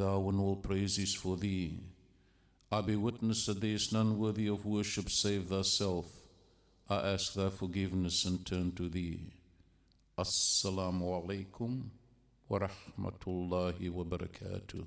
thou, and all praise is for thee. I bear witness that there is none worthy of worship save thyself. I ask thy forgiveness and turn to thee. Assalamu alaikum wa rahmatullahi wa barakatuh.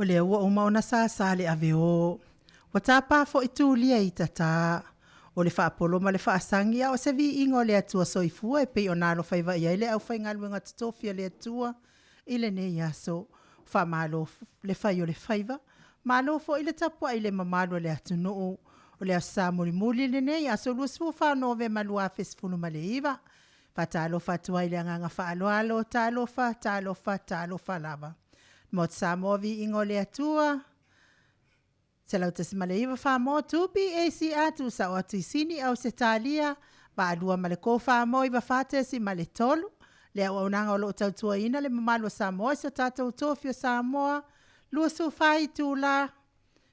O le ua uma ona sa le aveo. Wa tapa fo itu lia i tata. O le whaapolo ma le whaasangia o se Viiga o le atua soifua e pei o nalo whaiva ia le au whaingaluenga tutofia le atua i LENEI aso. Whaamalo le whai o le whaiva. Malo fo i le tapua i le mamalo le atunuu. O le asa muli LENEI aso lusu whanau ve malua fesfunu ma le iwa. Fatalo fatua i le anganga whaaloalo, talofa lava. Mo Samoa Viiga o le atua. Se lau tasi male iwa whamo tupi e si atu sa o atu isini au se talia. Ba alua male ko whamo iwa whatesi male tolu. Le au aunanga o lo tautua ina le mamalo Samoa se tatou tofio Samoa. Lua su whai tu la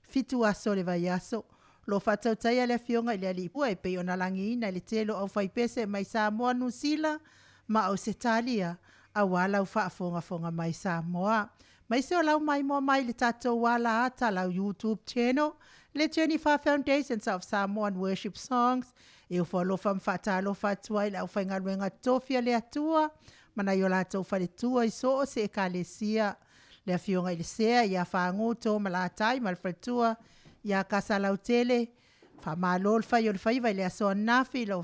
fitu aso le vai aso. Lo whatau taia le fionga i le ali ipua e pei o nalangi ina le telo au whaipese mai Samoa nusila. Ma au se talia a wala u whaafonga mai Samoa. Mai se o lau MAIMOA mai le tatou wala ata lau YouTube channel. Le Jennifer Foundations of Samoan Worship Songs. E u whalo wham whatalo whatua i lau whaingaruenga tofia le atua. Mana i o latou whale tua i so o se e ka le sia. Le a fionga i le sea i a whangu tō malatai mal whatua. I a kasa lau tele. Whamalol whai o le whaiva i le aso nafi lau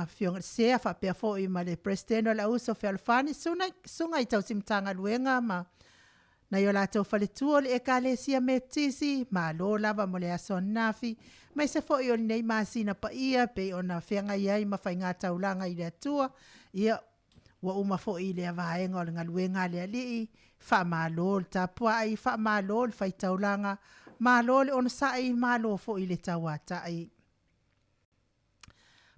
fionga sea fa pe fo i male presidente la uso fe alfani sunga i tau simtanga luenga ma na yo la tau fale tuo le ekalesia metisi ma lo lava mo le aso nafi mai se fo i o nei masina pa ia pe ona fenga ia ma fa nga taulanga i le tua ia wa uma fo i le vaenga o le luenga le ali fa ma lo tapua ai fa ma lo fa taulanga ma lo le on sai ma lo fo i le tawata ai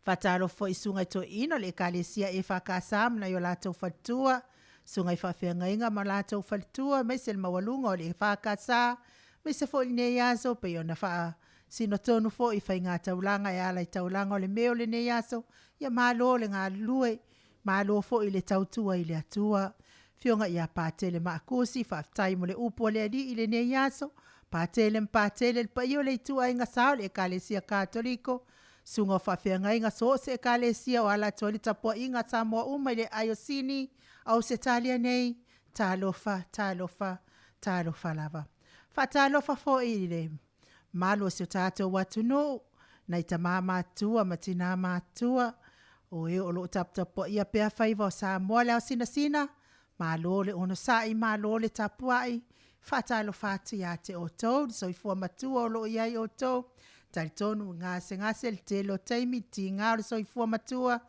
Fatalo fo isunga to ino le kalesia e whakasam na yo lato fatua. Sunga i whawhenga inga ma lato fatua. Mai se mawalunga o le whakasa. Mai se fo ne yaso pe yo na wha sino tonu fo i whainga taulanga e ala i taulanga o le meo le ne yaso. Ia malo le ngā lue. Malo fo i le tautua i le atua. Fionga ia pātele maakusi whaftai mo le upo le ali i le ne yaso. Pātele le pa iyo le itua inga sao le kalesia katoliko. Sunga whawhenga inga so se kalesia o ala toli tapua inga Samoa uma le ayosini au se talia nei talofa lava. Talofa fo i le malo se tato watu no na itamama atua matina matua o e o lo tapua ia pea whaiva o Samoa leo sina malo le ono sai malo le tapua i talofa atu ia te o tau so i fua matua o lo iai o tau Taritonu ngase le telo TAIMI ti ngāro soifua matua.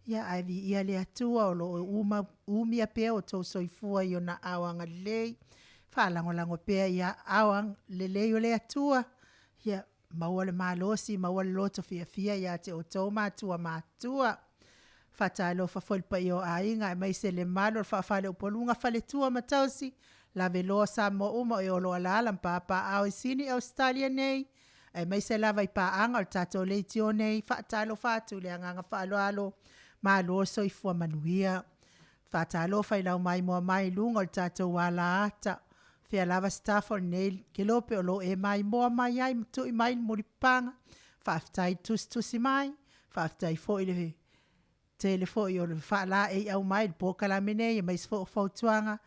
Ia aivi ia le atua o lo umia pea o tau soifua i o na awanga lei. Whalango pea ia awang le lei o le atua. Ia maua le malosi, maua le loto FIAFIA ia te o tau matua. Whatalo whawhulpa i o ainga e mai se le malo whawhale upolunga whale tua matausi. La veloa Samoa uma e o lo alala mpapa au isini Australia nei. E mai se lava i paanga o tato leitio nei, whaatalo whatu le anganga whaaloalo, maa lo so i fua manuia. Whaatalo whailau MAIMOA mai lunga o tato wala ata. Whia lava staffo nei, ke lope o lo e MAIMOA mai ai, tu i mai muripanga. Whaaftai tusi mai, whaaftai fo i le telefo i o le whaala e au mai, POLOKALAME nei, e mai sfo fautuanga.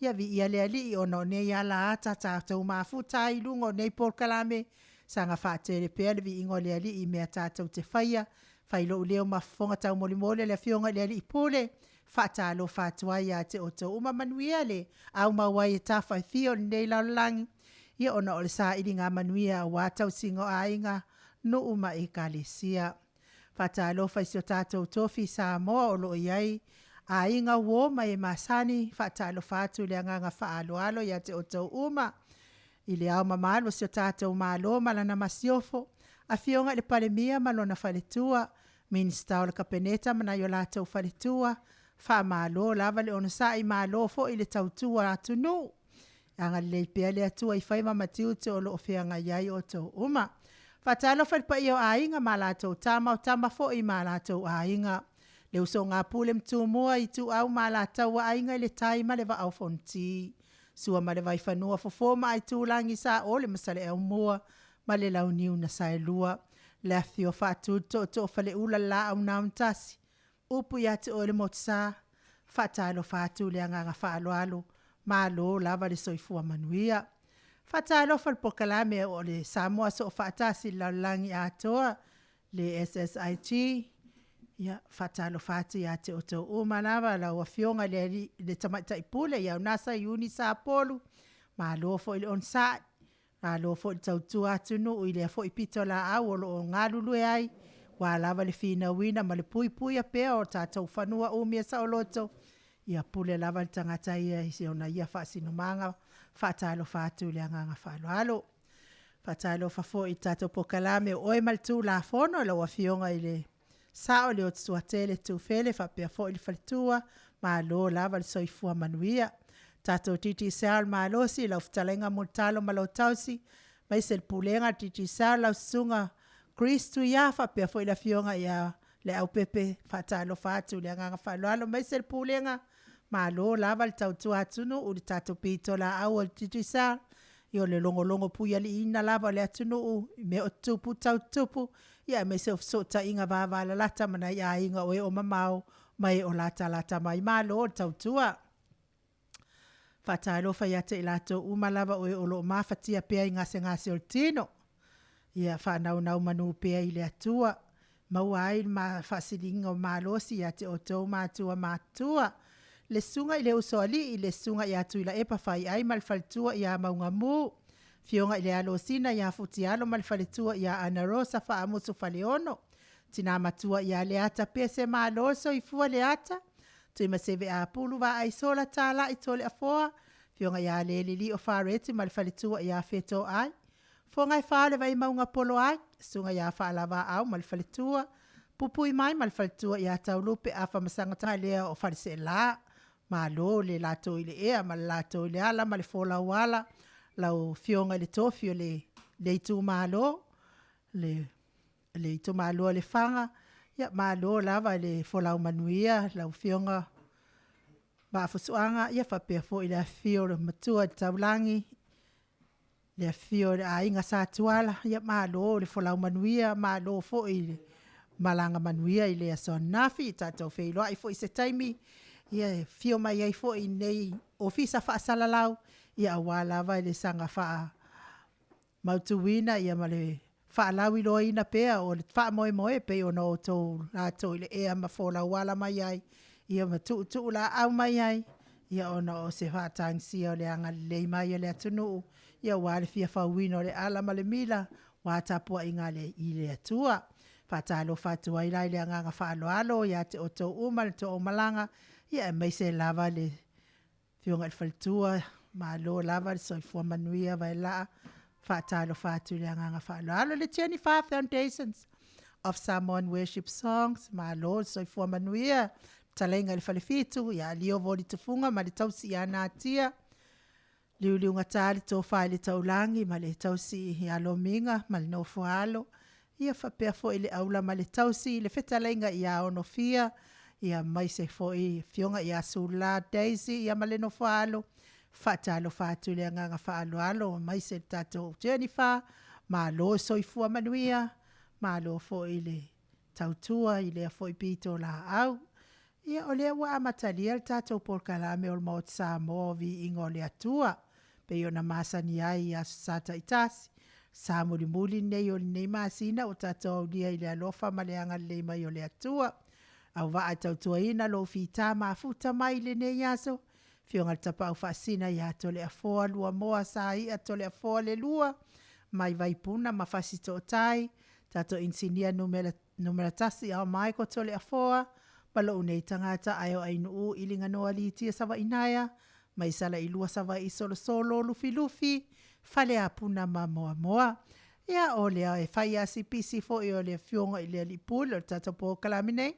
Ia vi ia le ali o no nei ala ata, tato mafutai lunga o nei POLOKALAME, sanga whaatere pea le Viiga le ali i mea tātou te whaia, whailo leo mafonga tau molimole le fionga le ali i pole, whaatalo whaatuai a te oto uma manuia le, au mawai e tawhai fio nei laulangi, ia ona o le saa ili ngā manuia a wātau singo a inga, no uma e kalesia. Whaatalo whaisio tātou tofi Samoa o lo iai, a inga woma e masani, whaatalo whaatu le anganga whaaloalo ia te oto uma, I le au mamalo si o tātou malo malana masiofo, a fionga le palemia malona whaletua, minista o le kapeneta mana i o lātou whaletua, wha malo lava le ono sa I malo fo I le tautua atu nu. Anga le pia le atua I whaima matiu te o lo ofeanga iai o tau uma. Whatalo whalpa I o ainga ma lātou tama o tama fo I ma lātou ainga. Le uso ngā pule mtu mua I tu au ma lātou wa ainga I le taima le wa au fonti. Sua ma le vai whanua fofoma ai tūlangi sa o le masale au mua, ma le lau niu na sae lua. Le afi o whātu to whale ula la au nauntasi. Upu ia te o le motsa, whātalo whātu le anganga whaaloalo, malo lava le soifua manuia. Whataalofa le pokalame o le Samoa so whaatasi laulangi atoa le SSIT. Ia whataalofa ati a te oto umanawa la wafionga le tamaitai pule ia unasa iuni sa polu. Malo fo ile on sa. Malo fo ile tautua atunu ile fo ipito la au o ngalulu ai. Wa lava le fina wina ma le pui pui a pea o tātou whanua umia sa o loto. Ia pule lava le tangata ia isi ona ia whaasinumanga whaatalo whaatu le anganga whaaloalo. Whaatalo whafo i tātou pokalame oe maltu la whono la wafionga ile sao le o tsuatele tu fele whapea fo ili whalitua ma lo lava le soifua manuia. Tātou titi sao ma losi la uftalenga multalo ma lo tausi ma ise le pulenga titi sao la usunga Kristu ia whapea fo ila fionga ia le au pepe whaatalo whaatu le anganga whaaloalo ma ise le pulenga ma lo lava le tautua atunu u le tātou pito la au al titi sao Io le longo puia li ina lava le atunu me o tupu tau tupu. Ia me se ofsota inga vava la lata mana ia inga oe o mamau mai o lata mai malo o tau tua. Whatailo whai ate i lato umalava oe o lo mawhatia pia i ngase o tino. Ia whanau manu pia i le atua. Maua ai ma whasilinga o malosi ate o tau matua. Le sunga i le usoali i le sunga i atu i la epa whai ai malwhalitua i a maunga mu. Fionga i le alosina i a futialo malwhalitua i a anarosa wha amusu whaleono. Tina matua i a le ata pese maloso i fua le ata. Tui maseve a pulu wa ai sola tala i tole a foa. Fionga i a le lili o whareti malwhalitua i a feto ai. Fonga i whale vai maunga polo ai. Sunga i a whaalawa au malwhalitua. Pupui mai malwhalitua i a taulupe a whamasangata lea o wharise la. Malo le lato i le ea, ma le lato i le ala, ma le fola wala, lau fionga le tofio le itu malo, le itu malo le fanga, ya malo lava le fola manuia, lau fionga ba fusuanga, ya whapea fo i le fio le matua le taulangi, le fio le ainga sa tuala, ya malo le fola manuia, malo fo i le malanga manuia i le aso nafi, tato feiloa i fo i se taimi, ia fio mai ai fo i nei ofisa fa salalau ia wala vai le sanga fa mautuina ia male fa lawi loina pea o le fa moe pe o no to la to ile e ma fola wala mai ai ia matu tu la au mai ai ia ona o se fa tangsi o le anga le mai le atunu ia wale fia fa wino le ala male mila wa tapua inga le ile atua fa talo fa tu ai le anga fa alo ia te o to umal to o malanga ia mai se lava le fionga il faltua ma lo lava le soifua manuia vai la fatalo fatu le anga falo le 25 foundations of Samoan worship songs ma lo soifua manuia talenga le falefitu ia lio voli tufunga ma le tausi ana tia liu ngatali to fa le taulangi ma le tausi ia lo minga ma le no foalo ia fa pe fo ile aula ma le tausi le fetalenga ia ono fia ia mai se foi fionga ia sula daisy ia maleno falo fatalo fatu le nganga falo alo mai se tato Jennifer ma lo soifua manuia ma lo foi le tautua ile foi pito la au ia ole wa amatalia tato POLOKALAME o Maota Samoa VIIGA le Atua pe ona masani ai ia sata itasi sa muli nei o nei masina o tato dia ile alofa maleanga le mai o le Atua au wa atau tuaina lo fita mafuta mai LENEI aso fionga tapa au fasina ya tole afoa lua moa sai atole afoa le lua mai vai puna mafasito tai tato insinia numera tasi au mai ko tole afoa palo unei tangata ayo ainu ilinga noa litia sawa inaya mai sala ilua sawa solo lufi fale apuna moa ya ole ai FIAFI fo i ole fionga ile lipul tato POLOKALAME nei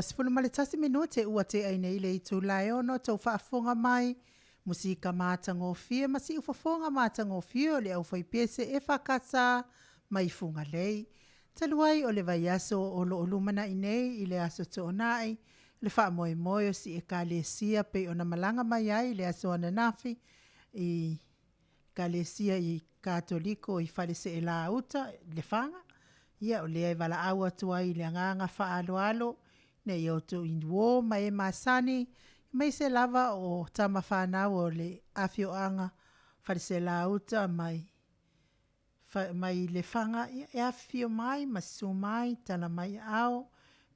sifulu male tasi minute ua te aine ile i tu lai ono tau whaafonga mai musika mātangofia masi ufafonga mātangofia o le au whaipese e whakasa mai funga lei. Taluai o le vai aso o lo olumana inei i le aso toonai le wha moe moe o si e ka le sia pe o na malanga mai ai le aso ananafi i ka le sia i katoliko i whalese e la uta le whanga. Ia o le wala aua tua i le anganga wha alo alo ne i oto i nuo mai e masani mai se lava o tama whanau o le afioanga whalese la uta mai le whanga e afio mai masu mai tala mai au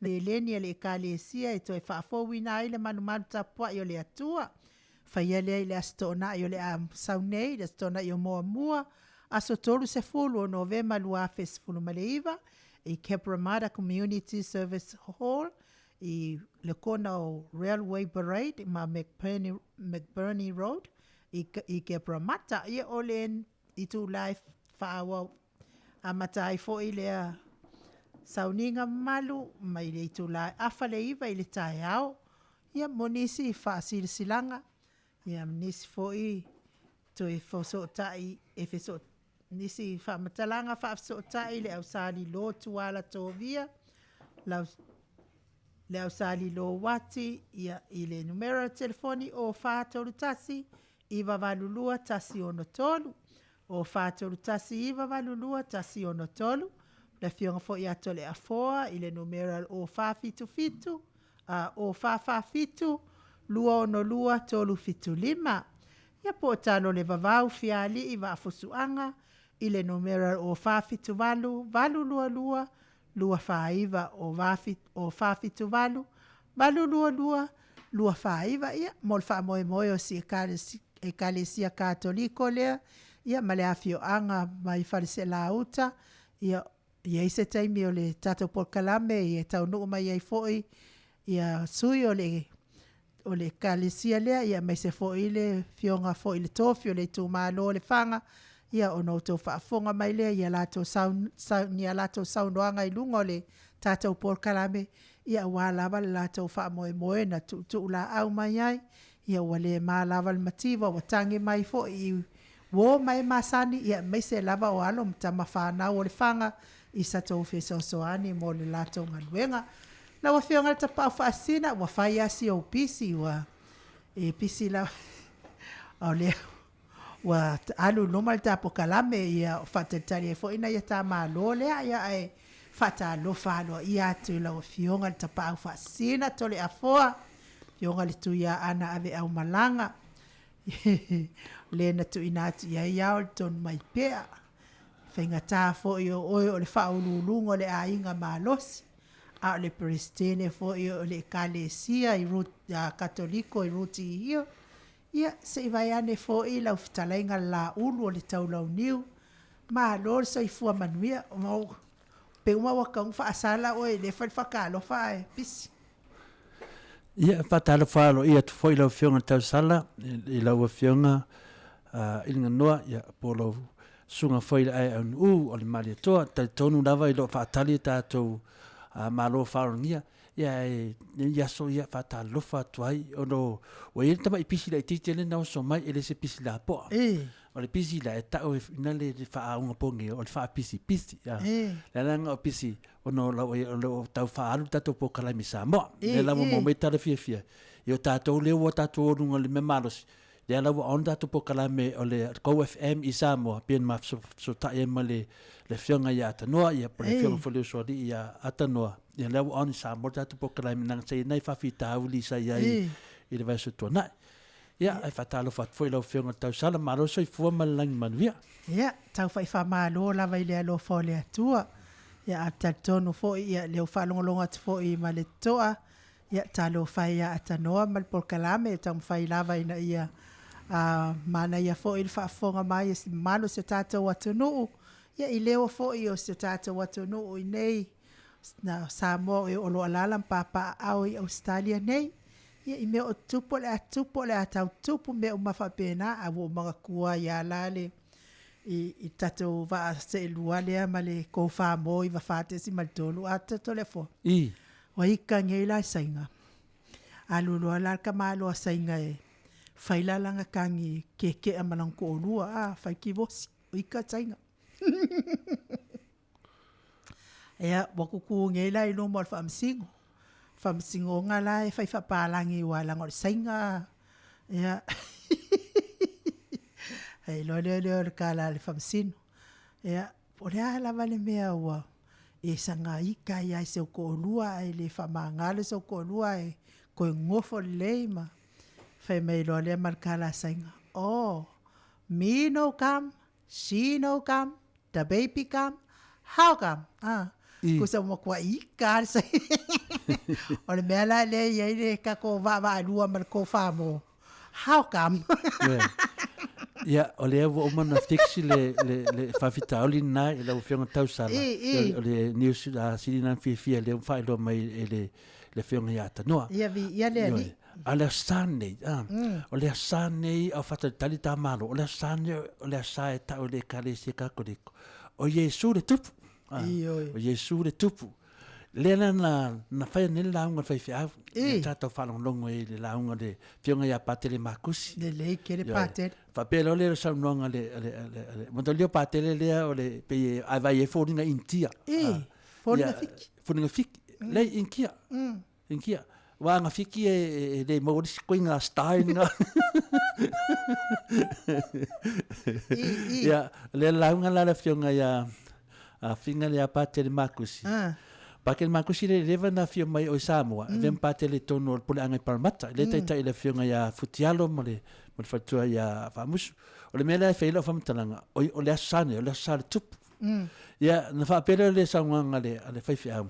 le leni le ekalesia e toi whaafowina i le manu tapua i o le atua whaia lea i le astona i o le saunei le astona i o moa mua aso tolu se fulu o novema lua fulu maleiva i Capramata Community Service Hall i le kona o Railway Parade ma McBurney Road i Capramata i o le i tu life whaawa a matai fo i lea sauninga malu mai le itu lai afa le iwa i le tae au ia monisi i whaasiri silanga ia monisi fo i to e foso tai e feso nisi wha matalanga whaaso tai le au sali lo tuala tovia le au sali lo wati ia i le numero telefoni o whaatoru tasi i wavalulua tasi ono tolu o whaatoru tasi i wavalulua tasi ono tolu le fionga fo i ato le afoa i le numero o whaafitu fitu o whaafitu lua ono lua tolu fitu lima ia po talo le vavau fiali i waafusuanga i le numero o whaafitu valu lua lua lua whaaiva o whaafitu valu lua whaaiva ia mol wha moe moe o si e kalesia katoliko lea ia male afioanga mai whalise la uta ia ise taimi o le tato POLOKALAME ia taunu mai ai foi ia sui o le kalesia lea ia mai se foi le fionga foi le tofi o le tu malo le fanga ia ono to whaafonga mai lea ia lato saunoanga i lunga o le tato POLOKALAME ia walawa le lato wha moe moe na tu la au mai ai ia wale maa lava le mativa watangi mai foi i wo mai masani ia mai se lava o alo mtama whanau o le whanga i sato uwhesa o soani mo le lato ngaluenga. Na wawhionga le tapau whaasina wa whai asi o pisi wa e pisi la o le wa alu noma le ta POLOKALAME ia o whatatari e fo ina ia ta maa lo lea ia e whata lo whalo ia atu la wawhionga le tapau whaasina tole a foa fionga le tuia ana ave au malanga le na tu inatu ia iau le tonu mai pea whainga tā fo i o oi o le whaululunga le ainga malosi a le prestene fo i o le kalesia i katoliko i ruti i hio ia se i vai ane fo i lau fitalainga la ulu o le taulau niu ma lor sa i fua manuia o mau pe uma wakang whaasala oi le whakalo whae pisi ia whatalo whalo ia tu fo i lau fionga tau sala i lau fionga ilinga noa ia polo sunga foi ai o le mali toa ta tonu lava i lo fatali ta to malo farongia ia so ia fata lo fatuai ono o ia tama ipisi la titele na so mai ele se pisi la po o le pisi la ta o na le fa un pongi o le fa pisi la langa o pisi ono lo tau fa alu ta to POLOKALAME Samoa le la mo meta le fia io ta to le o ta to no le memalos le ala wa onda to POLOKALAME o le KFM i Samoa pien ma so ta e male le fionga ia tanoa ia por le fionga folio so di ia atanoa ia le on Samoa ta to POLOKALAME nang sei nei fa fita uli sa ia i le vai so to na ia ai fatalo fat foi lo fionga tau sala maro so i fu malang manvia ia tau fai fa malo la vai le lo fo le atua ia atatono fo ia le fa longa fo i male toa ia talo fai ia atanoa mal POLOKALAME tam fai lava ina ia mana ia fo il whaafonga mai e si malo se tātou atunu ia i leo fo i o se tātou atunu i nei na Samoa e olo alala mpapa au i Australia nei ia i mea o tupo le atau tupo mea o mawhapena a wo mga kua i alale i tātou wa se lua lea ma le kou wha mo i wafate si maltolu a tato le fo Waika ngai la sainga. Alulu ala ka malo sainga e. Faila langa kangi keke amalang ko olua faiki vosi. Waika sainga. Ea wakuku ngai la ilo mo famsingo. Famsingo ngala e fai fapalangi wala ngol sainga. Ea Ai lo le kala le famsino. Ea ole ala vale mea wa. E sanga ika ia se ko lua e le famangale se ko lua e ko ngofo leima. Fai me lo le markala sainga. Oh, me no come, she no come, the baby come, how come? Kusa mo kwa ika sa. Ole mea la le ye ka ko va lua mar ko famo. How come? Ya, ole o mana fixi le fafita oli na e la fiona tau sala. Ole news a sina fia le fai lo mai le fiona ya ta no. Ya le. Ala sane, ole sane a fata tali ta malo, ole sane ole sai ta ole kale se ka kodiko. O Yesu le tupu. O Yesu le tupu. Lena na fai ni launga fai fia. Tata fa longo e le launga le fiona ya patele makusi. Le kere patele. Fa pelo le sa nonga le montolio patele le ole pe vai e foringa intia. Foringa fiki. Le inkia. Inkia. Wa nga fiki e le mo skoinga stainga. Ya le launga la fiona ya a finga le patele makusi. Pakel makusi le leva na fio mai o Samoa. Vem patele tono pole angai parmata. Le tai le fiona ya futialo mo le fatua ya famus. O le mele feila famtalanga. O le asane, o le asane tupu. Ya na fa pele le sanganga le faifia.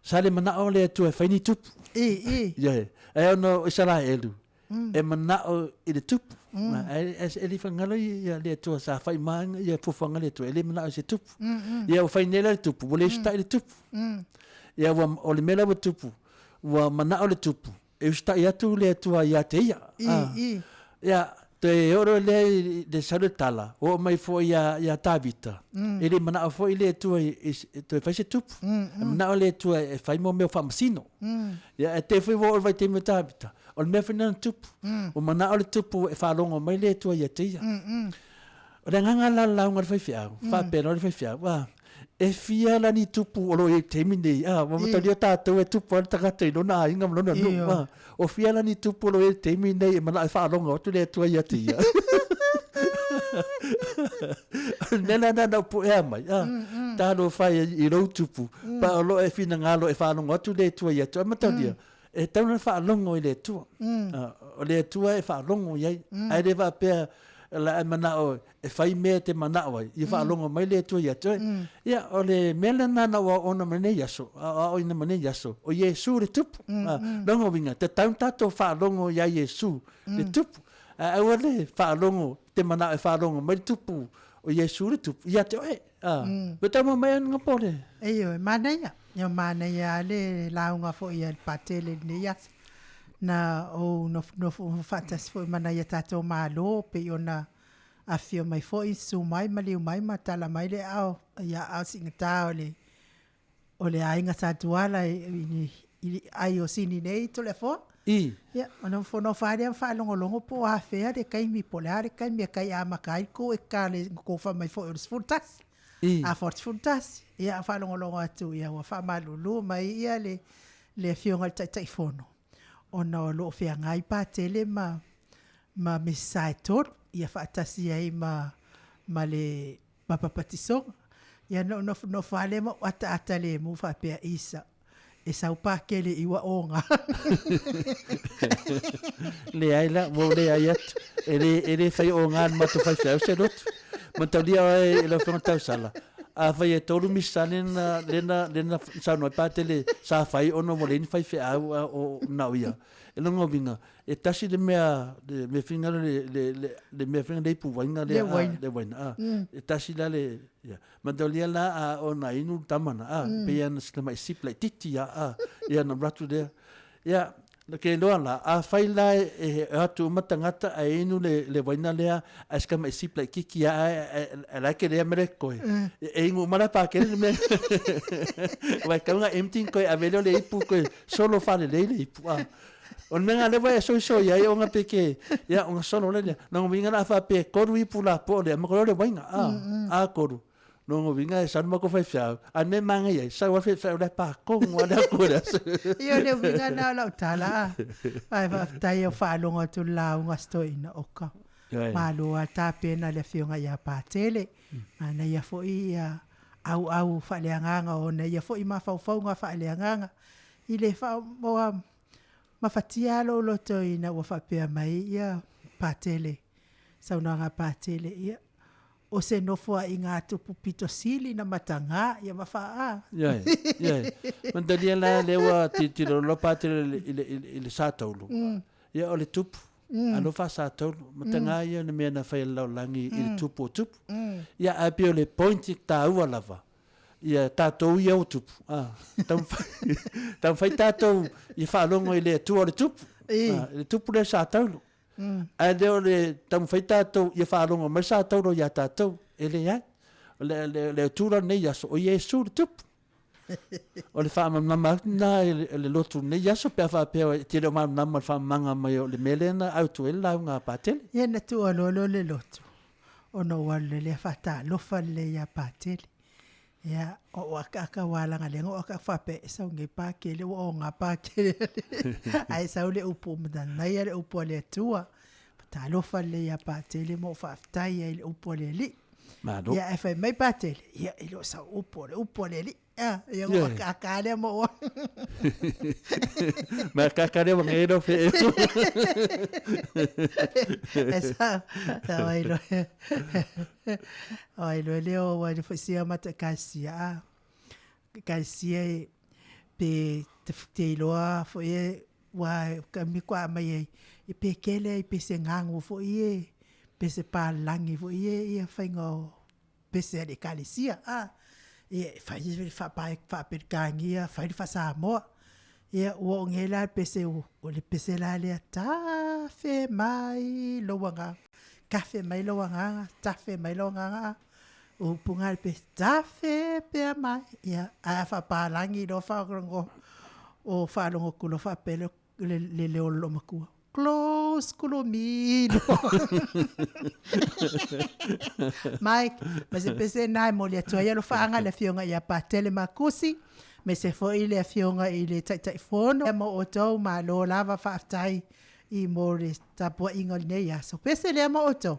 Sale mana o le tu e faini tupu. Ya. E no isala elu. E mana o le tupu. Ele fangalo ya le tu sa fai manga ya fufanga le tu. Ele mana o se tupu. Ya o fainela le tupu. O le sta le tupu. Ya o le mele o tupu. Wa mana o le tupu. E sta ya tu le tu ya te ya. Ya te oro le de salutala o mai fo ya tabita ele mana fo ile tu to faz tupu mana le tu fai mo meu famsino ya te foi vo vai te meu tabita o me fina tupu o mana le tupu e fa longo mai le tu ya te ya o nganga la ngar fai fia fa pero fai fia wa e fia la ni tupu o lo e temine wa mo tali ta to e tupu ta ka te no na inga mo no wa o fia la ni tupu lo e temine e mana fa longo tu le tu ya te ya nena na po e mai ta no fa i lo tupu pa lo e fina ngalo e fa longo tu le tu ya tu ma tali e ta no fa longo le tu o le tu e fa longo ye ai le va pe la mana o e fai me te mana o i fa longo mai le tu ya tu ya o le mele na wa ona mane yaso o ina mane yaso o Yesu le tupu longo vinga te tanta to fa longo ya Yesu le tupu a ole fa longo te mana e fa longo mai tupu o Yesu le tupu ya te beta mo mai nga pole manaya yo manaya le launga fo ia patele ni yas na o no fatas fo manaya tato malo pe ona afio mai fo isu mai mali mai matala mai le au ya au singata ole ainga tatuala ai o sini nei to le fo ya ona fo no faria fa longo po a fea de kaimi polare kaimi kai ama kai ko e kale ko fa mai fo os furtas a furtas ya fa longo atu ya wa fa malulu mai ia le fionga tai fono ona lo fea ngai pa tele ma misaitor ia fa tasi ai ma le papapatiso ya no fale ma ata le mu fa pe isa e sau pa kele iwa onga le aila mo le ayat ele fai onga ma to fai se dot ma talia e lo fronta sala a fai tolu misalen lena sa no pa tele sa fai ono mo le fai fe o nauia ele no vinga e tasi de me finga le me finga de pu vinga le waina e tasi la le ya mandolia la ona inu tamana pe ya na mai sip like titi ya ya na ratu de ya Na ke loa la, a whai la e atu matangata a enu le waina lea a ska mai sipla kiki a la ke lea mere koe. E ingu mara pa kere me. Wai kaunga empty koe a veleo le ipu koe solo whale le ipu a. On menga le vai so ia o nga peke ia o nga sono le no winga na fa pe koru ipu la po le ma koru le wainga a koru. No vinga e san mako fai fia an me manga ia sa wa fe le pa kong wa da kura Io le vinga na la tala ai va tai o fa longa tu la unga stoina oka ma lo ata pena le fionga ia pa tele ana ia fo ia au fa le nganga ona ia fo i ma fa nga fa le nganga i le fa mo ma fatia lo toina wa fa pe mai ia pa tele sa una pa tele ia o se no fua i ngā tupu pito sili na matanga, ia mawha a. Ia. Mandalia la lewa ti lo pātere i le sātaulu. Ia o le tupu. Alo wha sātaulu. Matanga ia na mea na whai lau langi i le tupu o tupu. Ia api o le pointi tā ua lava. Ia tātou ia o tupu. Tam whai tātou i whaalongo i le atua o le tupu. Le tupu le sātaulu. A leo le tam fai tātou ia whaalonga mai sa tauro ia tātou ele ia le tūra nei aso o Iesu le tupu o le whaamamama na le lotu nei aso pia whaapea te reo mamama le whaamanga mai o le melena au tu e lau ngā pātele ia na tu alolo le lotu o no wale le whata lofa le ia pātele ia o aka walanga le o aka whape e sau ngai pākele o ngā pākele ai sau le upo mdana ia le upo le tua ta lofa le ia pātele mo whaftai ia le upo le li ia e whai mai pātele ia ilo sau upo le li ia o aka le mo ma kakare wa ngero fe esa ai lo leo wa de fisia mata kasia pe te loa fo e wa kami kwa mai e pe kele e pe se ngango fo e pe se pa langi fo e faingo pe se de kalisia e fa pe kangia fa Samoa ia o ngela pese o le pese la le ta fe mai lo wanga kafe mai lo wanga ta fe mai lo wanga o pungal pe ta fe pe mai ia a fa palangi do fa rongo o fa longo kulo fa pele le o lo makua close kulo mino Mike mas e pese nai mo le toia lo fa anga le fionga ia pa tele makusi me se fo ile a fionga ile tai fono mo o tau ma lo lava whaftai i mo le tapua ingol nei aso. Pese le mo o tau.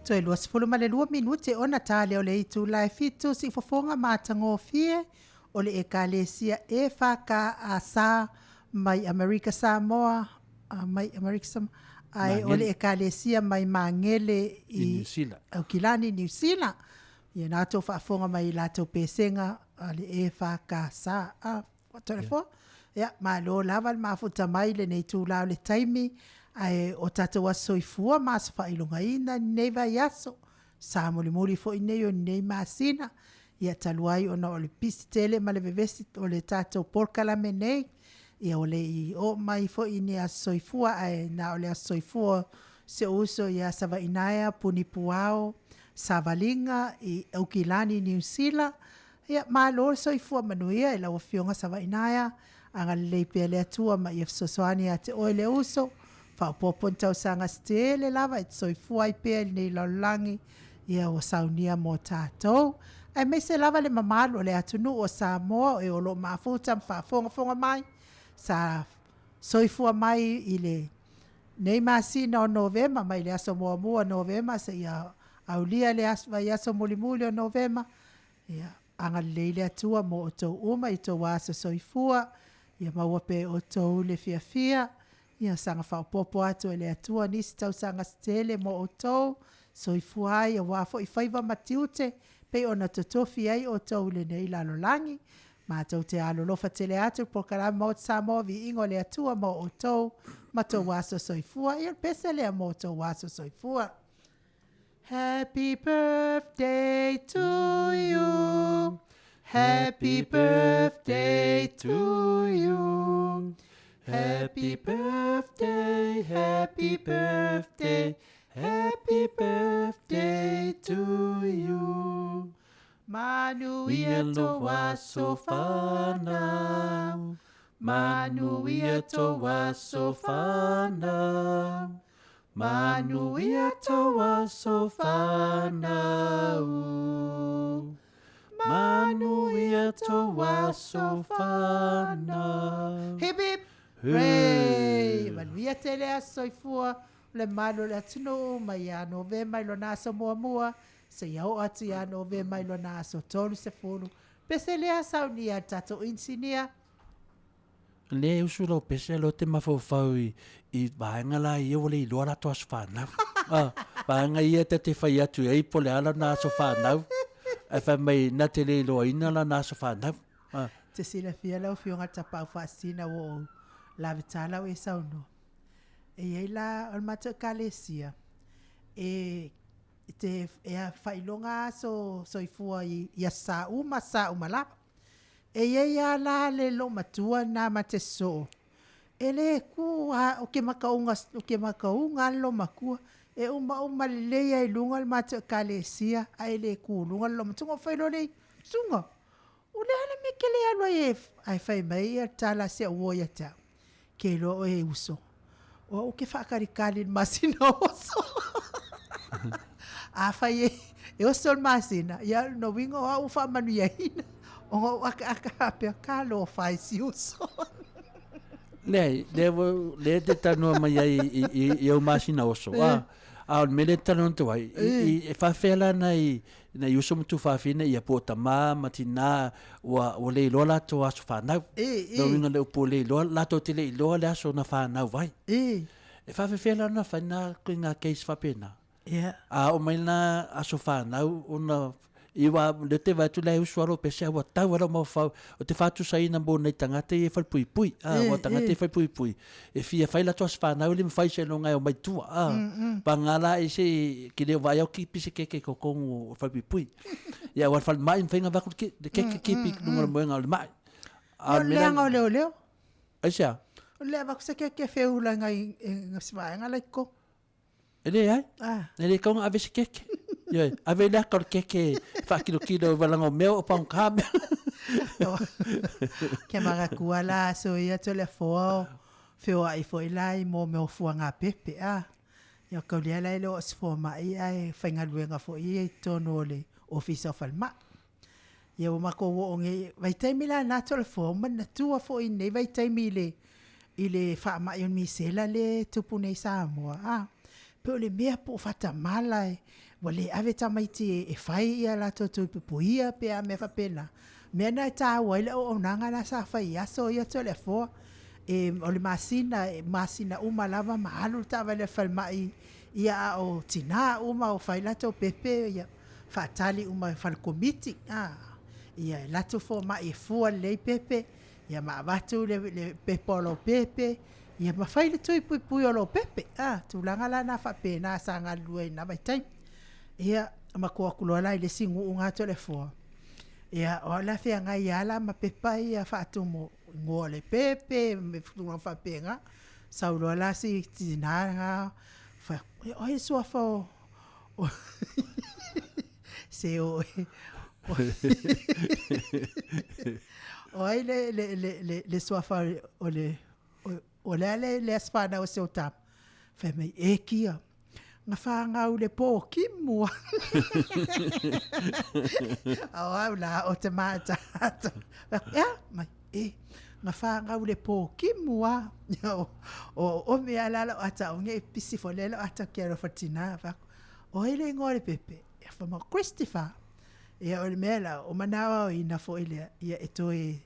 Toi lua sifulu ma le 2 minute ona tale o le itu lai fitu si fofonga matango fie o le ekalesia e whaka a sa mai Amerika Samoa mai Amerika Samoa ai o le ekalesia mai mangele New Zealand. Au kilani New Zealand. Ia nā tō whaafonga mai la tō pēsenga le e whaka sa telefo. Ia ma lo lava le mafuta mai le nei tū le taimi ai o tato wa soifua ma sa whailunga ina nei vai aso. Sa muli fo i nei o nei masina. Ia taluai ona o le pistele ma le vevesi o le tato POLOKALAME nei. Ia o le i o mai fo i ni a soifua ai na o le a soifua se uso ia sa vainaia puni puao sa valinga i Aukilani New Zealand. Ia ma lo soifua manuia i la o fionga sa vainaia anga le pe le atua ma i sosoani a te oile uso. Fa popon tau sanga stele lava it soifua i pe nei laulangi ia o saunia mo tātou. Ai me se lava le mamalo le atunu o Samoa e o lo mafuta mfa fonga mai. Sa soifua mai i le nei masina o Novema mai le aso mua Novema se ia aulia le aso mulimuli o Novema. Ia anga leile atua mo o tau uma i tau aso soifua. Ia maua pe o tau le FIAFIA. Ia sanga whaopopo atu e le atua nisi tau sanga stele mo o tau. Soifua ai a wafo i whaiva matiute. Pe ona totofi ai o tau le nei lalolangi. Ma tau te alolofa tele atu POLOKALAME mo Samoa VIVIIGA le atua mo o tau. Ma tau waso soifua. Ia pesa lea mo tau waso soifua. Happy birthday to you. Happy birthday to you. Happy birthday, happy birthday, happy birthday to you. Manuia to waso whanau. Manuia to waso whanau. Manuia to waso whanau. Manuia to waso whanau. Hip hip. Hooray! Manuia te lea soifua le malo le atino mai a Novema ilo naso mua. Se iau atu ia Novema ilo naso tolu se fulu. Pese lea saunia tato insinia. Le usuro pese lo te mafau i vaenga la i o le iloa la toa whanau. Vaenga ia te whai atu ei po le ala naso whanau. E wha mai na te le iloa ina la naso whanau. Te sila fia lau fionga tapau whaasina wo la vitala o e sauno. E ei la almata kalesia. E a whailonga soifua i a sa uma la. E ei a la le lo matua na mate so. E le ku o ke makaunga lo makua. E uma leia i lunga almata kalesia. A e le ku lunga lo matunga whailone sunga. Ule ala me ke le alo e ai whai mai a tala se uoia ta. Ke lo e uso. O ke whakarikali masina oso. A whai e oso masina. Ia no wingo a uwha manu ia hina. O aka apea ka lo whai si uso. Le te tanua mai i au masina oso. A me le tanua tu ai. E whawhela na uso mutu whawhina i a pōta mā, matina, o le iloa lato aso whanau. No winga le upo le iloa, lato te le iloa le aso na whanau vai. E whawhela na whaina koe ngā case whapena. A o mai na aso whanau, ona iwa le te watu le usuaro pese a watau ara mau whau. O te whatu sai na mō nei tangata e whalpui. O tangata e whalpui. E fia whaila toas whanau le mwhai se no ngai o mai tua. Pa ngala e se ki leo vai au ki pise keke ko kongu o whalpui. Ia wal whal mai mwhainga wakul keke kipi nungara moenga o le mai. O leanga o leo. Aisea? O lea wakuse keke whiula ngai ngasivaenga laiko. Ele ai? Ele kaunga avesi keke. Ia, ave lea kau keke whakilo walanga o meo o paung kāme. Kia mara kua la so ia to le fō ai fō ilai mō meo fua ngā pepe Ia kau lea lai lo os fō mai ai whaingaluenga fō i tono le ofisa o whalma. Ia o mako o nge vai taimi la nāto le fō mana tua fō i nei vai taimi i le wha mai on mi sela le tupu nei Samoa. pe o le mea po whatamala wale ave tamaiti e whai ia la tō pupuia pe a me whapena. Mea nai tā waile o nanga na sa whai aso ia tō le fōa. O le masina uma lava mahalu ta wale whalmai ia o tina uma o whai lato pepe ia whaatali uma whalkomiti. Ia lato fō mai e fua lei pepe. Ia maawatu le pepe o lo pepe. Ia mawhai le tui pui o lo pepe. Tūlanga la na whapena sa ngā lua na mai tai. Ia makua kuloa lai le singu unga to le fua. Ia o la fea ngai ala ma pepa ia whaatumo ngō le pepe me futunga whapenga. Sauloa la si tinanga. Oi sua fo. Se o oi le sua fa o le asfana o seu tap. Fe me kia. Nga whangau le pō ki mua. Au la o te mata. Mai nga whangau le pō ki mua. O mea lala o ata o nge pisi fo lelo ata kia rofatina. O ele ngō le pepe. Ia whama Christopher. Ia o le mea la o manawa o ina fo ele. Ia e toi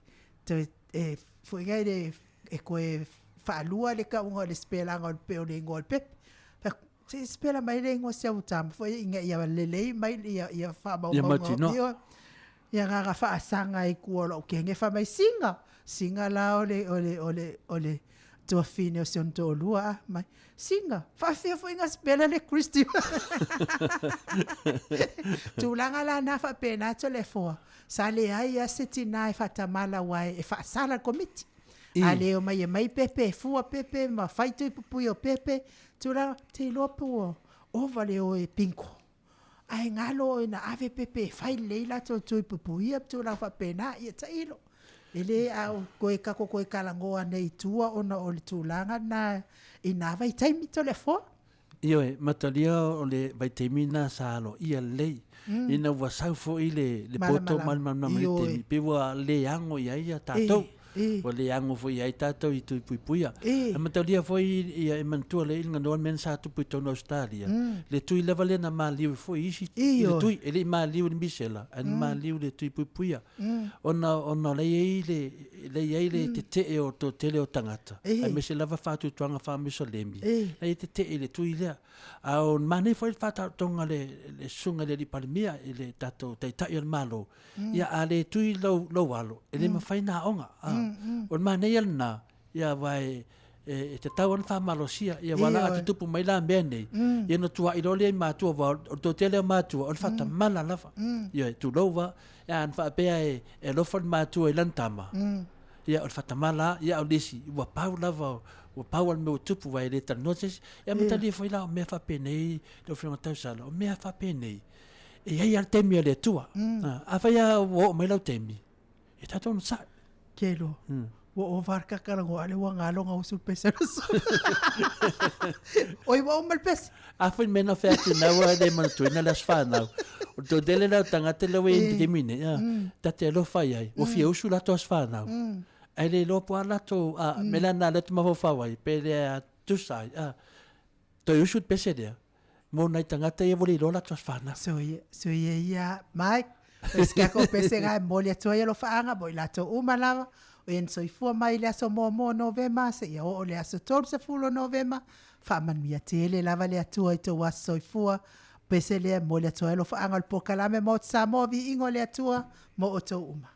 fo ingai le e koe whaalua le ka unga le spelanga o le peo le ngō le pepe. Se spela mai le ngo se utam foi inga ia lelei mai ia fa ba ia nga fa sanga i kuolo ke nge fa mai singa la ole to fine o son to lua mai singa fa foi inga spela le Christi tu langa la na fa pena to le fo sale ai a setina e fa tamala wai e fa sala komiti ale o mai pepe fua pepe ma faito i pupui o pepe tura te lopo o vale o e pinko ai ngalo na ave pepe fai leila to i pupui tura fa pena ia tailo ele au koe kako koe kalangoa nei tua ona o le tūlanga na ina vai taimi to le fo io e matalia o le vai taimi na salo ia lei ina wa sau fo ile le poto mal te pe wa le ango ia tatou o le ango foi ai tatou i tui puipuia. A matalia foi ia e mantua le inga noan men sa tupu tonu Australia. Le tui leva le na maliu foi isi. Le tui, ele maliu ni bisela. An maliu le tui puipuia. Ona le eile te te e o to tele o tangata. Ai me se lava fatu tuanga fa miso lembi. Ai te te le tui lea. A o mane foi fata tonga le sunga le li palmia ele tatou taitai al malo. Ia a le tui lo walo. Ele ma fai na onga. O mane na ia vai te tau an whamalosia ia wala atu tupu mai la mea nei ia no tua irole ai mātua wa o to tele o mātua o whata mala lawa ia tu lowa ia an whaapea e lofa mātua i lantama ia o whata mala ia o lisi wa pau lava o pau al meu tupu vai le tan notes ia matali foi la o mea whape nei lo whenga tau sala o mea whape nei e ai al temi ale tua a whaia o mai lau temi e tato no sa Kelo. O varka karango ale wa ngalo nga usul peseros. Oi wa mal pes. Afin mena fete na wa de man tu na las fana. O to dele na tanga te lewe de mine ya. Tate lo fai ai. O fie usul ato as fana. Ai le lo po ala to a melana le tuma fo fawai pele a tu sai a. To usul pesede. Mo na tanga te e voli lo la to as fana. So ye ya Mike. Eska ko pesenga molia toya lo faanga boy la to umala o en soifua mai le aso mo novema se ia o le aso tol se fulo novema fa man mia tele lava le atua i to was soifua pese le molia toya lo faanga al pokalame mo Samoa VIVIIGA le atua mo o to uma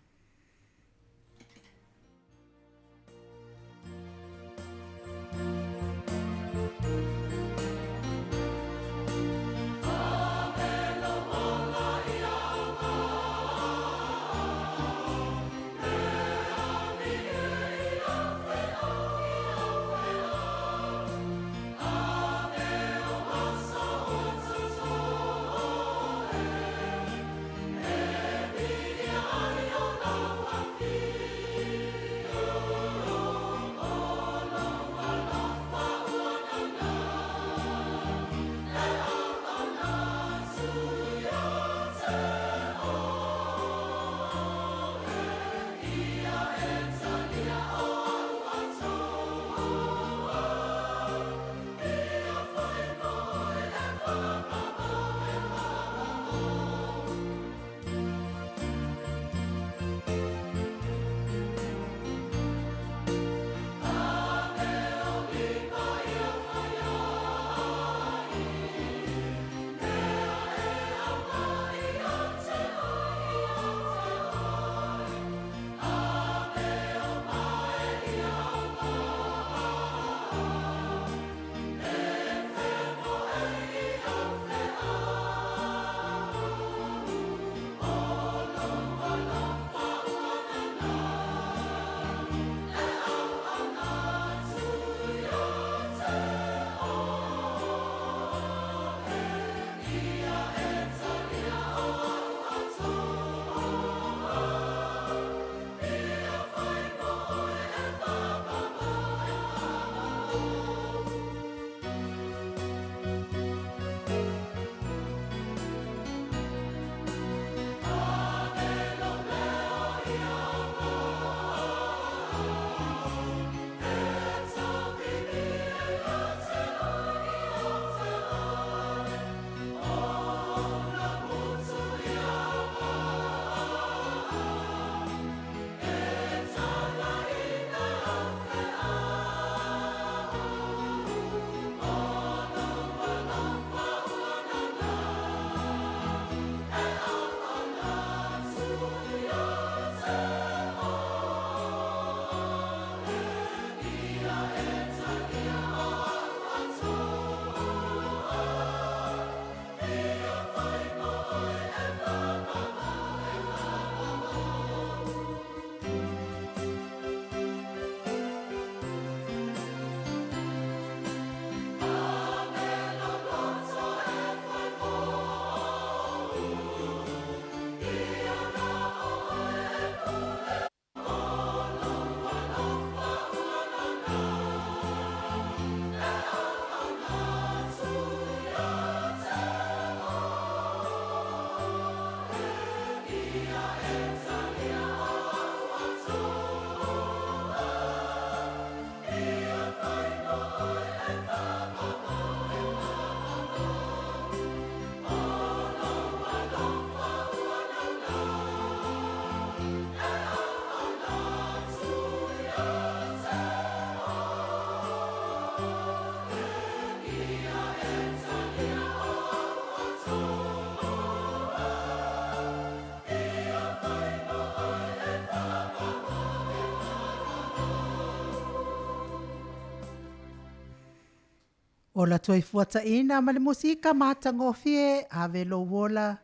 O la toi fuata ina ma le musika matangofie ave lo wola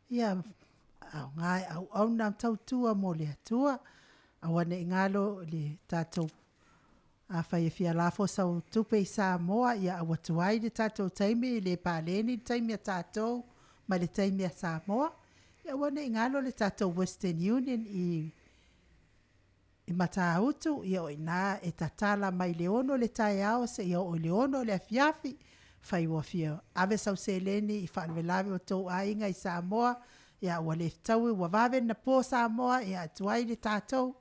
ia au ngai au na tautua mo le atua awane ingalo le tatou a FIAFIA la fo sau tupe i Samoa ia awatuai le tatou taimi le paleni taimi a tatou ma le taimi a Samoa ia wane ingalo le tatou Western Union i matautu ia o ina e tatala mai le ono le tai ao se ia o le ono le afiafi fai wafia ave sau seleni i whanwelawe o tau ainga i Samoa ia wale taui wa vave na po Samoa ia tuai le tatou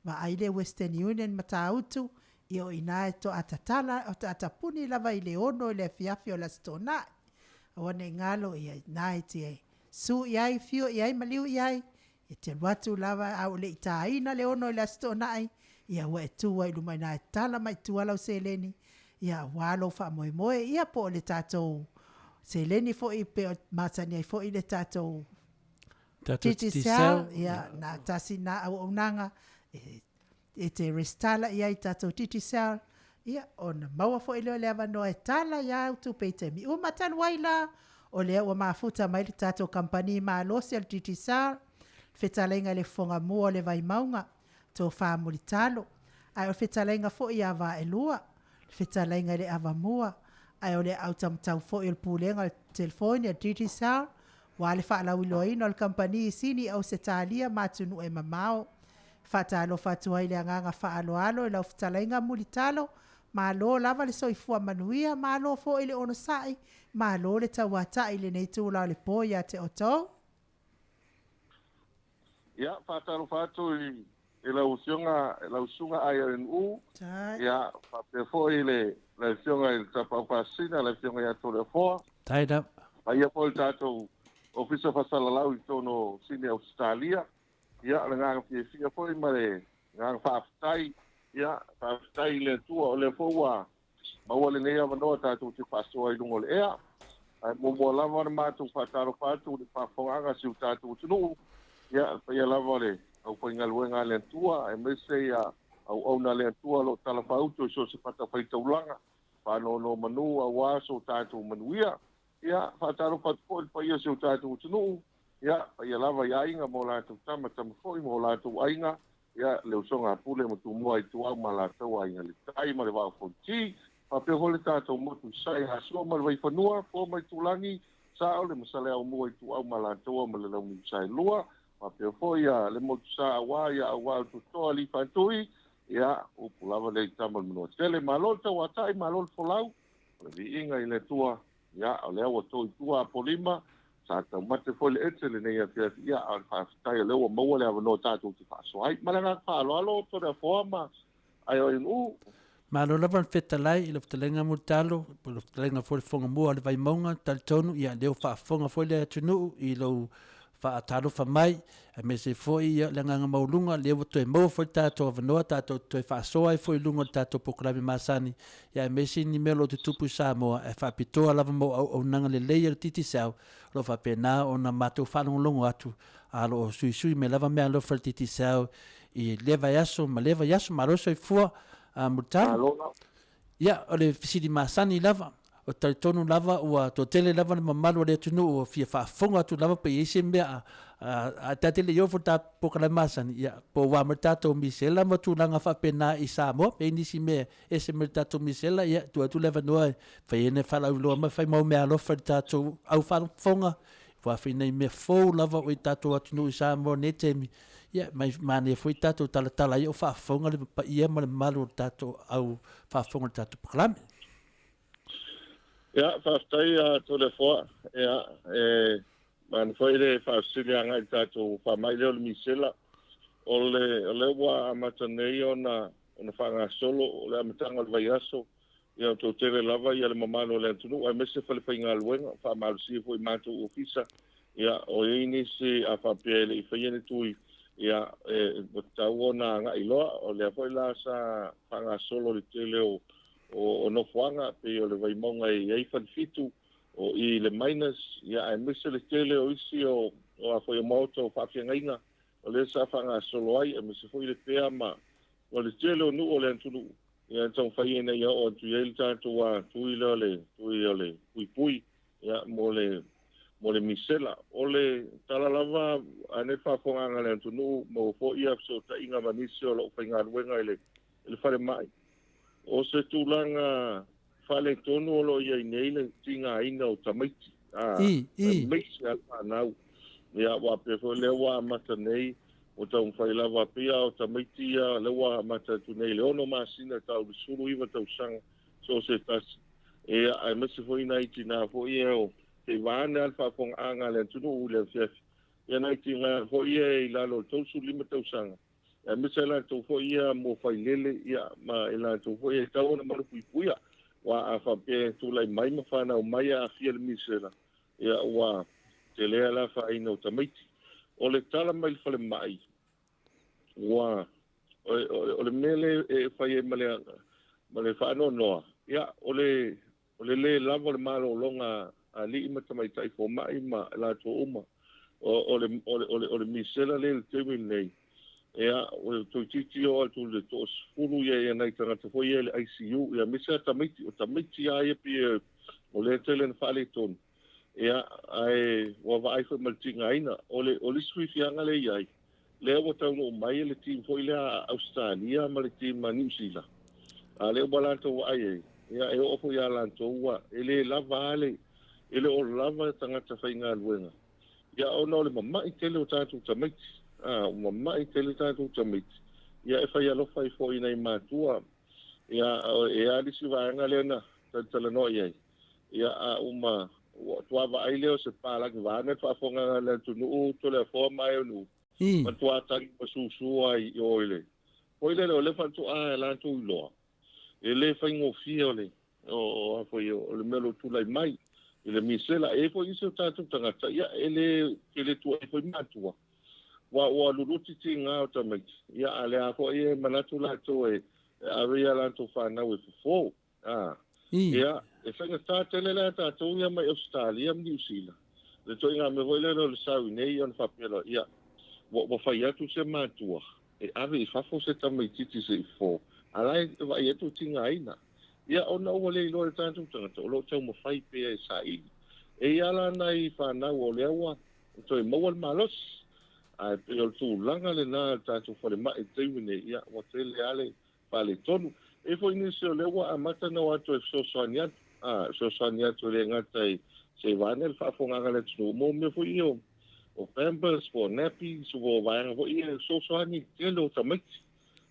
ma aile Western Union matautu ia o ina e to atatala o to atapuni lava i le ono le afiafi o la stona wane ngalo ia ina e su iai fio iai maliu iai e te watu lava au le itaina le ono le asto nai ia wa tua i lumai nai tala mai tua lau seleni ia walo fa moe moe ia po le tatou seleni fo i pe matani fo i le tatou titi sel ia na tasi na au unanga e te restala ia i tatou titi sel ia ona maua fo i le avanoa e tala ia tu pe te mi uma tan waila o le ua mafuta mai le tatou kampani ma losi al titi sel fetalenga le fonga mua le vai maunga to fa mulitalo ai o fetalenga fo ia va elua fetalenga le ava mua ai o le autam tau fo il pulenga al telefoni a titi sa wa le fa la wiloina al company sini au setalia matunu e mamao fatalo fatua ile anga fa alo alo le fetalenga mulitalo ma lo lava le soifua manuia ma lo fo ile ono sai ma lo le tawata ile nei tu la le poia te oto. Ya, fatalo fatu i la usunga INU. Ya, fapefo ile la usunga il tapapasina la usunga ya tole foa. Tied up. Ia po tato ofisa fasalalau i tono sine Australia. Ya, la ngang FIAFIA po i mare ngang faaftai. Ya, faaftai le tua o le foa. Maua le nea manoa tato te fasoa i lungo le ea. Mo lava na matu fatalo fatu le fafonga si tato tunu. Ya, ia lava le au painga luenga le tua e mese ia au na le tua lo talafauto so se pata faita ulanga pa no manu a waso tatu manuia ia fatalo pat po pa ia so tatu tunu ia ia lava ia inga mo la tu tama foi mo la tu ainga ia le usonga pule mo tu mo ai tua ma la tu ainga le tai ma le va fonti pa pe hole tatu mo tu sai ha so ma vai fanua po mai tulangi sa o le masale au mo ai tu au ma la tu ma le lo mi sai lua ma pe foia le mo sa wa ya wa tu to ali fatui ya o pulava le tama no tele malota wa tai malol folau le viiga ile tua ya le o to tua polima sa ta mate fole etele nei afia ya al tai le o mo le no ta tu fa so ai malanga fa lo to da forma ai o nu ma lo lava fetalai i lo fetalenga mutalo po lo fetalenga fo fonga mua le vai maunga tal tonu ia leo fa fonga fo le tunu i lo fa atalo fa mai me se foi le nganga maulunga le to e mo fo tato vanoa tato to fa so ai foi lunga tato POLOKALAME masani ya me se ni melo te tupu Samoa e fa pito lava mo o nanga le layer titi sau lo fa pena ona mato fa longo atu alo sui me lava me alo fa titi sau i leva yaso ma lo so fu mutalo ya ole fisidi masani lava o tonu lava ua to tele lava na mamalu le tunu o fia fa fonga tu lava pe ese me a tatele yo fota POLOKALAME masani ya po wa matato misela matu langa fa pena i Samoa pe nisi me ese matato misela ya tu leva no fa ene fa la lo ma fa mo me alo fa tato au fa fonga fa fina me fo lava o tato atu i Samoa ne temi ya mai mane foi tato tala yo fa fonga le pa ia ma malu tato au fa fonga tato POLOKALAME. ya faaftai a tole foa ia man foi le faasilia ngai tatou faamai leo le misela o le ua amatanei ona faagasolo o le amataga o le vaiaso ia o toutele lava ia le mamalo o le atunuu ae mese falepaigaluega faamalusia foi matou ofisa ia o iai nisi a faapea i leʻi faia le tui ia tau ona agaʻi loa o lea foi la sa faagasolo le tele o nofoanga pe o le vaimauga ai falifitu o i le minus ia e mese le tele o isi o a foi Maota o faafiagaiga o le sa faagasolo ai e mese foi le pea ma o le tele o nuu o le atunu ia tau whai ena ia o tu ele tātou a tui le pui ia mo le misela o le talalava ane whawhonganga le antunu mo fo ia so ta inga manisi o lo whainga ruenga ele whare mai o se tūlanga whale tonu o lo ia nei le tinga ina o tamaiti meisi al whanau ia wa pe fo le wa mata nei o tau whai lava pia o tamaiti ia le wa mata tu nei le ono masina tau suru iwa tau sanga so se tasi e ai mesi fo ina iti na fo ia o te vāne alfa kong anga le tunu u le fiafi ia na iti ngā fo ia i lalo tau su lima tau sanga e mesi la tau fo ia mo whai lele ia ma e la tau fo ia tau na maru pui puia wa a whape tu lai mai ma whanau mai a fia le misera ia wa te lea la wha ina o tamaiti o le tala mai le whale mai wa o le mele e whai e male whaano noa ia o le le lava le malo longa a li ima tamai tai fo mai ma la to uma o le misela le temi nei ia o to titi o to le to fulu ia nei tanga te fo ia le ICU ia misa tamiti ia pi o le tele fa le ton ia ai wa vai fo maltinga ina o le swift ia ngale ia le o tau no mai le team fo ia Australia ma le team New Zealand a le balanto ai ia e o fo ia lanto wa ele lava ale ele o lava tangata whainga luenga. Ia o no le mamai tele o tātou tamiti. O mamai tele tātou tamiti. Ia e whai alofa i fo ina i mātua. Ia e alisi vaanga leona tala no iai. Ia a uma tuava ai leo se pālaki vāne whaafonga le tunu to le fo mai o nu. Matua tangi pasusua i oile. Oile leo le whantu a e lantu i loa. E le whaingo fia ole. O le melo tulai mai. Ele misela e foi isso tanto tangata ia ele tua e foi matua wa luluti tinga tamai ia ale a foi manatu la to e avia la to fa na we fo ia e fanga sta tele la ta to ia mai Australia New Zealand le to inga me voi le sa nei on fa pelo ia wo fa ia tu se matua e ave fa fo se tamai titi se fo ala va ia tu tinga ina ia ona o le lo tanto tanto lo tau mo fai pe sai e ala nai fa na o le wa to mo wal malos a pe o tu langa le na tanto fo le mai te ne ia o te le ale pa le tonu e fo ni se le wa amata na wa to so sonia to le ngata se vanel fa fo nga le tu mo me fo io o pampers for nappies o va fo ia so ni te lo tamai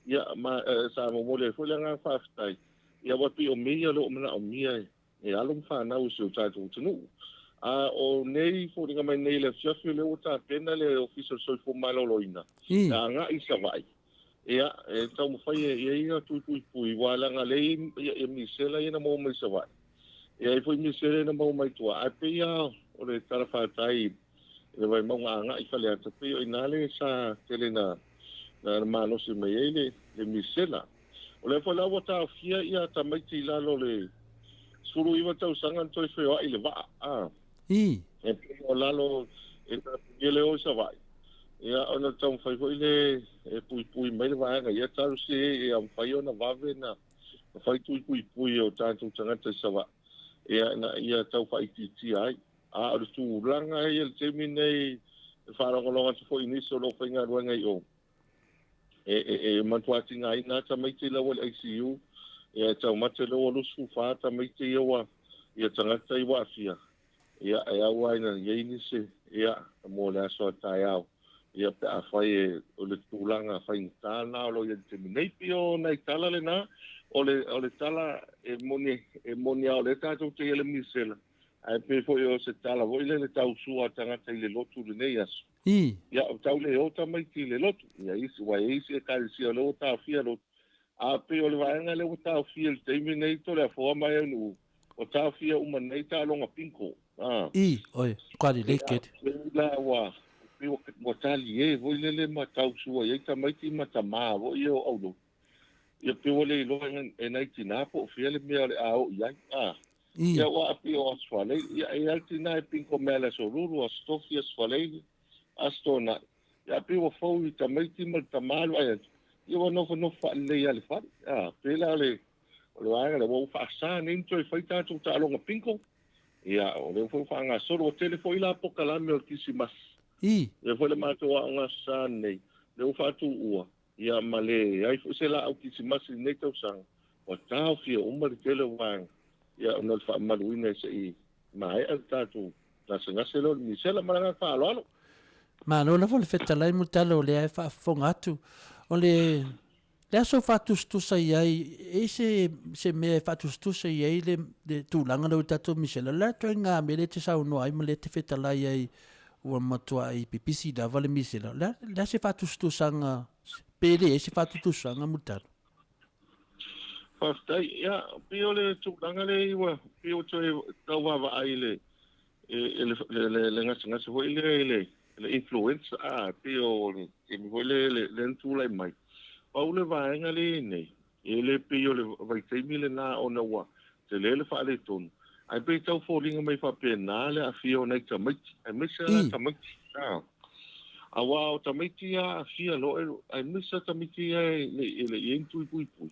ia ma sa mo le fo le nga fa stai ia wa pi o mia lo mana o mia e alum fa na o so tātou tunu a o nei fo ringa mai nei le fiafi le o ta pena le official so fo malo loina a nga i sa vai ia e tau mo fai e ia tu pui wala nga le e misela ina mo mai sa vai e foi misela ina mo mai tua a pe ia o le tara fa tai le vai mo nga i fale ata pe o inale sa telena na mano se mai le misela o le fola wa ta fia ia ta mai ti la lo le suru iwa tau sangan toi feo i le va e o la lo e ta le o sa vai ia ona tau fai foi le e pui mai le va ia ta se e am fai ona va vena fai pui o ta tu tanga te sa va ia tau fai ti ai a o tu langa ia le terminei fa ro lo nga foi ni so lo fai nga ruanga i o e matuati nga ina ta mai te lawa ICU e tau mate lo lo su fa ta mai te ia ia tanga tai wa fia ia ia wa ina ia ni se ia mo la so ta ia ia pe a fai o le tulanga fai ta na lo ia te nei pio nei tala le na o le tala e moni o le ta tu te le misela ai pe fo yo se tala vo le tau su tanga tai le lotu le nei as ia o tau le o ta mai ti le lotu ia isi wa isi e ka si o lo ta fia lo a pe o le vaenga le o ta fia le TAIMI nei to le fo mai no o ta fia uma nei ta longa pinko oi quali leket la wa pe o ta li e vo le ma tau su ia ta mai ti ma ta ma vo io o lo ia pe o le lo e nei ti na po fia le me a o ia ia wa pe o asfale ia ti na pinko mele so ruru o stofia asfale astona ya pe o fo i ta mai ti ma ta ma ia wa no fa le ia le fa pe la le o le vaenga le wau whaasa nei toi whaita tu ta alonga pinko. Ia, o le wau whaanga soro o tele fo ila pokalame o kisimas. Le fo le mātua o ngā sa nei, le wau whatu ua. Ia, ma le, ai fo se la au kisimas nei tau sang. O tau fia umari tele wang. Ia, o nal wha maruina se i mai al tatu. Nasa ngase lo, ni sela maranga wha alo alo. Ma no la vole feta lai mutalo le ai fa fonga atu. O le aso fatustusa iai, e se me fatustusa iai le tūlanga lau tato misela. La toi ngā mele te sau no ai ma le te feta lai ai ua matua i pipisi da vale misela. La se fatustusanga, pele e se fatustusanga mutalo. Fastai, ia, pio le tūlanga le iwa, pio toi tau wawa ai le ngasi hoi le influence pio e mi hoi le ntulai mai. Pau le vaenga le nei, e le pio le vai teimi le nā o na wa, te le wha le tonu. Ai pe tau fōringa mai wha pēnā le a fio nei tamaiti, ai misa la tamaiti. A wā o tamaiti a fia lo, ai misa tamaiti e le ientu i pui pui.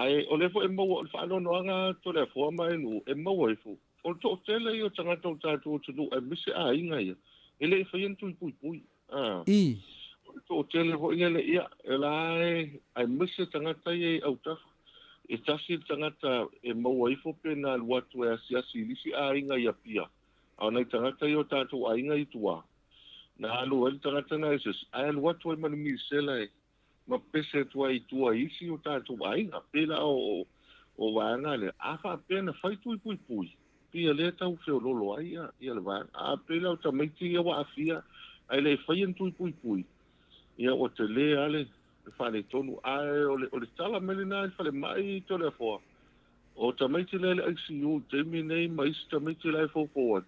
Ai o le fo e maua, o le wha noanga to le fua mai nu, e maua e fu. O le tō tele i o tangata o tātou tunu, ai misa a inga ia. E le e whaientu i pui pui. O tele ho ingele ia lai ai misa tangata e au tafa e tasi tangata e maua ifo pena watu e asiasi lisi a inga ia pia au nei tangata i o tātou a inga i tua na alu e tangata na eses ai alu watu e mani misela e ma pese tua i tua isi o tātou a inga pela o waanga le a wha pena whaitu i pui pui pia le tau feo lolo ai ia le waanga a pela o tamaiti ia wa afia ai le whaientu i pui pui ia o te le ale whane tonu ai o le tala mele nai whale mai to le fōa o tamaiti le ICU TAIMI nei ma isi tamaiti le fō forward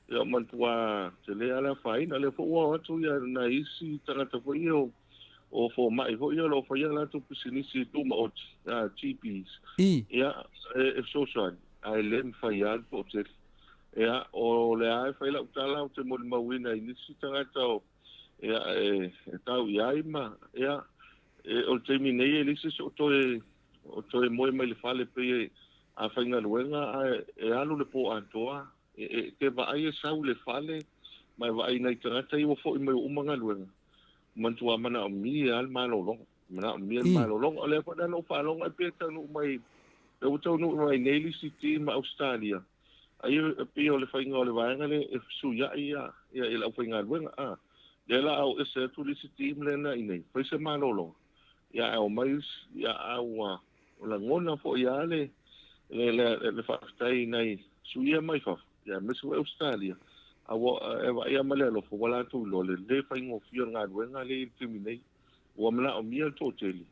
ia mantua te le ale whaina le fōa atu ia na isi tangata fo ia o fō mai fo ia lo whaia la tu pisinisi tu ma o TPs ia e social ai le mwhaia po te ia o le ai whaila utala o te mori mawina i nisi tangata o ia tau iai ma ia o TAIMI nei e lisi o toe moe mai le fale pe a whainga luenga e alu le po antoa te vaai e sau le fale mai vaai nei tangata i o fo i mai umanga luenga mantua mana o mi al malolong mana o mi al malolong o le whana no whalong e pe tanu mai e utau nu mai nei lisi ti ma Australia ai e pe o le whainga o le vaenga le e suya ia e lau whainga luenga Dela au ese tu lisi team lena inei. Foi se malolo. Ya au mais ya au la ngona fo ya le fatai nei suia mai fa. Ya mesu Australia. Awa eva ya malelo fo wala tu lo le fa ngo fio nga wenga le team nei. Wa mala o mia totally.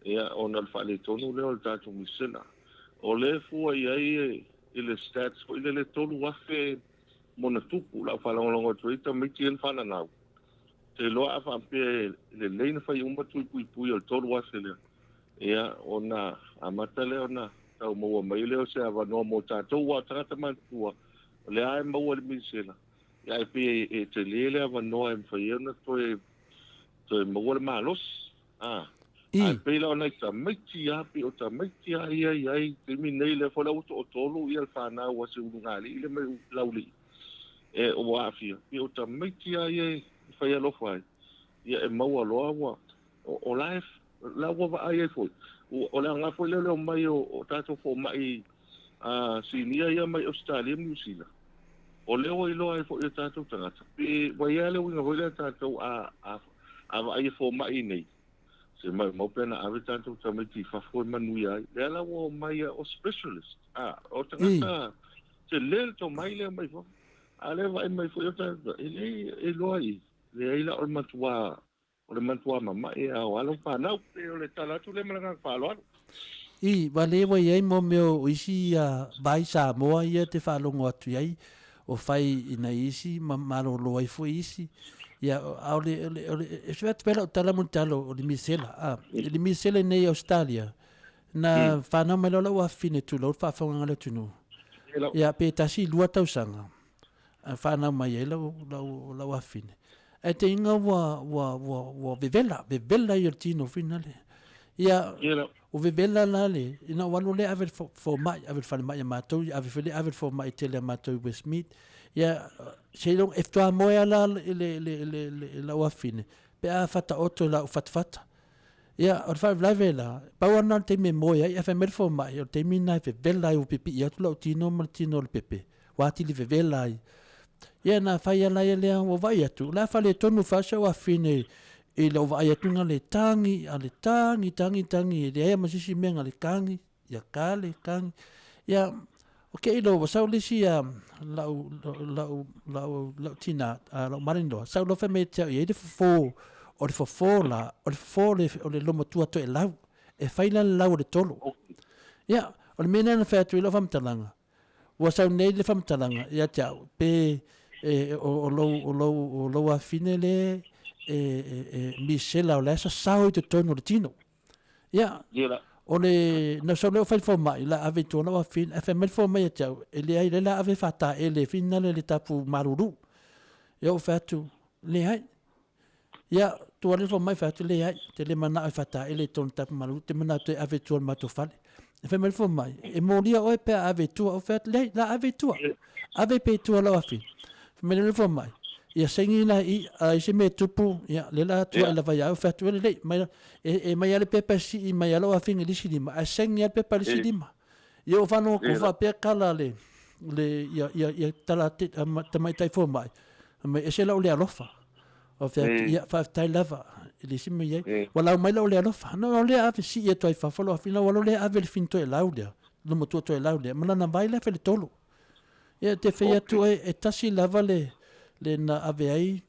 Ya on al fa le tonu le ol tatu misena. O le fu ya ile stats fo ile le tonu wa fe mona tupu la fa longo tuita mitien fa na nau. Te loa fa pe le leina fa yumba tui pui o tolu wasele ia ona amata le ona tau mo mai le o se ava no mo tatou wa trata mantua le ai mo le misela ia pe te le ava no em fa yona to mo le malos ai pe la ona ta miti ya pe o ta miti ya ia te mi nei le fola o tolu ia fa na wa se ungali ile me lauli o afia pe o ta miti ya fai alo fai ia e maua loa wa o life la wa ai foi o la nga foi le mai o tato fo mai sinia ia mai Australia New Zealand o le o ilo ai fo tato tangata pe wa ia le winga foi le tato ai fo mai nei se mai mo pena ave tato tamiti fa fo manu ia le la o mai o specialist o tangata se le to mai le mai fo ale vai mai fo tato e lo ai le ila o le matua mama e au alo whanau pe o le talatu le malanga whaloanu. Wa le wa iai mo meo isi vai Samoa ia te whalongo atu iai o whai ina isi malo loa i fo isi ia au le e swet pela o tala muntalo o le misela le misela nei Australia na whanau mai lola ua fine tu lau whawhonga ngale tunu ia pe tasi lua tausanga whanau mai iai lau a fine e te inga wa vivela i o tino finale ia o vevela la le ina wanu le ave fo mai ave fa mai matou ave fele ave fo mai tele matou Westmead ia seilong eftoa moya la le la wafine pe a fata oto la fata ia o fa vela pa wana te me moya ia fa mer fo mai o te mina fe vela o pipi ia tu tino martino le pepe wati li vela ia na fa ia la le o vai atu la fa le tonu fa so wafine e lo vai atu le tangi le ia masisi menga le kangi ia kale kangi ia okay lo sa le si la tina lo marindo sa lo fa me te ia de fo o le fofola o le lomo tua to e lau e faila le lau le tolo ia o le mena na fa tu lo famtalanga wa sa nei le famtalanga ia tau pe o lo a fine le Michela o le sa sao te tono le tino ia o le na so le fa fo mai la ave tono a fin e fa mel fo mai tau e le ai la ave fata e le finale le tapu maruru ia o fa tu le ai ia tu ale fo mai fa tu le ai te le mana fa ta ele ton tap malu te mana te ave tu ma to fale e fa mel fo mai e molia o pe ave tu o fa le la ave tu ave pe tu la afi mel fo mai ia sengina i a se me tupu ia le la tu la va ia fa tu le mai e mai ale pe pe si mai ala afi ngi si di ma a sengia pe pe si di ma ia o fa no ko fa pe kala le ia tala te mai tai fo mai me e se la o le alofa o fe ia fa tai lava le sime ye wala mai la le alofa no le ave si e toi fa folo fina wala le ave le finto e laudia no mo to e laudia mana na vai le fe le tolo ia te fe ia tu e tasi lava le na ave ai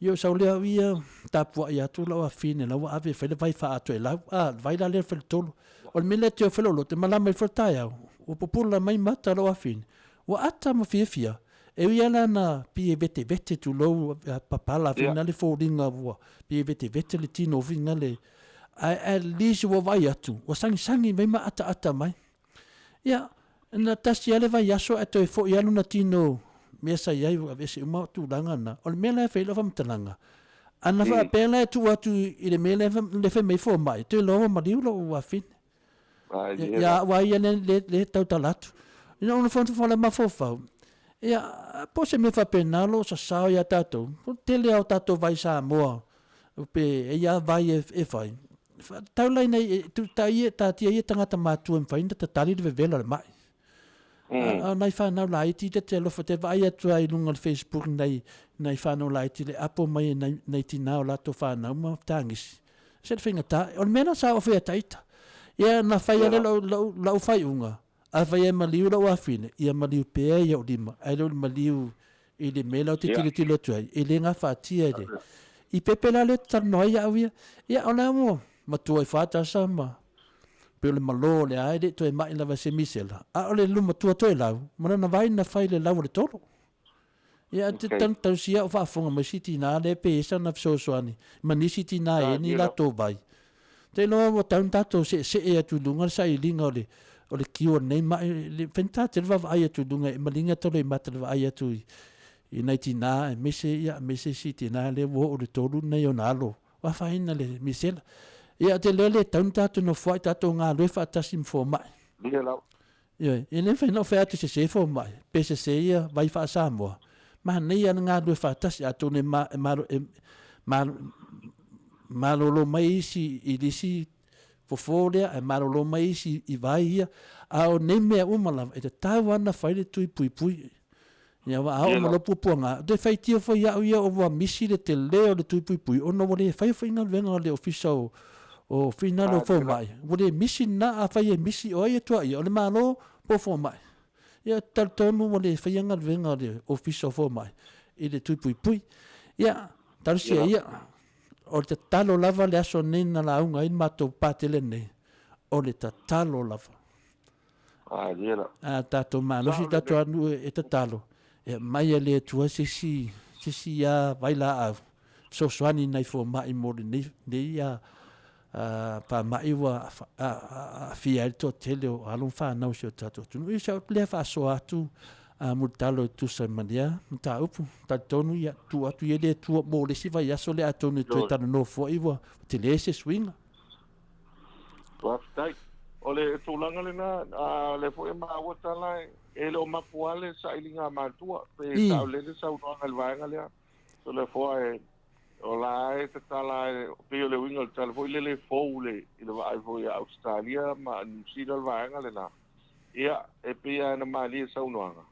io sa le ia tapu ia tu la fine la ave fe le vai fa to e lau vai la le fe le tolo o me le te fe lo te mala mai fortaia o popula mai mata la fine wa ata mo fia e ia na pie vete tu lo papala fina le foldinga wa pie vete le tino vinga le a lisi wa vai atu o sangi mai ma ata mai ia na tasi ale vai aso ato e fo ia na tino me sa ia a vese uma tu langa na o me la fe lo fam talanga ana fa pela tu atu i le me le fe me fo mai te lo ma di lo wa fin ia wa ia le tau talatu ina ona fo le ma fo fa ia po se me fa penalo sa sao ia tato te le au tato vai Samoa pe ia vai e fai tau lai nei tu tai ta ia tangata matu en fai ta tali de vela mai nai fa na lai ti te lo fa te vai atu ai lunga Facebook nei fa no lai ti le apo mai nei ti na la to fa na ma tangis se finga ta on mena sa o fe taita ia na fa ia lo fai unga a vai maliu lo afine ia maliu pe ia o dima ai lo maliu i le mela o te tilo tu ai e le nga fa tia de i pepela le tanoia ia ona mo ma tu ai fa ta sama pe le malo le ai de to e mai la va se misela a ole luma tu to e lau mana na vai na fai le lau le tolo ia te tan sia o fa fonga ma siti na le pe sa na so soani ma ni siti na e ni la to vai te no mo tan tato se e tu lunga sa i linga o le kiu nei ma le fenta te va ai tu dunga ma linga to le mata va ai tu i nei tina me se siti na le wo o le tolu nei onalo wa fa ina le misela ia te lele tanta tu no foi tato nga le fa tasim fo mai ia ene fa no fa se fo mai pese ia vai fa Samoa ma nei nga le fa tas atu ne ma lo mai si i disi fofolia e marolo mai si i vai ia a o nei mea umala e te tawana fai le tui pui ia wa a o malo pupuanga de fai tia fo ia o wa misi le te leo le tui pui ono wale fai inga venga le official o finalo fo mai wale misi na a fai e misi o ia tua ia o le malo po fo mai ia tal tonu wale fai inga venga le official fo mai i le tui pui ia tal sia ia o te talo lava le aso nena la unga in mato patele nei o le talo lava tato malo si tato anu e te talo e mai le tua si ya vai la a so swani nei fo mai mo nei ya pa mai wa fia to tele o alon fa na o tato tu i sa le fa so atu mutalo tu sa mania ta upu ta tonu ya tu atu ele tu mo le si vai aso le atonu tu ta no fo iwa te le se swing Waftai. Ole tulanga lena le fo ma wata la ele o mapuale sa ilinga matua pe sa le sa uno ngal vanga le so le fo o la e te tala pe le winga tal fo le fo le ile va fo ya Australia ma New Zealand vanga le na ia e pe na mali sa uno nga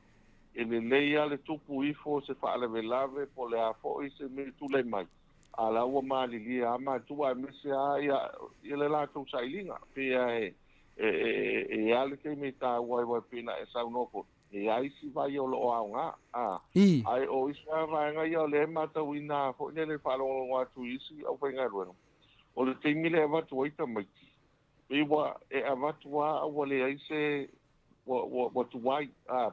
ele le ia le tupu I fo se fa le velave po le a fo I se me tu le mai ala o mali li ama tu a me se a ia ile la tu sa ilinga pe e ale ke me ta wai pina e sa no ko e ai si vai o lo nga ai o isa vai nga yo le mata wina fo le fa lo wa tu isi o fa nga ro o le te mi le va tu ita mai e wa e ava tu wa o le ai se wa tu wai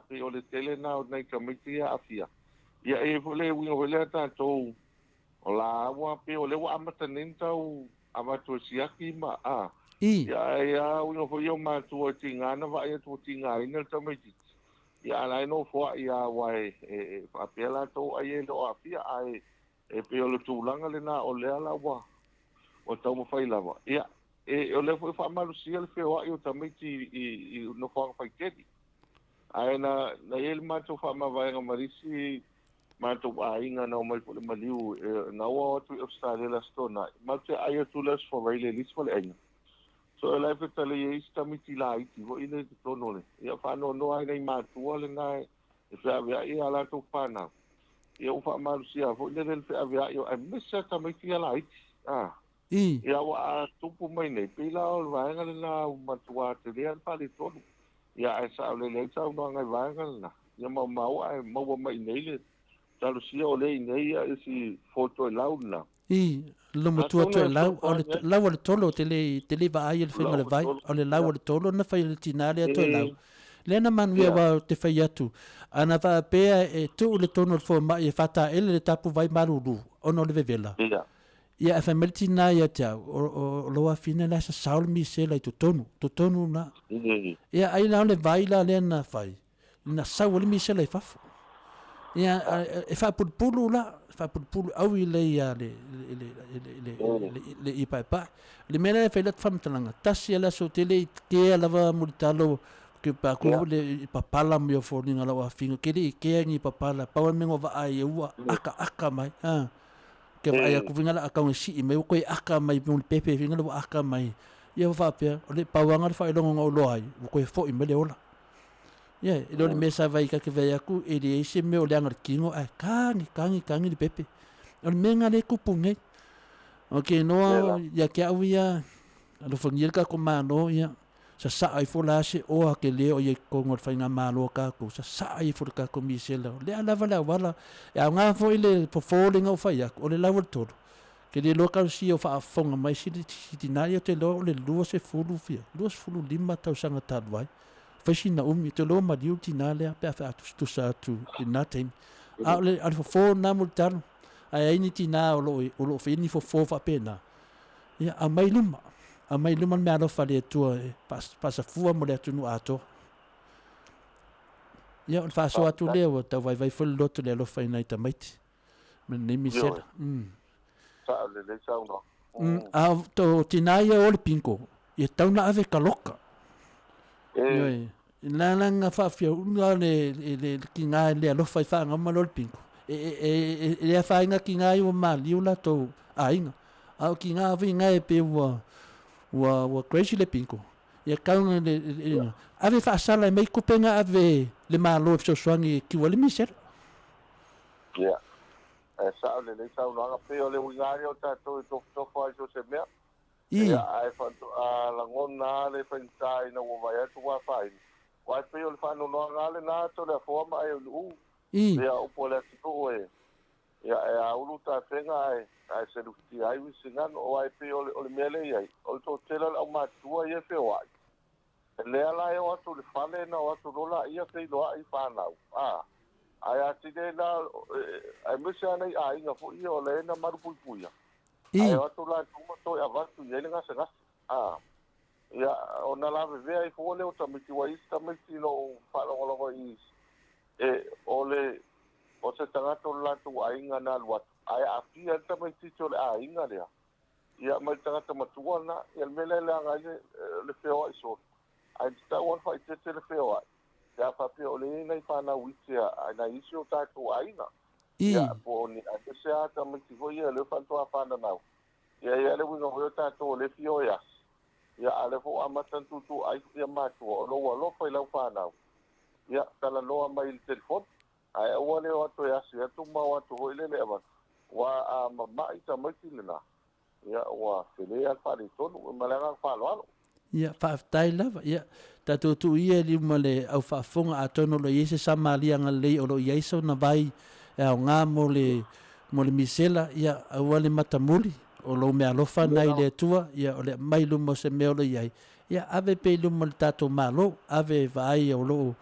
pe o le tele na o nei ka mi tia afia ia e fo le wi o le ta to o la wa pe o le wa amata nenta o ava tu siaki ma ya uno fo yo ma tu tinga na va ya tu tinga ina tamiti ya la no fo ya wa fa pela to ai lo afia ai e pe o tu langa le na o le ala wa o ta mo fai lava ya o le fo fa malu si el fe wa yo tamiti I no fo fa kedi ai na el ma tu fa ma va nga marisi ma tu ainga na mai po le maliu na wa tu Australia la stona ma te ai tu les fo vai le lis fo le so la feta le ista mitila iti vo ile tono le ia fa no ai nei matua le nai e fa via ia la to pana ia u fa malu sia vo le fa via io e missa ta mitila la iti ia wa tupu mai nei pila o va nga na matua te le fa le tono ia e sa le sa no ngai va nga na ia mau ai mau mai nei le talo sia o le nei ia isi foto launa lo motua to lau o le tolo te le va ai le fenga le vai o le lau o le tolo na fai le tinale to lau le na man via wa te fai atu ana va pe e tu le tono fo ma e fata ele le tapu vai maruru ono le vevela ia fa meltina ia tia o lo afina la sa saul mi se la to tonu na ia ai na le vai la le na fai na saul mi se la fa ia e fa pulu la fa pulu au ile ia le ipa le mena fe let fam tanga tasi la so tele ke la va multalo ke pa ku le papala mi fo ni ngala wa fingo ke le ke ni papala pa wa mengo va ai ua aka mai ke va ai ku ngala aka si me ko aka mai mo pepe ngala wa aka mai ia va pe le pa wa ngala fa lo ngolo ai ko fo i me le ola le mesa vai ka ke vai aku e le se me o le angar kingo ai kangi di pepe o menga le kupunge okay no ya ke awia lo fangir ka ko mano ya sa ai fola se o ke le o ye ko ngor fainga malo ka ko sa ai for ka ko misela le ala wala ya nga fo ile po falling o fai o le lawo todo ke le local si o fa fonga mai si tinario te lo le luo se fulu fia luo fulu lima tau sanga tadwai fascina te lo ma di ultinale pe fa tu sa tu in nothing le al fo na multar ai ni tina o lo fini fo fa pena ya a mai luma me alo fa le tu pas fu mo le tu no ato ya fa so atu le o ta vai fo lo tu le lo fa ina ta mait men ni mi se sa le sa no a to tina ya o le pinko e tau na ave kaloka nga fa fia unga le kinga le lo fai fa nga malo pinko le fa nga kinga yo mali ula to ainga au kinga vinga e pe wa crazy le pinko ya kaunga le ave fa sala mai ko penga ave le malo so swangi ki wale misel ya sa le sa no pe o le winga yo ta to fa so se me ya ai fa la ngona le fa sai na wa ya to wa fa wa pe o fa no ngale na to le forma e ya o pole to ya a ulu ta tenga ai se ti ai singan o ai pe o le mele ai o to tela o ma tua ye pe wa le ala e o to le fale na o to rola ia pe do ai fa na ai a ti de na ai me sa nei ai nga fo io le na maru pui ya ai o to la to ya va tu ye nga se nga ya ona la ve ai fo le o tamiti wa ista me ti no fa lo i ole o se tanga to la tu ainga na wa ai a fia tamiti to le ainga le ia mai tangata matua na ia mele la ngai le feo iso ai ta wan fa te le feo ia fa pe o le nei fa na witia na iso ta to aina ia po ni a se ata mai ti vo ia le fa to fa na na ia le winga ho ta to le feo ia ale fo amatan tu ai ia matu o lo fa ila fa na ia tala loa mai le telefon ai wale o to ia se tu ma wa to ile le ba wa a ma ita mai tilena ia wa fele al fa de tonu malanga fa lo ia faafetai lava ia tatou tuuia li uma le aufaafoga atono lo iai se samaliaga lelei o loo iai sauna vai e aogā mo le misela ia aua le matamuli o lou mea alofa nai le atua ia o le mai luma o se mea o lo iai ia ave pei luma le tatou mālou ave vaai o loo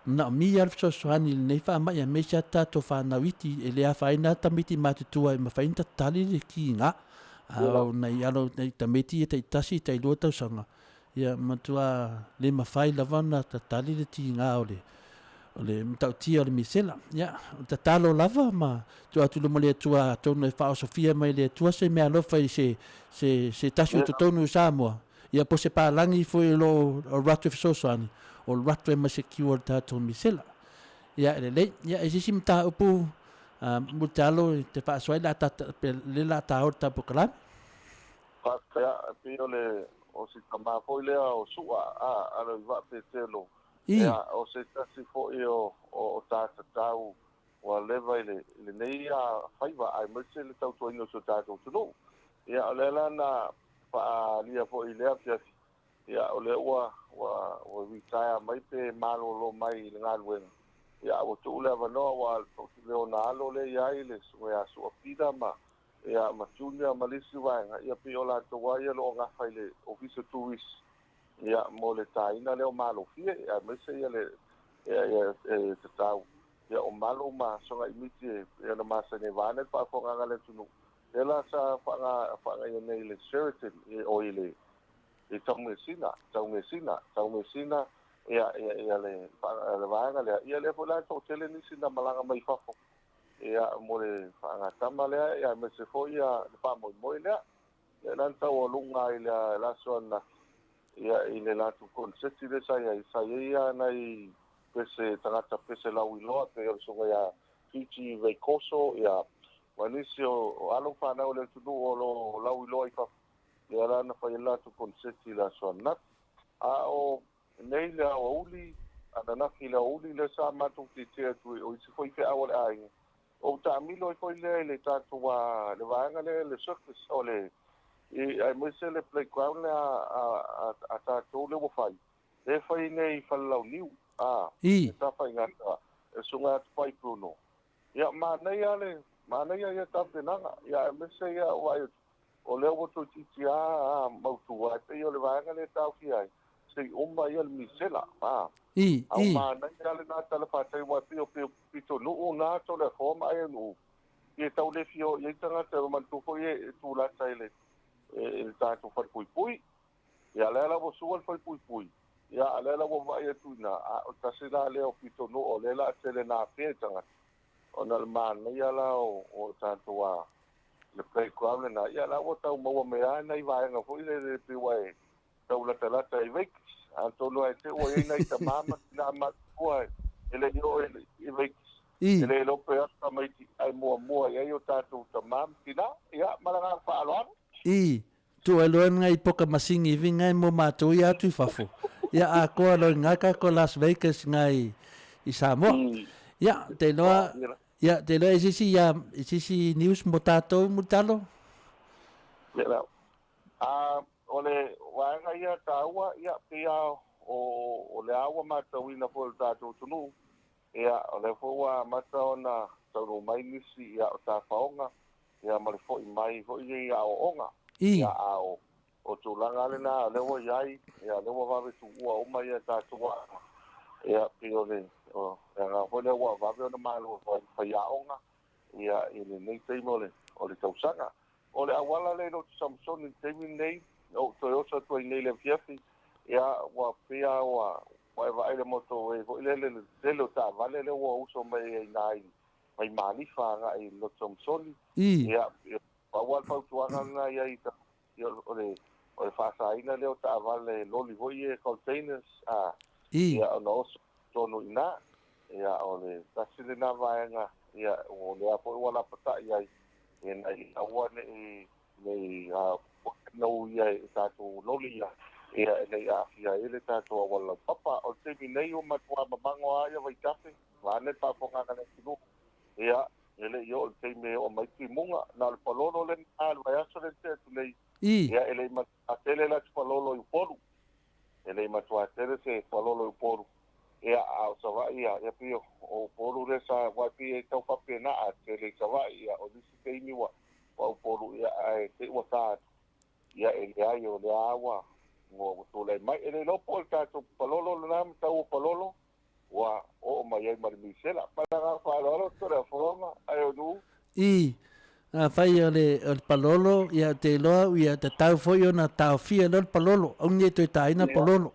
naʻomia le fesoasoani lenei faamaʻi amei se a tatou fanau iti e le afaina tamiti matutua e mafaina tatali le kiga ao nai alo nai tamiti e taʻitasi tailua tausaga ia matua le mafai lava na tatali le tiga o le matautia o le misela ia tatalo lava ma tu atu le mo le atua tonu e faaosofia mai le atua se mea alofa i se tasi o totonu Samoa ia po se palagi foi lo o ratu e fesoasoani o le ratu e masekiu o le tatou misela ia e lelei ia e sisi mataupu mo te alo te faasoai le la tāo le tapokalame ia pe o si kama foi lea o sua ala va petelo ia o se tasi foi o tata tau o leva ile nei a faiva ai mese le tau toino so tata tuno ia o lela na pa lia foi lea fiafi ia o le wa vitaya mai pe malo lo mai le ngalwen ia o tu le vano wa le na lo le ia ile so ya so pida ma ia matunia malisi wanga ia piola to wa ia lo nga faile office tuis ia mo le taina le o malo fie ia mese ia le ia te tau ia o malo ma so nga imiti ia na masa ne vane pa fo nga le tunu ela sa fa nga ia nei le Sheraton o ile e taumesina ia le vanga le ia le fola to tele ni sina malanga mai fafo ia mo le fanga tamale ia me se foi ia pa mo ia lan tau lunga ia la sona ia ile la tu concetti de ia nai pese tangata pese la wilo te so ia fiji veikoso ia wanisio alo fa na ole tu o lo la wilo i fa ia la na fa ia tu concetti la sona o nei la uli ana na fila uli le sa matu ti tu o si foi fe awal ai o tamilo foi le tatu wa le vanga le surface o le ai mese le playground a tatu le wo fai e fai nei fallau niu ta fai ngata e sunga fai pruno ia mana ia tapenanga ia mese ia wa o le wo to titia mautu wa te o le vanga le tau ki ai sei umba ia le misela au mana ia le nata le fatai wa pito nu na to le forma ai nu e tau le fio ia tanga te man tu foi e tu la taile e ta tu fa pui ia le la wo sual fa pui ia le la wo vai tu na o ta se la le o pito nu o le la te le na fe tanga ona le mana ia la o ta tu wa le playground na ia la wo tau mo me ana i vai nga foi le piwai tau la talata i veik antolo ai te o ina i tamama na ma ko ele yo i veik ele lo pe asta mai ai mo ai o tatu tamam tina ia malanga fa alo tu alo ngai poka masingi vinga mo mato ia tu fafo ia a ko lo ngaka ko Las Vegas ngai i Samoa ia te loa ia te loa sisi news mo mutalo ia ole wanga ia taua ia pia o le awa matauina po le tatou tunu ia o le foua mata ona tauru mai nisi ia o tafaonga ia ma le fo'i mai fo'i ia o onga ia o tulaga le na le wa iai ia le wa vave tuua uma ia tatua ia pio le o nga hole wa vave ona malo fai aonga ia ile nei teimo o le tausaga o le awala le no Samson ni teimi nei o Toyota tu nei le FIAFI ia wa pia wa vai le moto e le lo ta vale le wa uso mai nai mai mali fa nga i lo Samson ia wa wa pa tu ana na ia o le whaasaina leo ta avale loli hoi e containers I. ia ona oso tonu ina ia o le tasile na vaenga ia o le apo wala pata ia e na i awa nei no ia e tātou loli ia nei afia ele tātou wala papa o te minei o matua mamango a ia waitafe vane paponga na tinu ia ele yo te me o mai ki munga na le palolo le al vai aso le te nei ia ele matele la palolo i poru ele matua tele se palolo i poru ia au sava ia pio o poru le sa wa pie tau pape na a tele sava ia o disi te mi wa o poru ia ai te wa ta ia ele ai o le awa mo to le mai ele lo por ta to palolo le nam tau palolo wa o mai ai mar misela para palolo to le forma ai o du I. Fai o le palolo ia te loa ia te tau foi ona tau fia le palolo au ni te taina palolo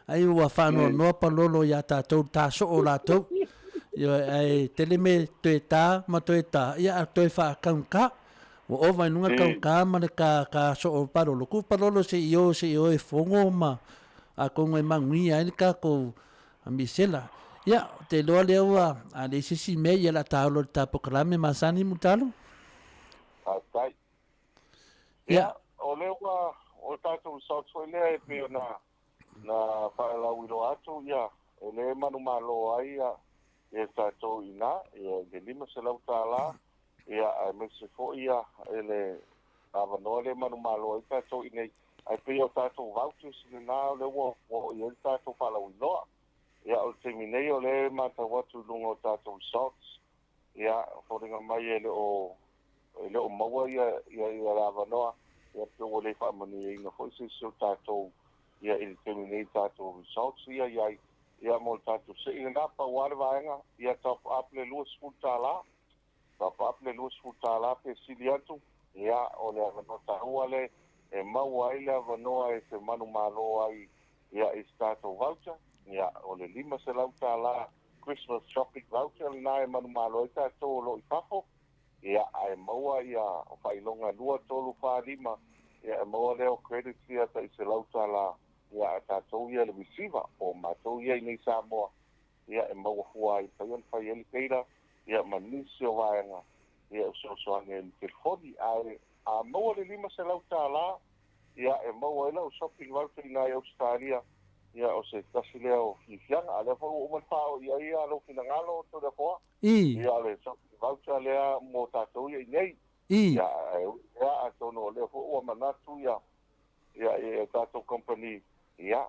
ai ua whānoa noa palolo ia tātou tā so o lātou ia ai tele me te tā ma te tā ia a toi whākaunka o vai nunga kaunka ma le ka so o palolo ku palolo se io e fongo ma a kongo e mangui ai ka ko a misela ia te loa lewa a le sisi me ia la tālo le POLOKALAME masani mutalo tai ia o lewa o tātou sautsoi lea e pio na whaelau atu ia e le manu malo ai e tātou ina e lima se lau tāla ia ai mese fo ia e le avanoa le manu malo ai tātou inei ai pio tātou vouchers le nā le o i e tātou whaelau inoa ia o te minei o le mata watu lungo tātou salts ia whoringa mai e le o maua ia rava noa ia pio o le whaamani e ina fo isi sio tātou ia i te minei tātou results ia mo tātou se ina napa wale vaenga ia top up le luas futala pe sili atu ia o le avanoa tahua le e maua ai le avanoa e te manu malo ai ia i tātou voucher ia o le lima se lau tāla Christmas shopping voucher na e manu malo ai tātou lo i pafo ia ai maua ia o whailonga lua tolu whārima ia e maua leo credit ia ta i se lau tāla ia tātou ia le receiver o mātou ia i nei Samoa ia e maua hua i paian whai eli keira ia manisi o vaenga ia usoange ni telefoni a maua le lima se lau tāla ia e maua ila o shopping voucher na i Australia ia o se tasi leo fifianga a lea whau uman whao ia lo finangalo to le poa ia le shopping voucher lea mo tātou ia i nei ia a tono lea whau ua manatu ia e tātou company ia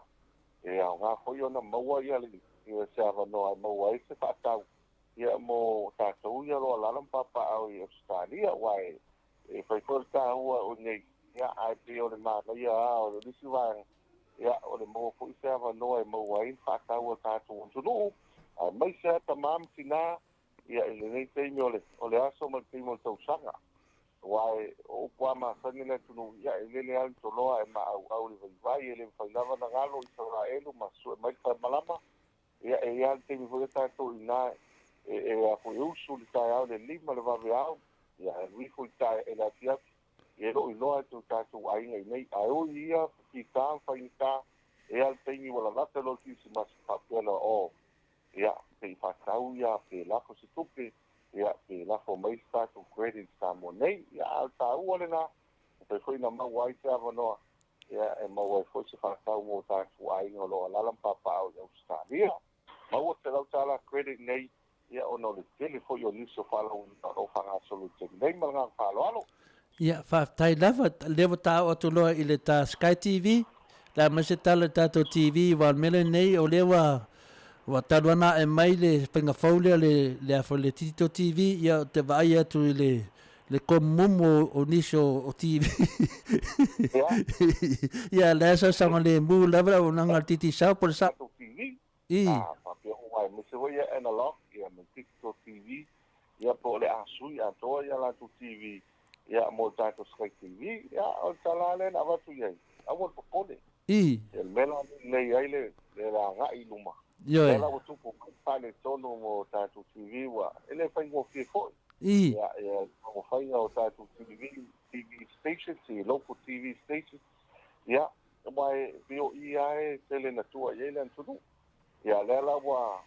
ngā whai ona maua ia le ia se avanoa maua i se whaatau ia mo tātou ia loa lalam papa au i Australia wai e whaikota hua o nei ia ai pe o le māna ia o le nisi vāng ia o le maua fo i se avanoa e maua i whaatau o tātou o tunu mai se ata mam tina ia i le nei teimi o le aso ma teimi o tausanga wai o kua masani le tunu ia i lele al toloa e ma au le vai e le whailava na ngalo i saura elu ma sue mai ka malama ia e ia te mi fo tātou ina e a fo usu li tai au le lima le vave au ia e wi fo tai e la fiafi e ro i loa tu tātou ai nei a o ia ki tā whainita e al te mi wala lata lo ki si mas papela o ia te whakau ia pe lako si tupe ia pe lafo mai tātou credit sa mo nei ia al tā ua le na pe foi na mau ai te avanoa ia e mau ai foi se whakau mo tātou ai ngolo alalam papa au i Australia mau te lau tāla credit nei ia ono le tele foi o niso whalau o whanga solu te nei malanga whalo alo ia whaftai lewa tā o tu loa i le tā Sky TV la mase tala tātou TV wal mele nei o lewa wa taluana e mai le penga faule le afo le tito TV ia te vai atu le komumu o niso o TV ia le sa sanga le mu lava o nanga titi sa por sa papia o me se voy analog ia me tito TV ia po le asui a to ia la tu TV ia mo tato Sky TV ia o talale na va tu ia a mo popone el melo le ai le la ga i luma ela o tupu pale tono mo tātou TV wa ele fai mo fie foi I. ia o whainga o tātou TV stations, i local TV stations, ia, mai bio I ai tele na tua i eile antunu. Ia lela wa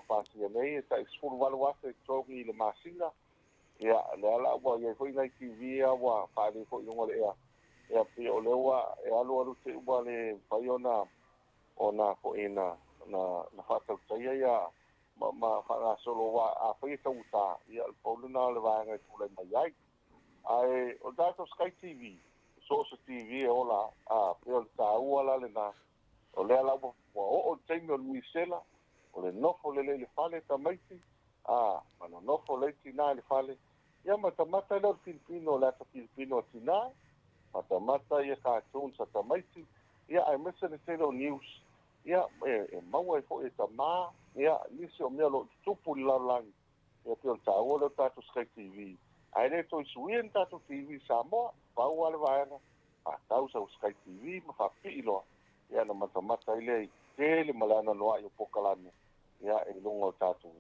pasi nei e tai skulu walu ase tongi le masinga. Ia lela wa ia foi na TV wa pali foi no le ia. Ia pio lewa e alu te wa le paiona ona ko ina na fata tsaia ia ma fa solo wa a foi tauta ia poluna le va ngai tule mai ai. Ai o dato Sky TV, Source TV ola a pio ta uala le na o le ala o taimi o misela o le nofo le fale tamaiti mana nofo le tina le fale ia matamata le Filipino le ata Filipino tina matamata ia cartoon sa tamaiti ia ai mesa le telo news ia maua e fo e tama ia nisi o mea lo tupu li laulangi ia pio tau o le tatu Sky TV ai le toi suien tatu TV Samoa pau ale vaena a tau sa Sky TV ma whapi iloa ia na matamata ile tele malana noa i POLOKALAME ia e lunga o tātou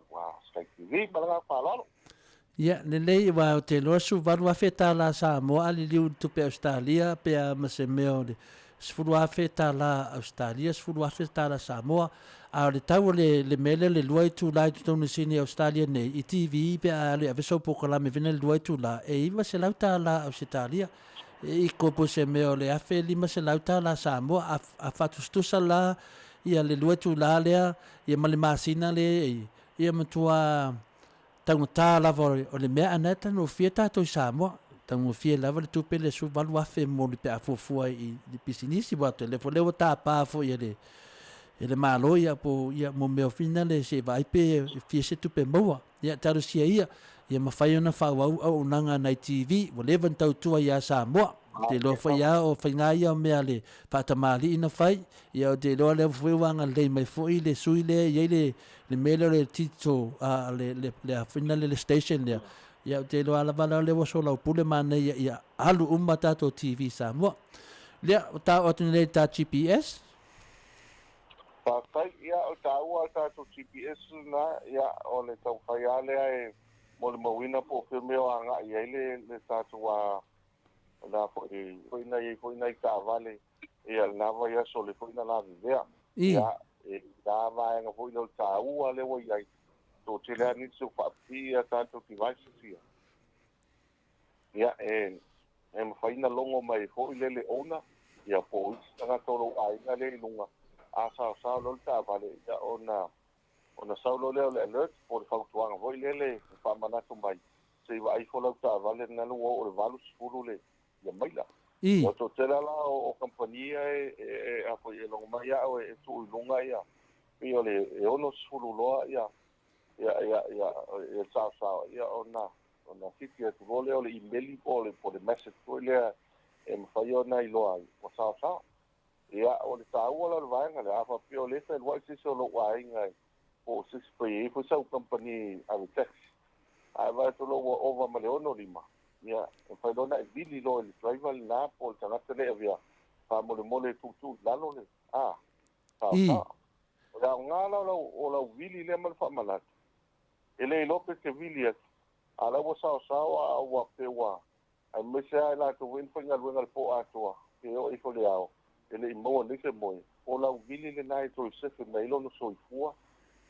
Sky TV malanga whalalo. Ia, LENEI wa o te loa su valu a feta la Samoa ali liu tupe Australia pe a mase meo le sfuru a feta la Australia sfuru a feta la Samoa a le tau le mele le lua i tu la i tu tonu sini Australia nei i TV pe a le aveso POLOKALAME vina le lua i tu la e iwa se lauta la Australia e i kopo se meo le afe lima se lauta la Samoa a fatustusa la ia le lua i tu la lea ia male masina le ia matua tangata lava o le mea ana tanu fia tatou Samoa tangu fia lava le tupe le su valu afe mo le pe afufua i pisinisi wa te lefo lewa tapa fo ia le malo ia po ia mo meo fina le se vai pe fia se tupe moa ia taru sia ia mawhai ona whauau au nanga na TV mo levan tau tua ia Samoa te lo fa ia o whainga ia o mea le whatamali ina whai ia o te loa le fuiwanga le mai fui le sui le ia le mele le tito le afina le station le ia o te loa la vala le waso lau pule mana ia alu tato TV Samoa lea o ta o tene le ta GPS Pakai ia o tāua tātou GPS na ia o le tau whaiale ai mo le mawina po whimeo anga i eile le tātou na foina i ka vale ia lava ia so le foina la vivea ia da vai nga foina o tāua le wa ia to te lea ni so whapi ia tātou devices ia mawhaina longo mai fo i le ona ia po nga tolo ainga le lunga asa lo ta vale ya ona saulo le alert por fautuanga voi le fa manatu mai se vai follow ta vale na lo o valus fulu le ya maila o to tela la o compagnia a po e longa mai ya o e tu longa ya io le ono fulu lo ya sa ya ona fiti tu vole o le email o le por message o le mfaiona ilo ai o sa ia o le tāua la vaenga le afa pio le fe wai se so lo wai ngai o se spray fo sa company a tax a vai to lo over maleono lima ia e fa dona e bili lo le driver na po tanga tele avia fa mole tu lalo le sa o la ngala o la vili le mal fa malat ele lope ke vili ala wo sa wa pe wa ai me sa la to win fa ngal po Atua ke o ifo le ao ele mo le se mo o la vili le nai to se fe mai lo no so fua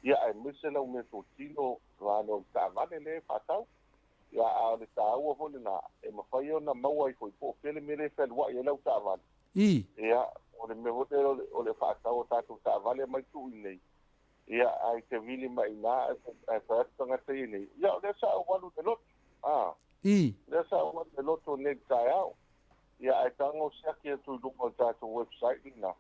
ia ai mese la me to tino va no ta vale le patau ia a le ta o ho le na e ma fai ona mau ai foi po pele me le fel wa ia la ta vale ia o le me vote o le patau ta tu ta vale mai tu nei ia ai te vili mai na e fa tanga te nei ia le sa o walu de lot le sa o de lot o ne ta au ia ai tango siaki tu lungo tātou website ina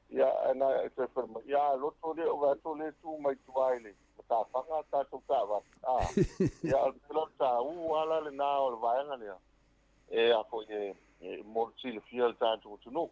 ia ana te firma ia loto le o to le tu mai tu aile ta fanga tātou tawa ia lo ta ala le na o vaenga le e a po e morti le fiel tātou tu no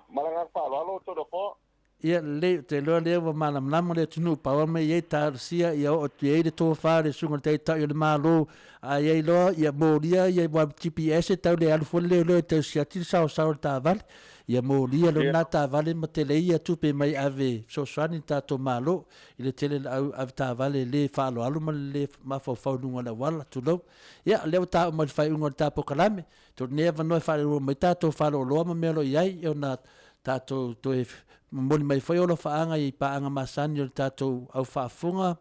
malanga pa lo to do po ia le te loa lea wa malam le tunu pawa me ye ta sia ia o te e to fa le sunga te ta le malo a ye lo ia moria ia wa GPS ta le alfo le te sia ti sa ta val ia moria lo na ta vale ma te le ia tu pe mai ave so sani ta to malo ile tele av ta vale le fa lo alu ma le ma fo fa nu wala wala tu lo ia le ta ma fa un ta pokalame to neva no fa lo mai ta to fa lo ma me lo ia na tato to e moni mai foi ola faanga I paanga masani o tato au faafunga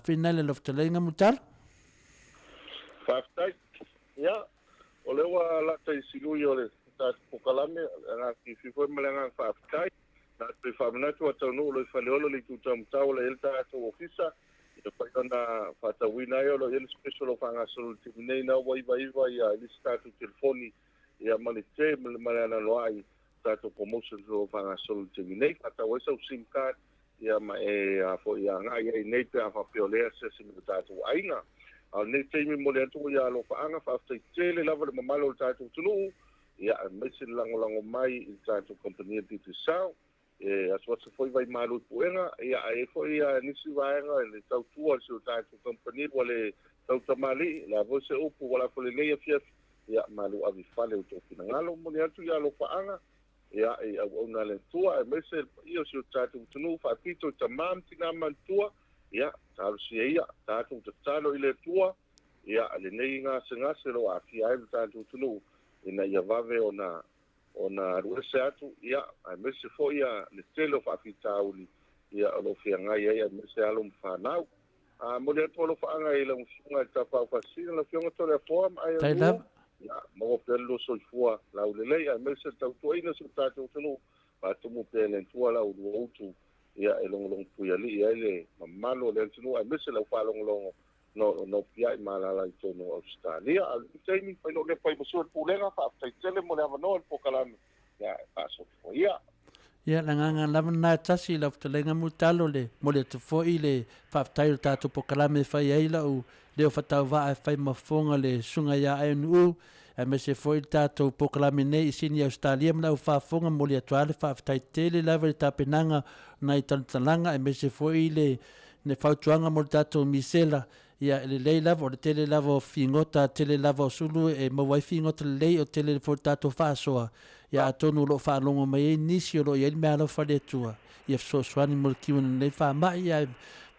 finale lo ftelenga mutal Faftai ya o le wa la tai silu yo le tato pokalame nga ki foi malenga faftai na te famna to no lo fa le olo le tu tam tau le el tato ofisa e fa ona fata wina yo lo el special of anga sol nei na wai ya lista tu telefoni ya malite malana lo ai tato promotion so fanga sol terminate ata wesa sim card ya ma e a fo ya nga ya nei pe a fa piolea se sim tato ainga al nei TAIMI mo le tu ya lo fanga fa te tele lava le malo tato tulu ya mesin lango mai tato company di sao e as what foi vai malo puenga ya e foi ya nisi vaenga le tau tua so tato company wale tau tamali la voce upu wala fo le nei FIAFIA ya malo avi fale to finangalo mo le tu ya lo fanga ya e ona le tua e mese io si tatu tunu fa pito tamam tina mantua ya talu si ia tatu talo ile tua ya le nei nga senga se lo afia e tatu tunu ina ia vave ona ruese atu ya e mese fo ia le telo fa pita uli ya lo fia nga ya mese alo mfanau a mo le tolo fa nga ile mfunga tapa fa sina lo fionga tole form ai ya mo pelo so fua la ulele ya mese tau toina so tatu tunu pa tumu pele tua la u tu ya elong puya li ya le mamalo le tunu a mese la fa long no pia mala la to no Australia al TAIMI pa no le pa so pulenga fa tai tele mo le no pokalame ya paso ya ia langanga lavana tasi la ftelenga mutalo le mo le te foi le fa tai tato pokalame fa ia la u leo fatau va e fai mafonga le sunga ya ai nu e me se foi tato pokalame nei sini Australia mna u fafonga mo le atuale fa tai tele lava le tapenanga nai tantalanga e me se foi le ne fautuanga mo tato misela ia le lei lava o le tele lava o fingota tele lava o sulu e mawai fingota le lei o tele for tato fasoa ia atonu lo whalongo mai nisi o lo ia mea lo whale tua ia fsoswani mo le kiwana nei wha ia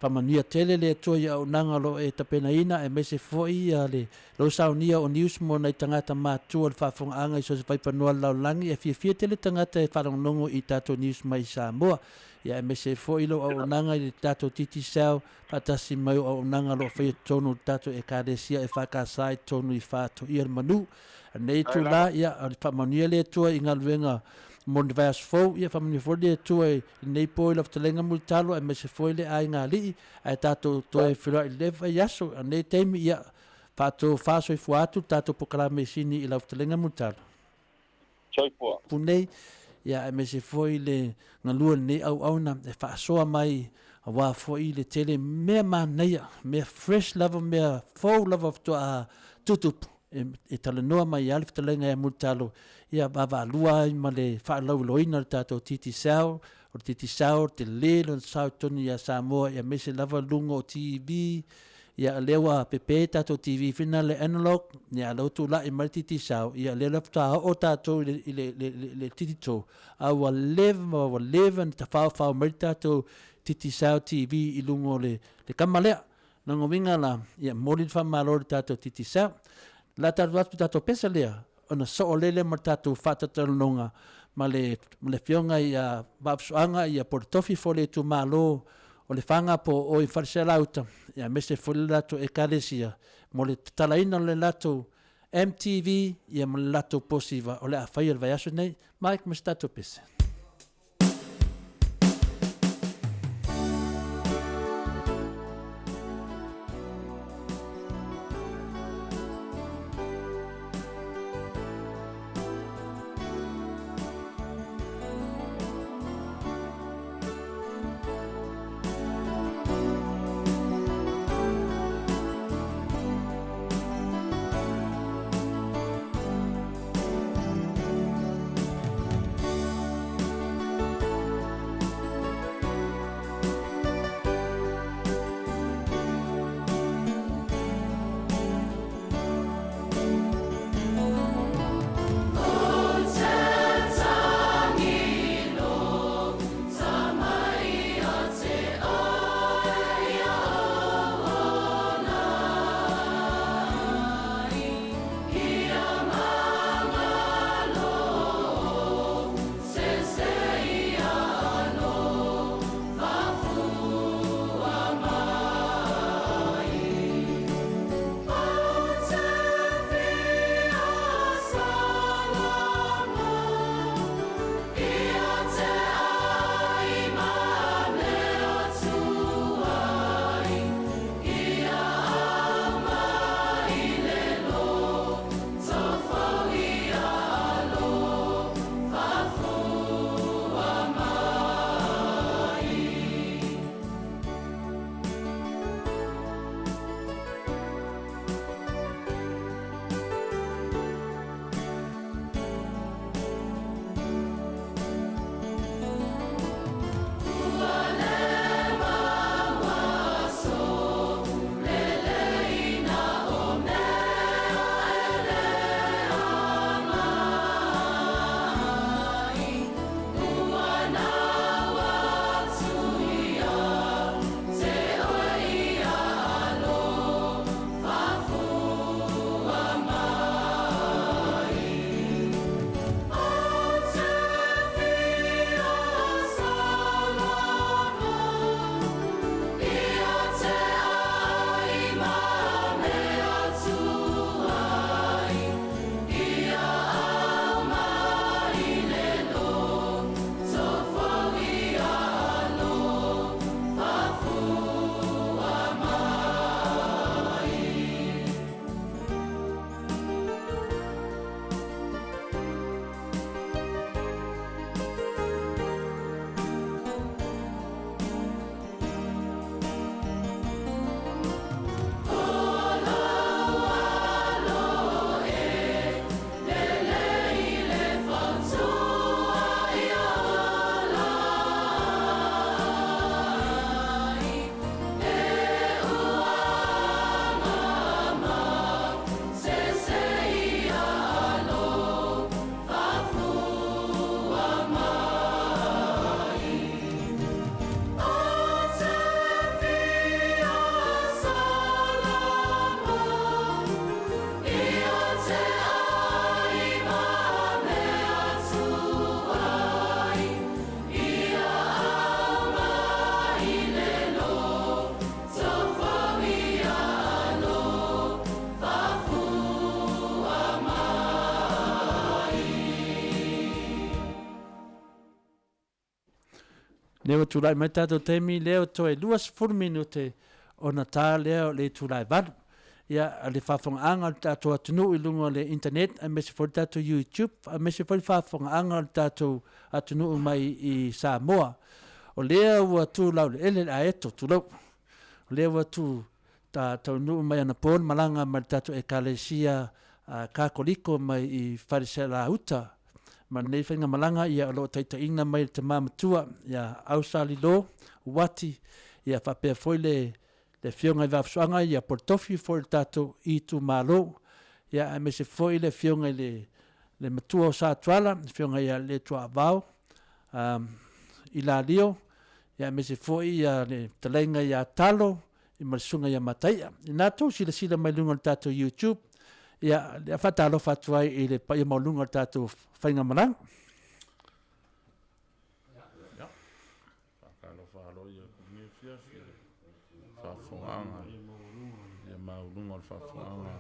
pamanuia tele le tua ia o nanga lo e tapena ina e mese foi ia le lo saunia o news mo nei tangata mātua le whafonga anga i so se paipanua lau langi e fia tele tangata e whalongongo I tato news mai Samoa ia e mese foi lo o nanga I tato titi sao patasi mai o nanga lo whai tonu tato e kāresia e whakasai tonu I whato ia manu nei tu la ia o pamanuia le tua I ngaluenga mon vas fo ia famni fo de toe nei poi of telenga multalo e mese foi le ai ngali ai tato toe filo le fa yaso nei TAIMI ia fato faso I fuatu tato pokalame sini I of telenga multalo choi po punei ia e mese foi le ngalua nei au na e fa soa mai wa foi le tele me manaia me fresh love me fo love of to a tutup e tala noa mai alif talenga e multalo ia bava lua ma le whaalau loina le tato titi sao o titi sao te lelo sao tonu ia Samoa ia mese lava lunga o TV ia lewa pepe tato TV fina le analog ia lautu la I mal titi sao ia le lafta o tato le titi to awa leva ta whao mal tato titi sao TV I lungo le kamalea nango winga la ia molin whamalo le tato titi sao la tato pesa lea ona so lele ma tato whatatalonga ma le fionga ia vapsuanga ia portofi fole tu malo o le whanga po o I whareselauta ia mese fole lato e karesia mo le talaina le lato MTV ia mo le lato posiva o le a whaia le vai aso nei Mike mas tato pesa leo tulai mai tatou taimi leo toe 2 minute ona tā leo le tulai valu. Ia le whawhonganga le tātou atunu I lunga le internet, a mese fori tātou YouTube, a mese fori whawhonganga le tātou atunu mai I Samoa. O lea ua tū lau le ele a eto tū lau. O lea ua tū tātou nu mai ana pōn malanga mai tātou ekalesia kākoliko mai I wharisela uta. Ma nei whainga malanga ia alo taita ina mai te māmatua, ia ausali lo, wati, ia whapea foi le fionga I wafsuanga, ia portofi foi tātou I tu malo, ia me se foi le fionga le matua o sa tuala, fionga ia le tua vau, I la lio, ia me se foi ia le talenga ia talo, I marisunga ia mataia. I nātou sila mai lunga tātou YouTube, ia le whatalo whatuai I le pai maulunga tātou whainga marang. Whakalo whalo ia kumia fiafia. Whafonga. Ia maulunga whafonga.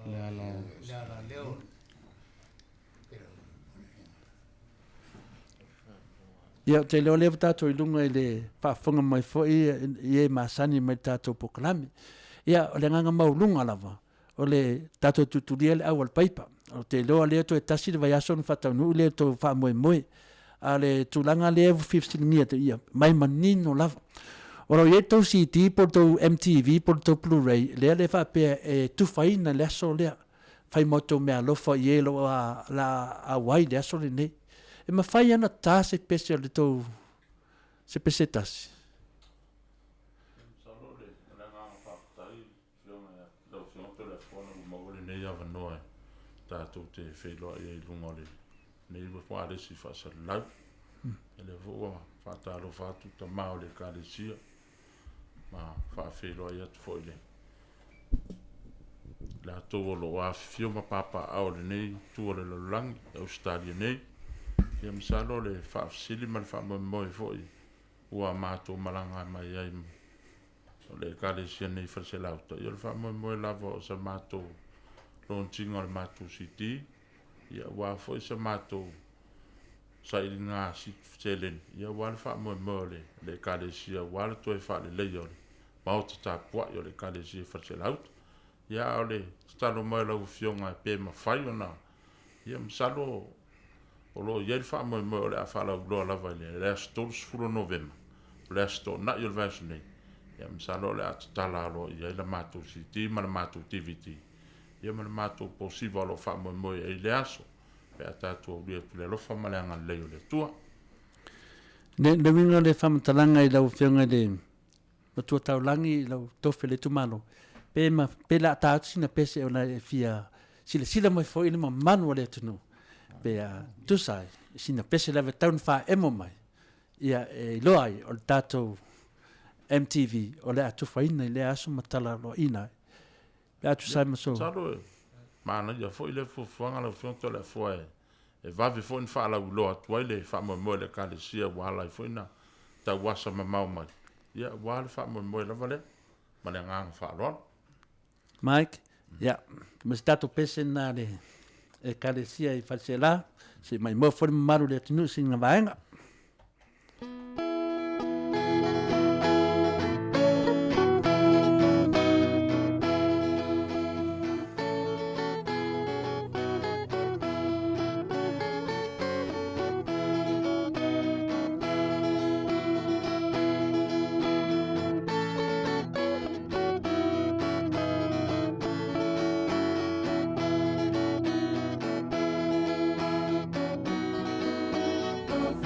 ALALEO Ia te leo leo tātou I lunga I le whaafonga mai foi I masani mai tātou POLOKALAME. Ia o le nganga maulunga lava. O le tātou tuturia le awal paipa. O te leo leo to e tasi le vai aso na whataunu leo to wha moe. A le tūlanga leo 15 ngia te ia. Mai manino lava. O rau tau CD por tau MTV por tau Blu-ray. Lea le whapea e tuwhaina le aso lea. Whai moto mea lofa I elo a wai le aso le nei. E mawhai ana tā se pese le tau se pese tasi. Salo le nganga whaptai, fionga lau fionga le fona maule nei awa noa. Tātou te wheloa I lunga le. Nei whaare si whasa lau. E le voa whataro whatu ta mao le kālesia. Ma whawheloa I atu fo le. La tō lo a fioma papa au le nei, tū le laulangi, Australia nei. Ia misalo le whaafsili ma le whaamoe foi. Ua mātou malanga mai ai. O le kālesia nei whaselauta. Ia le whaamoe lava o sa mātou lontinga le mātou siti. Ia ua foi sa mātou sa ili ngā situ telen. Ia ua le whaamoe le kālesia. Ua le toi whaale leia o le Maota tāpua i o le kālesia whaselauta. Ia o le stalo mai lau fionga e pē mawhai o nā. Ia misalo o lo ia fa mo o le afala lo lava le stol sfuro november le sto na yo vas nei ia msalo le atala lo ia la matu siti ma la matu tvt ia ma la matu possible lo fa mo e le aso pe atatu le lo fa malanga le le tua Le winga le whamatalanga I lau whionga le matua taulangi lau tofele tumano. Pe la tātu sina pese o na fia sila mai fo ili ma manu le tunu. Pe tusai sina pese lava taun wha emo mai. Ia e loai o le tātou MTV o le atu whaina I le aso matala lo ina. Pe atu sai maso. Salo mana ia fo ile fo fanga la fionto le fo e vavi fo in fa la ulo atu ile fa mo le kālesia wala fo ina ta wasa mamau mai. Ia wala fa mo le vale. Ma le ngang fa ron. Mike, ja, mas tātou pese nā le e kālesia I whasela, se mai mo fori maru le tunu si ngā vaenga. Of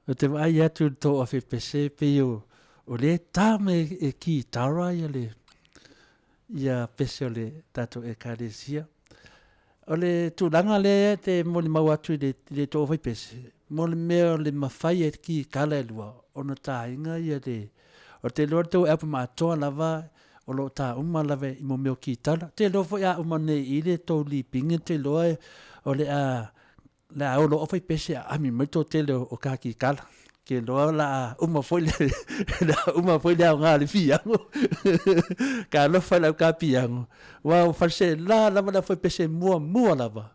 O te vai atu tō a whepese pe o le tāme e ki taura ia pese o le tato e kāresia. O le tūlanga le te moli mau atu le tō whepese. Moli mea le mawhai e ki kala e lua. Ono tā inga ia o te loa tō epa mātoa lava o lo tā uma lava i mo meo ki tala. Te loa fo ia uma ne i le tō li pingi te loa o le a o lo ofai pese a ami mai tō te leo o kā ki kala. Ke loa la uma foi le o ngā le fiango. Ka lo fai lau ka piango. Wa o farse la lava la foi pese mua lava.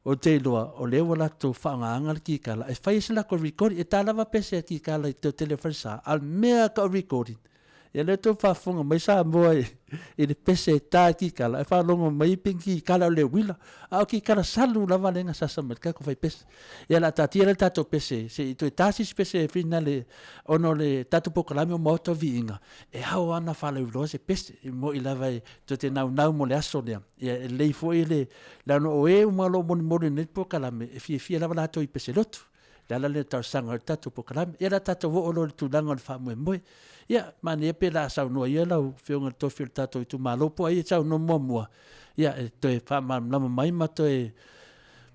O te loa o le wala tō whaanganga le ki kala. E fai sila ko recording. E tā lava pese ki kala i tō telefarsa. Al mea ka recording. E le tō whaafunga mai sa mua e le pese tā ki kala. E whaalonga mai ping ki kala o le wila. A o ki kala salu lava lenga sasa mai kako fai pese. E la tātia le tato pese. Se i tō e tāsis pese e whina le ono le tato POLOKALAME o Maota Viiga. E hao ana whala uloa se pese. E mo i lava e tō te nau mo le aso lea. E lei fo i le ano o e umalo moni net POLOKALAME. E fia lava lato i pese lotu. Lala le tau sanga o tato POLOKALAME. E la tato wo olo le tūlanga o le wha moe. Ia, mani e pe la sau noa ia lau whiunga tofi o tato i tu malopo ai e sau no mua. Ia, e toi whaamama mai ma toi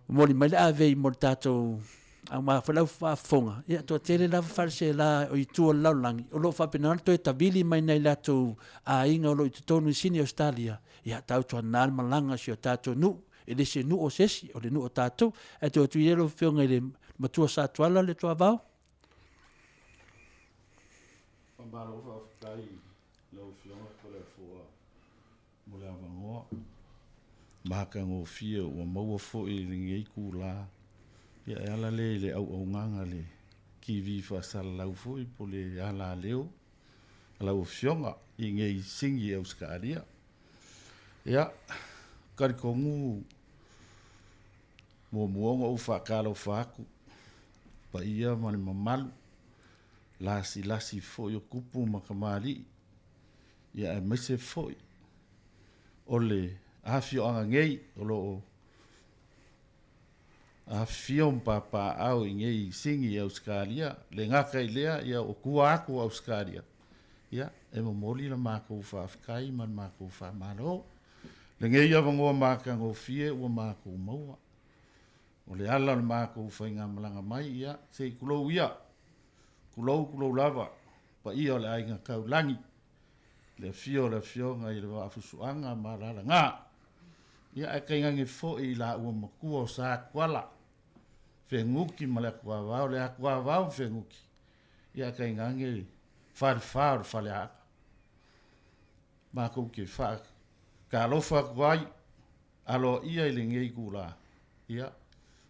mori mai le awei mo tato au maa whalau whaafonga. Ia, toa tere la wharse la o i tua laulangi. O lo whapena toi tabili mai nei lato a inga o lo i tutonu i sini Australia. Ia, tau tua nal malanga si o tato nu. E le se nu o sesi, o le nu o tato. E toa tu ielo whiunga i le matua sa tuala le toa vau. Pambalo whaakai lau whionga kore fua mo le awangoa. Maka ngō fia ua maua fo i ringi eiku la. Ia e ala le au nganga le kiwi whaasala lau fo i po le ALALEO. Lau whionga i ngei singi au skaria. Ia karikongu muonga u whaakalo whaaku. Pa ia mani mamalu. Lasi fo yo kupu makamali ya mese fo ole afio anga ngei olo afio papa au ngei singi Australia le ngaka ilea ya o kua aku Australia ya e mo moli la mako fa afkai man mako fa malo le ngei ya vango maka ngo fie o mako moa ole ala mako fa nga malanga mai ya se kulo ia kulo lava pa ia le ainga kaulangi le fio ngai le afusuanga marala nga ia e kainga fo i la ua makua o sa kwala fenguki male kwa vau le akwa vau fenguki ia kainga nge far fale aka ma ko ke fa ka lo fa kwai alo ia ile ngei kula ia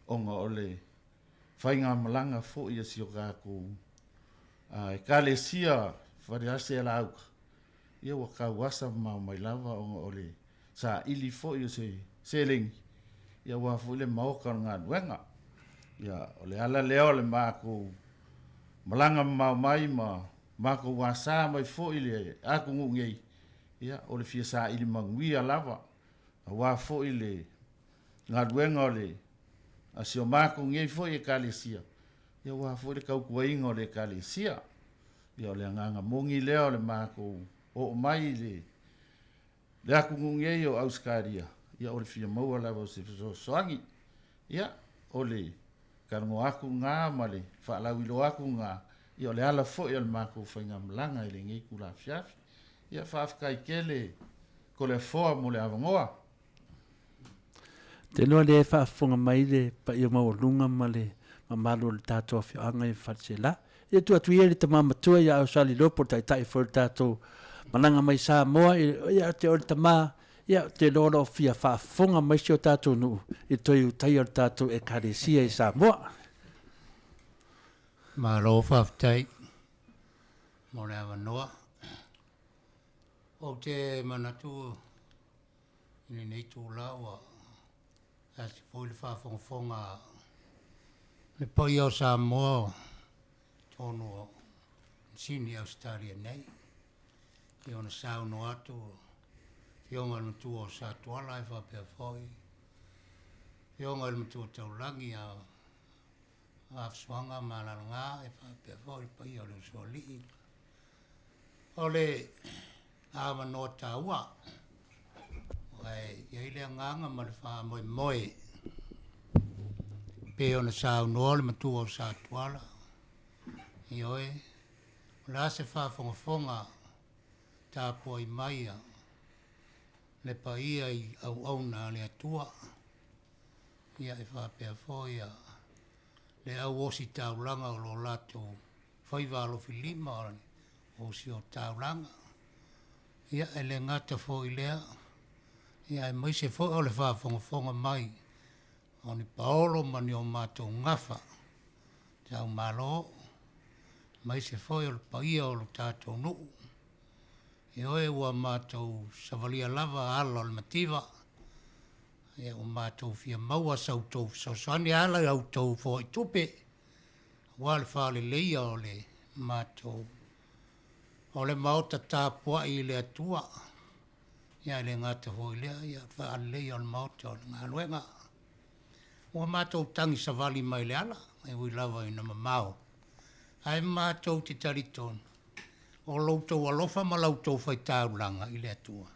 onga ole fainga malanga fo ia sio ka ko ai kalesia variase la au ia wa ka wasa mai lava o ole sa ili fo yo se seling ia wa fo le mau ka nga wenga ia ole ALALEO le mako malanga mai mako wasa mai fo ile aku ngei ia ole fia sa ili mangwia lava wa fo ile nga wenga ole asio mako ngei fo e kalesia ia wa fo le kau kuinga o le kalesia ia le nganga mongi leo le mako o mai le aku ngei o Australia ia o le fia maua lava se soangi ia o le karango aku ngā male whaalawilo aku ngā ia o le ala fo ia le mako whainga mlanga i le ngei kula FIAFI ia whaafkai kele ko le foa mo le awangoa Te loa le whaafonga mai le pa ia mau lunga ma le mamalo le tātou a whianga i whatsela. Ia tu atu ia le tamamatua ia au sali lopo tai for tātou mananga mai Samoa ia te ori tama ia te loa o fia whaafonga mai si o tātou nu i toi utai o tātou e karesia i Samoa. Ma lo whaftai mo le awa noa. O te manatu i nei tū laua a te pui le whaafonga le poi o Samoa tonu o sini Australia nei. I ona sauno atu fionga le matu o sa tuala e whapea foi. Fionga le matu o taulangi a Afsuanga malanga e whapea fōi pai o le soli. O le awa no taua. Wai, iei le nganga ma le wha moe moe. Pe ona sa unoa le matua o sa tuala. Ioe, la se wha fonga ta poi maia. Le paia i au na le atua. Ia e whapea fōi a le au osi taulanga o lo lato whaiwalo filima o si o taulanga. Ia e le ngata fo i lea. Ia e mai se fo o le whafonga mai. O ni paolo mani o mātou ngafa. Tau malo. Mai se fo o le paia o lo tātou nuu. I oe ua mātou savalia lava ala o le mativa. Ia o mātou fia maua sautou sosani ala i autou fo i tupe. Wa le whale leia o le mātou. O le maota tāpua i le atua. Ia le ngata fo i lea. Ia whale leia o le maota o le ngā luenga. Ua mātou tangi savali mai le ala. E ui lava i na mamao. Ai mātou te taritonu. O lautou alofa ma lautou fai tāulanga i le atua.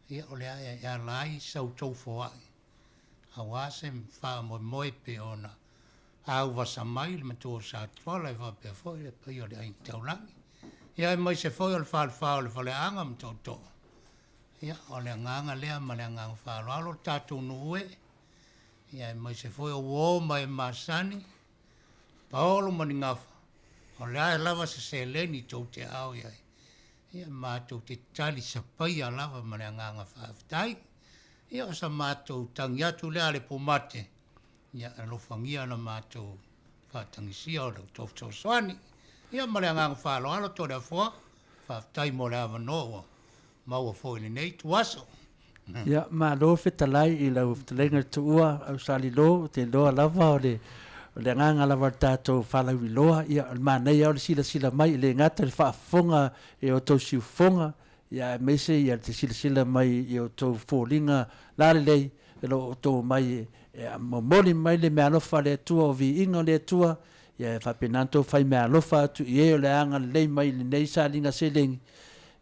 Ia o le aia lai sautou foai. A wase wha moe pe ona. Au wasa mai le matua sa tuala i whapea foi le pai o le ain taulangi. Ia mai se foi o le wha le whale anga mtauto. Ia o le nganga lea ma le nganga wha alo tātou nuue. Ia mai se foi o uo mai masani. Paolo mani ngafa. O le aia lava se leni tau te au iai. Ia mātou te tali sa pai a lava ma le nganga whaafitai. Ia o sa mātou tangi atu lea le pomate. Ia alofangia na mātou whaatangisia o le tau soani. Ia ma le nganga whaalo alo tō rea fua. Whaafitai mo le awa noa. Maua fōi LENEI tuaso. Ia ma lo fetalai i lau fetalenga tuua au sali lo te loa lava o le nganga lava tātou whalau i loa. Ia mānei au le sila mai le ngata le whaafonga e o tau siufonga. Ia mese ia te sila mai i o tau fōlinga lale lei. E lo o tau mai momoli mai le mea lofa le atua o VIVIIGA le atua. Ia e whapenanto whai mea lofa atu i e o le anga lei mai LENEI sa linga selengi.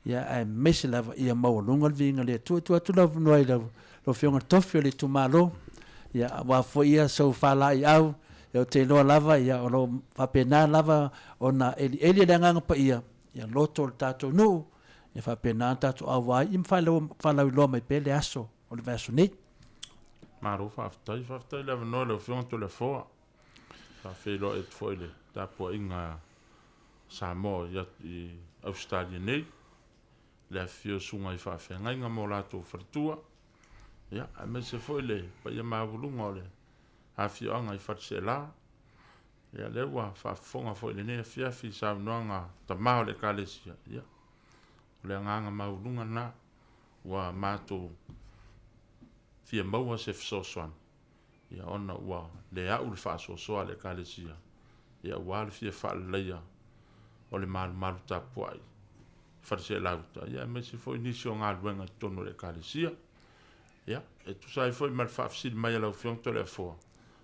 Ia e mese lava ia maulunga le VIVIIGA le atua. Tua tu lau nuai lau. Lo whionga tofi o le tumalo. Ia wafo ia sau whala i au. Ia o te loa lava ia o lo whapena lava o na eli le nganga pa ia. Ia loto le tātou nuu. Ia whapena tātou awai. Ia mwhalau loa mai pele aso o le vaso nei. Maro whaftai lewa noa leo whionga to le fōa. Whawhelo e tfoile tāpua inga Samoa i Australia nei. Le whio sunga i whawhenga inga mō lātou wharitua. Ia, a me se foile pa ia mawulunga o le AFIAFI i whatse la. Ia lewa whafonga fo LENEI FIAFI sa unoanga ta mao le kalesia. Ia, le nganga mawulunga na wa mātou fia maua se fsoswan. Ia ona ua le au le whaasosoa le kalesia. Ia ua le fia whaaleia o le malu tapuai. Whatse lauta. Ia, me se fo inisio ngā luenga tono le kalesia. Ia, e tu sai foi mal whaafsili mai alau whiong to le fōa.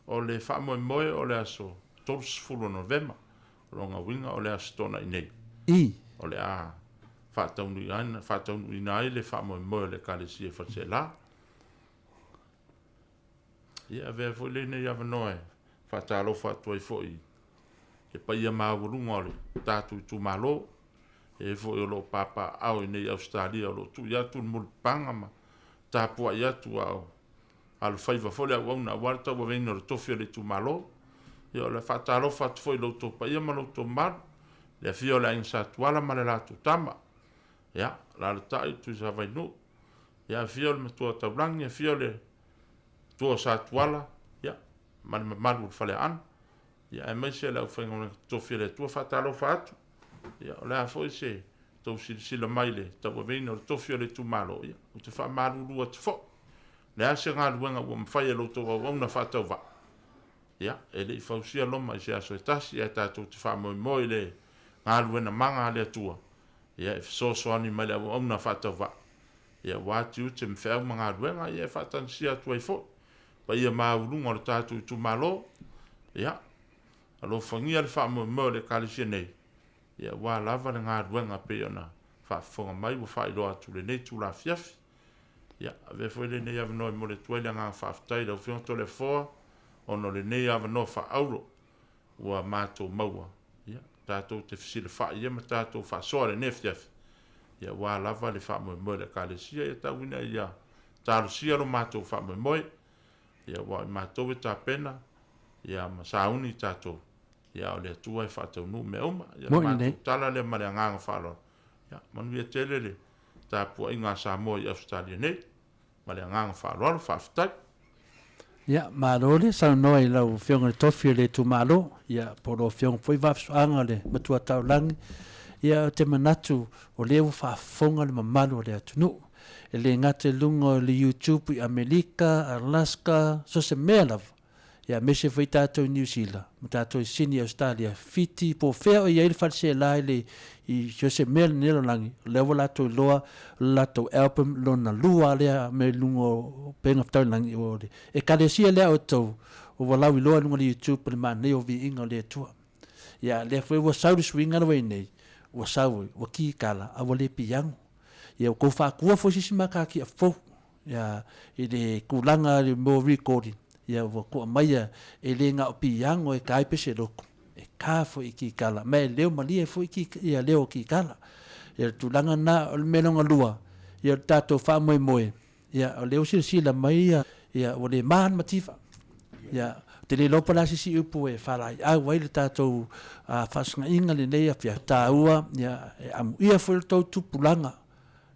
O le whaamoe o le aso 12 November. Ronga winga o le aso tona i nei. O le a whaataunu i nai le whaamoe o le kalesia whatse la. Ia, vea foi LENEI awanoe. Whaatalo whaatuai foi. E pa ia maawurunga o le tātu i tu malo. E foi o lo papa au i nei Australia o lo tu iatu mulpanga ma. Tāpua i atu au alu whaiva fole au na warta wa veino le tofi o le tumalo. Ia o le whatalo whatu foi lo topa ia ma lo to mar. Le fio le aing sa tuala ma le lato tama. Ia, la le tai tu sa vainu. Ia fio le matua taulangi, fio le tua sa tuala. Ia, ma le maru le whale an. Ia, e mai se le au whainga le tofi le tua whatalo whatu. Ia, o le a foi se tau sila mai le tau veino le tofi o le tumalo. Ia, o te wha marurua te fo. Le ase ngā ruenga ua mwhai e loto au na whatau wa. Ia, e le i whausia loma i se aso e tasi, e tātou te wha moi le ngā ruena manga le atua. Ia, e fisosoani mai le au na whatau wa. Ia, wāti ute mwhau ma ngā ruenga, ia e whatansia atua i fo. Pa ia maurunga o le tātou i tumalo. Ia, alo fangia le fa mo le kalisia nei ia wa lava le ngā ruenga pe ona fa fonga mai wa fa ilo atu le nei tu la fiafi ia ve foi le nei ava no mo le tuai le ngā fa ftai le fion to le foa ono le nei ava no fa auro wa mato maua ia tatou te fisile fa ia ma tatou fa so le nei fiafi ia wa lava le fa mo le kalisia ia tawina ia talusia lo mato fa mo ia wa mato e tapena ia ma sauni tatou ia o le tua e whātau nu me oma ia mātou tala le mare nganga whālo ia manu ia tele le tāpua i ngā Samoa i Australia nei mare nganga whālo whāwhitai ia marole sa noa i lau whionga le tofi le tu malo ia poro whionga poi whāwhianga le matua tau langi ia te manatu o leo whāwhonga le mamalu le atunu e le ngate lunga le YouTube i Amerika, Alaska, so se mea lava ia mese foi tātou New Zealand, ma tātou Sydney Australia, fiti po fea o ia ili whalse lai le i Jose Mel nelo langi, lewa latou loa, latou album lona lua lea me lungo penga whtau langi o le. E kalesia lea o tau, o walau i loa lunga le YouTube, le maa nei o VIVIIGA o le tua. Ia lea foi wa sauri swinga na wei nei, wa sauri, wa ki kala, a wa le piyangu. Ia o kou whakua fo sisi makaki a fo, ia i le kulanga le mo recording. Ia wa ko maia e le nga o piango e kai pese loko e ka fo iki kala me leo malia fo iki ia leo ki kala ia tulanga na o melonga lua ia tato fa moi moi ia o leo sila mai ia o le man matifa ia te le lopa la sisi upu e fala ai wai le tato fasnga inga le nei afia taua ia am ia fo to tupulanga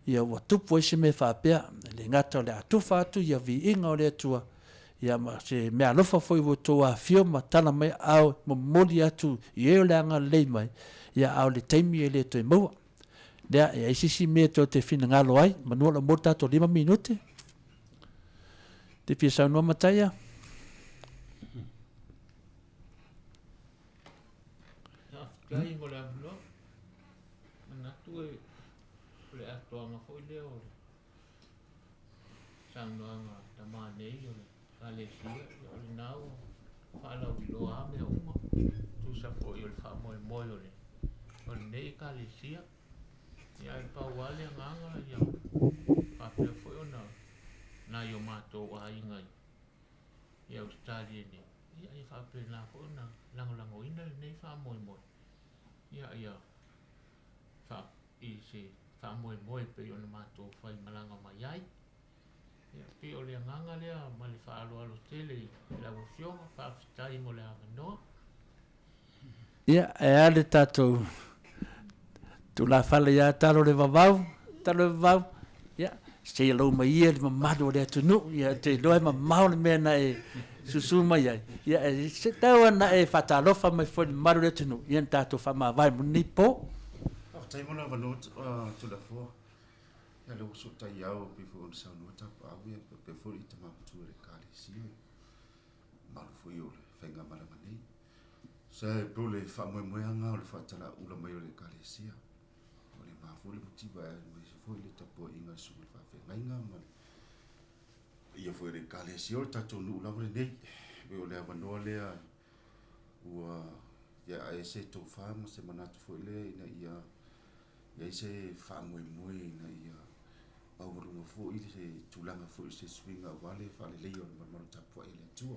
ia wa tupu ese me fa pea le ngata le atufa atu ia VIVIIGA o le tua ia ma se me alofa foi wo toa fio ma tala mai au mo moli atu i le anga le mai ia au le TAIMI le to mo dia e sisi me to te fina ngalo ai manuala mota to 5 minute te pisa no mataya Kai ngola blo na tu le Atua ma foi le o sang no anga tamane yo Kalesia, o le nau, whaala o loa me uma, tu sa po i o le wha moe moe o le. O le nei Kalesia, ia e pau wale a nganga, ia whapea foi o na i o mātou a ingai. Ia Australia ni. Ia i whapea nā foi o na langolango ina le nei wha moe moe. Ia wha i se wha moe moe pe o na mātou whai malanga mai ai. Pe o le nganga lea ma le whaalo alo tele la wafionga whaafitai mo le avanoa. ia e ale tatou tu la fala ia talo le vavau ia se lo mai ia le mamado le tunu ia te loe mamau le mena e susu mai ai ia se tau na e fatalofa mai foi maru le tunu ia tatou fa ma vai ni po tai mo na vano tu la fo ya lo so tai au pe fo sa no ta pa we pe fo i ta ma tu le kali si ma fo yo le fenga ma la mani sa po le fa mo mo anga o le fa tala u la mai o le kali si o le ma fo le motiva me se fo le ta po inga su le fa fe nga ma ia fo le kali si o ta tu nu la le nei we o le vano le u ya ese to fa mo se mana tu fo le na ia ia se fa mo na ia auru no fo i se tulanga fo se swinga wale fa le leo ma ma ta po ile tu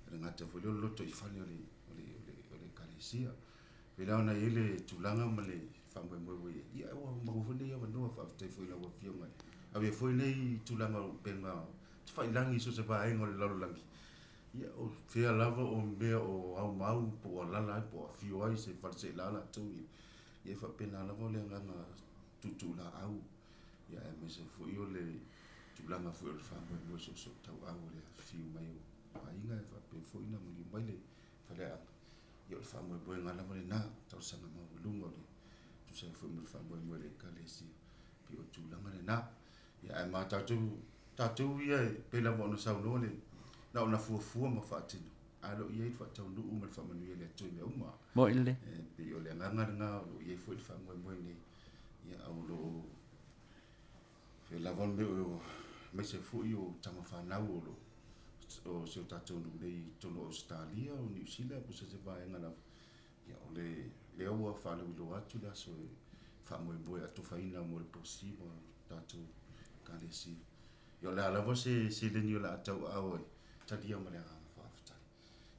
era ngata fo le loto i fa le kalesia vela na ile tulanga ma le fa mo ia o ma fo le ia no fa te fo ile wa fionga ave fo le tulanga penga fa ilangi so se va ai ngol lo langi ia o fea lava o me o au mau po la po fio ai se fa se la tu ia fa pena lava le ngana tutu la au ia e me se fu io le tulanga fu le fa mo so tau au le fiu mai o ainga e fa pe fu ina mo mai le fa le io le fa mo ngana mo le na tau sanga mo lungo le tu se fu mo fa mo le kalesi pe o tulanga le na ia e ma tatu ia pe la mo no sa no le na ona fu mo fa tino alo ia fa tau lu mo fa mo le tu me uma mo ile pe io le nganga ia fu le fa mo ni ia au lo fe la von me se fu io tama fa na lo o se tātou nei tono Australia o New Zealand po se vaenga na ia o le aua whanau atu la so whamoe atu whaina mo le posi mo tātou kalesi. Ia le alawa se leni o la atau au tadia ma le hanga whaafatai.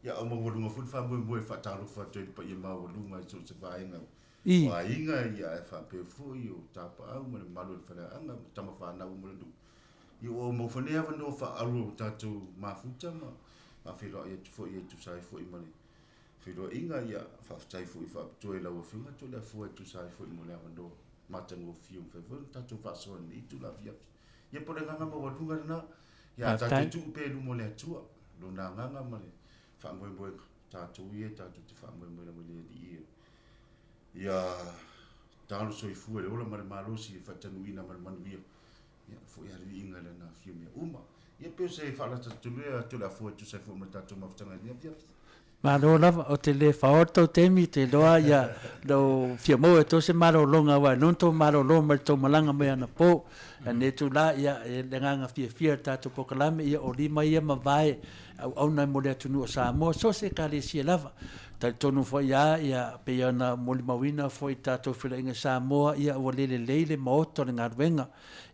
Ia o mawalunga full whamoe whaatalo whaatoi pa ia mawalunga so se vaenga. Wa inga ia e whapefu i o tapa au ma le malu le whaneanga tama whanau mo le du. Ia o mawhanea wano whaaru tātou mafuta ma whiroa ia tu fo ia tu sai fo i male. Whiroa inga ia whaafatai fo i whaapatoe lau a whiunga to lea fo e tu sai fo i mo lea wano matango fium whaiwhon tātou whaasoa ni tu la fiafi. Ia pore nganga mawalunga na ia tātou tu upelu mo lea tua. Lo nā nganga male whaamoe tātou ia tātou te whaamoe la mo lea di ia. Ia tālo soi fua le ola mare malosi e whaitanu ina mare manuia. Ia fo ia ri inga le na fium ia uma. Ia peo se whaalata tulea tu la fua tu sai fo mo tātou mawhtanga ia fiafi. Maro lava o te le whaoto temi te loa ia lo fia mo e tose maro longa wa nonto maro longa mai tō malanga mai ana po ne tu la ia le nganga fia tātou pokalame ia o lima ia mawai au nai mo le atunu o Samoa so se kare si lava tai tonu fo ia pe ana moli mawina fo i tātou whila inga Samoa ia o leile Maota le ngarwenga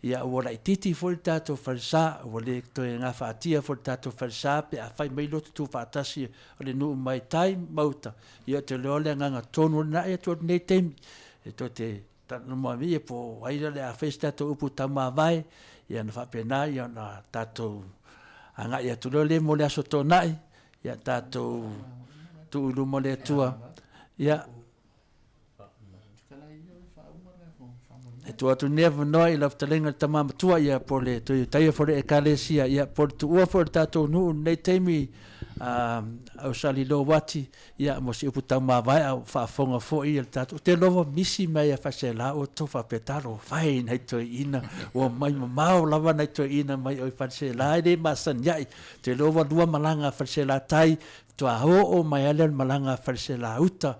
ia o lai titi fo i tātou whalsa o le toi ngā whaatia fo i tātou whalsa pe a whai mai lotu tu whaatasi o le nuu mai tai Maota ia te leo le nganga tonu na ia tu nei TAIMI e to te tanu mua mi e po waira le a whais tātou upu tama vai ia na whapena ia na tātou anga ia tu leo le mo le aso tō nai ia tātou tu ulu mo le tua ia e tu atu never noi la talenga tama tua ia por le tu taia for e kalesia ia por tu ua for tato nu nei TAIMI au sali lo wati ia mo si uputa ma vai au fa fonga fo ia tato te lovo misi mai a fasela o to fa petaro fai nei to ina o mai mau lava nei to ina mai o fasela de masan ia te lovo dua malanga fasela tai to a o mai ale malanga fasela uta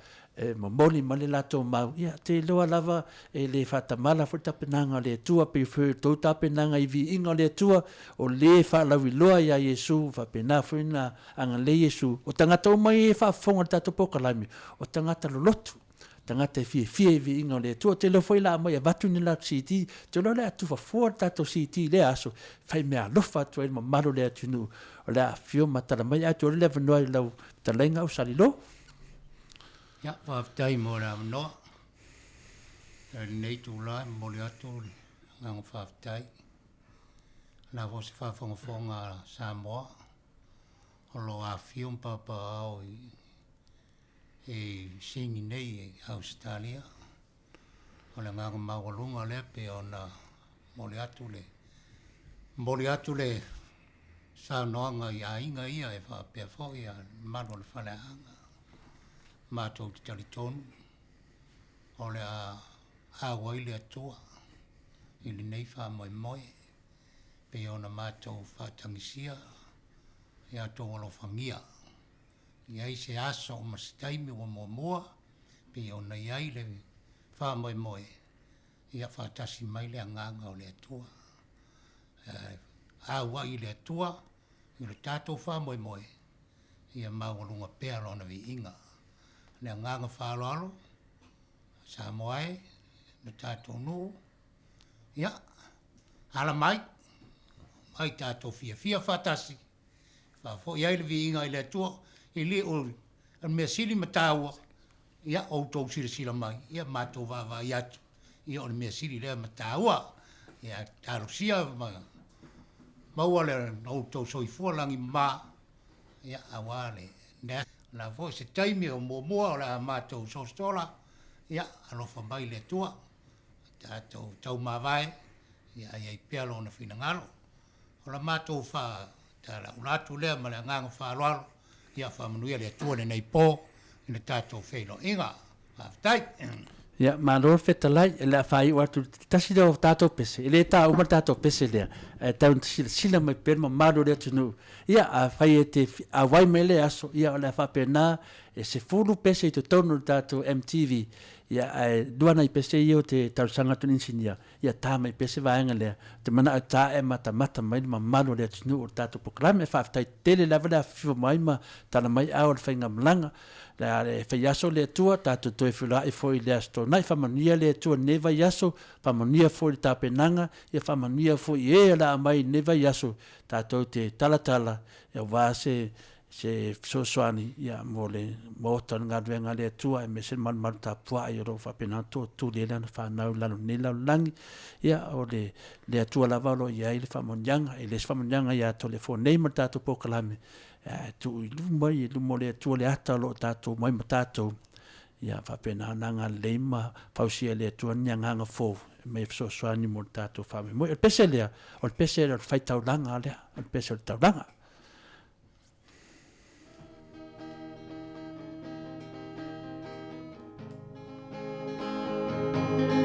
moni male lato mau ia te loa lava e le fata mala fo tapenanga le tua pe fo to tapenanga I VIVIIGA le tua o le fa la wiloa ia Yesu fa pena fo na anga le Yesu o tangata o mai e fa fonga tato POLOKALAME o tangata lolotu tangata fie VIVIIGA le tua te lo foi la mai vatu ni la city te lo le atu fa fo tato city le aso fai me alofa to e mamalo le atunu o le fio matala mai atu le venoi lau talenga o salilo. Ia, whaafitai mo rā manoa. Nei tū lai, mori atu, ngang whaafitai. Nā fo se whaafonga Samoa. O lo a whium papa au e singi nei e Australia. O le ngang mawalunga le pe o na mori atu le. Mori atu le sa noanga I a inga ia e whaapea fo ia maro le whanehanga. Mātou te taritonu, o le a waile atua, I LENEI wha moe, pe ona mātou whātangisia, I ato alo whangia. I ai se aso o masitaimi o mua, pe ona I ai le wha moe, I a whātasi mai le anganga o le atua. A waile atua, I le tātou wha moe, I a mawalunga pēr ona VIVIIGA. Ne nganga whāloalo, Samoa na tātou nuu. Ia, ala mai tātou FIAFIA whātasi. Whāfo, ia ili VIVIIGA ili atua, ili o mea sili matāua. Ia, o tau sila mai, ia mātou wāwā I atu. Ia o mea sili lea matāua. Ia, tārusia, maua le o tau soifua langi mā. Ia, awale, nea. La vo se TAIMI o mua o la mātou sostola, ia alofa mai le tua, tātou tau mawai, ia iai pealo na whinangalo. O la mātou wha, tā la ulatu lea ma le nganga whāloalo, ia whamanuia le tua le nei pō, ina tātou whaino inga, whaftai. Ia, mālo whetalai, e la whai watu tasi leo tātou pese, e le tā umar tātou pese lea, tau sila mai perma mālo lea tunu. Ia, a whai e te, a wai mele aso, ia o le whapena, se fulu pese to tonu tato MTV ia duana I pese io te tausanga tu insinia ia tama I pese vaenga lea te mana ta mata mai ma malo le tinu o tato POLOKALAME fa tai tele lava le fifa mai ma tana mai au fainga mlanga le fa yaso le tua tato toi fula foi le sto nai fa mania le tua neva yaso fa mania foi tapenanga ia fa mania foi la mai neva yaso tato te talatala ia vase se sosoani ia mole Maota nga venga le tua e mesen mal tapua ia ro fa penato tu le na fa na lalo ne la langi ia o le tua la valo ia ile fa monjanga ile fa monjanga ia telefone ma tato POLOKALAME tu lu mole tu le ata lo tato mai tato ia fa pena nanga lema fa usia le tua nyanga fo me sosoani mo tato fa me mo pesele o pesele fa taulanga le o pesele taulanga Thank you.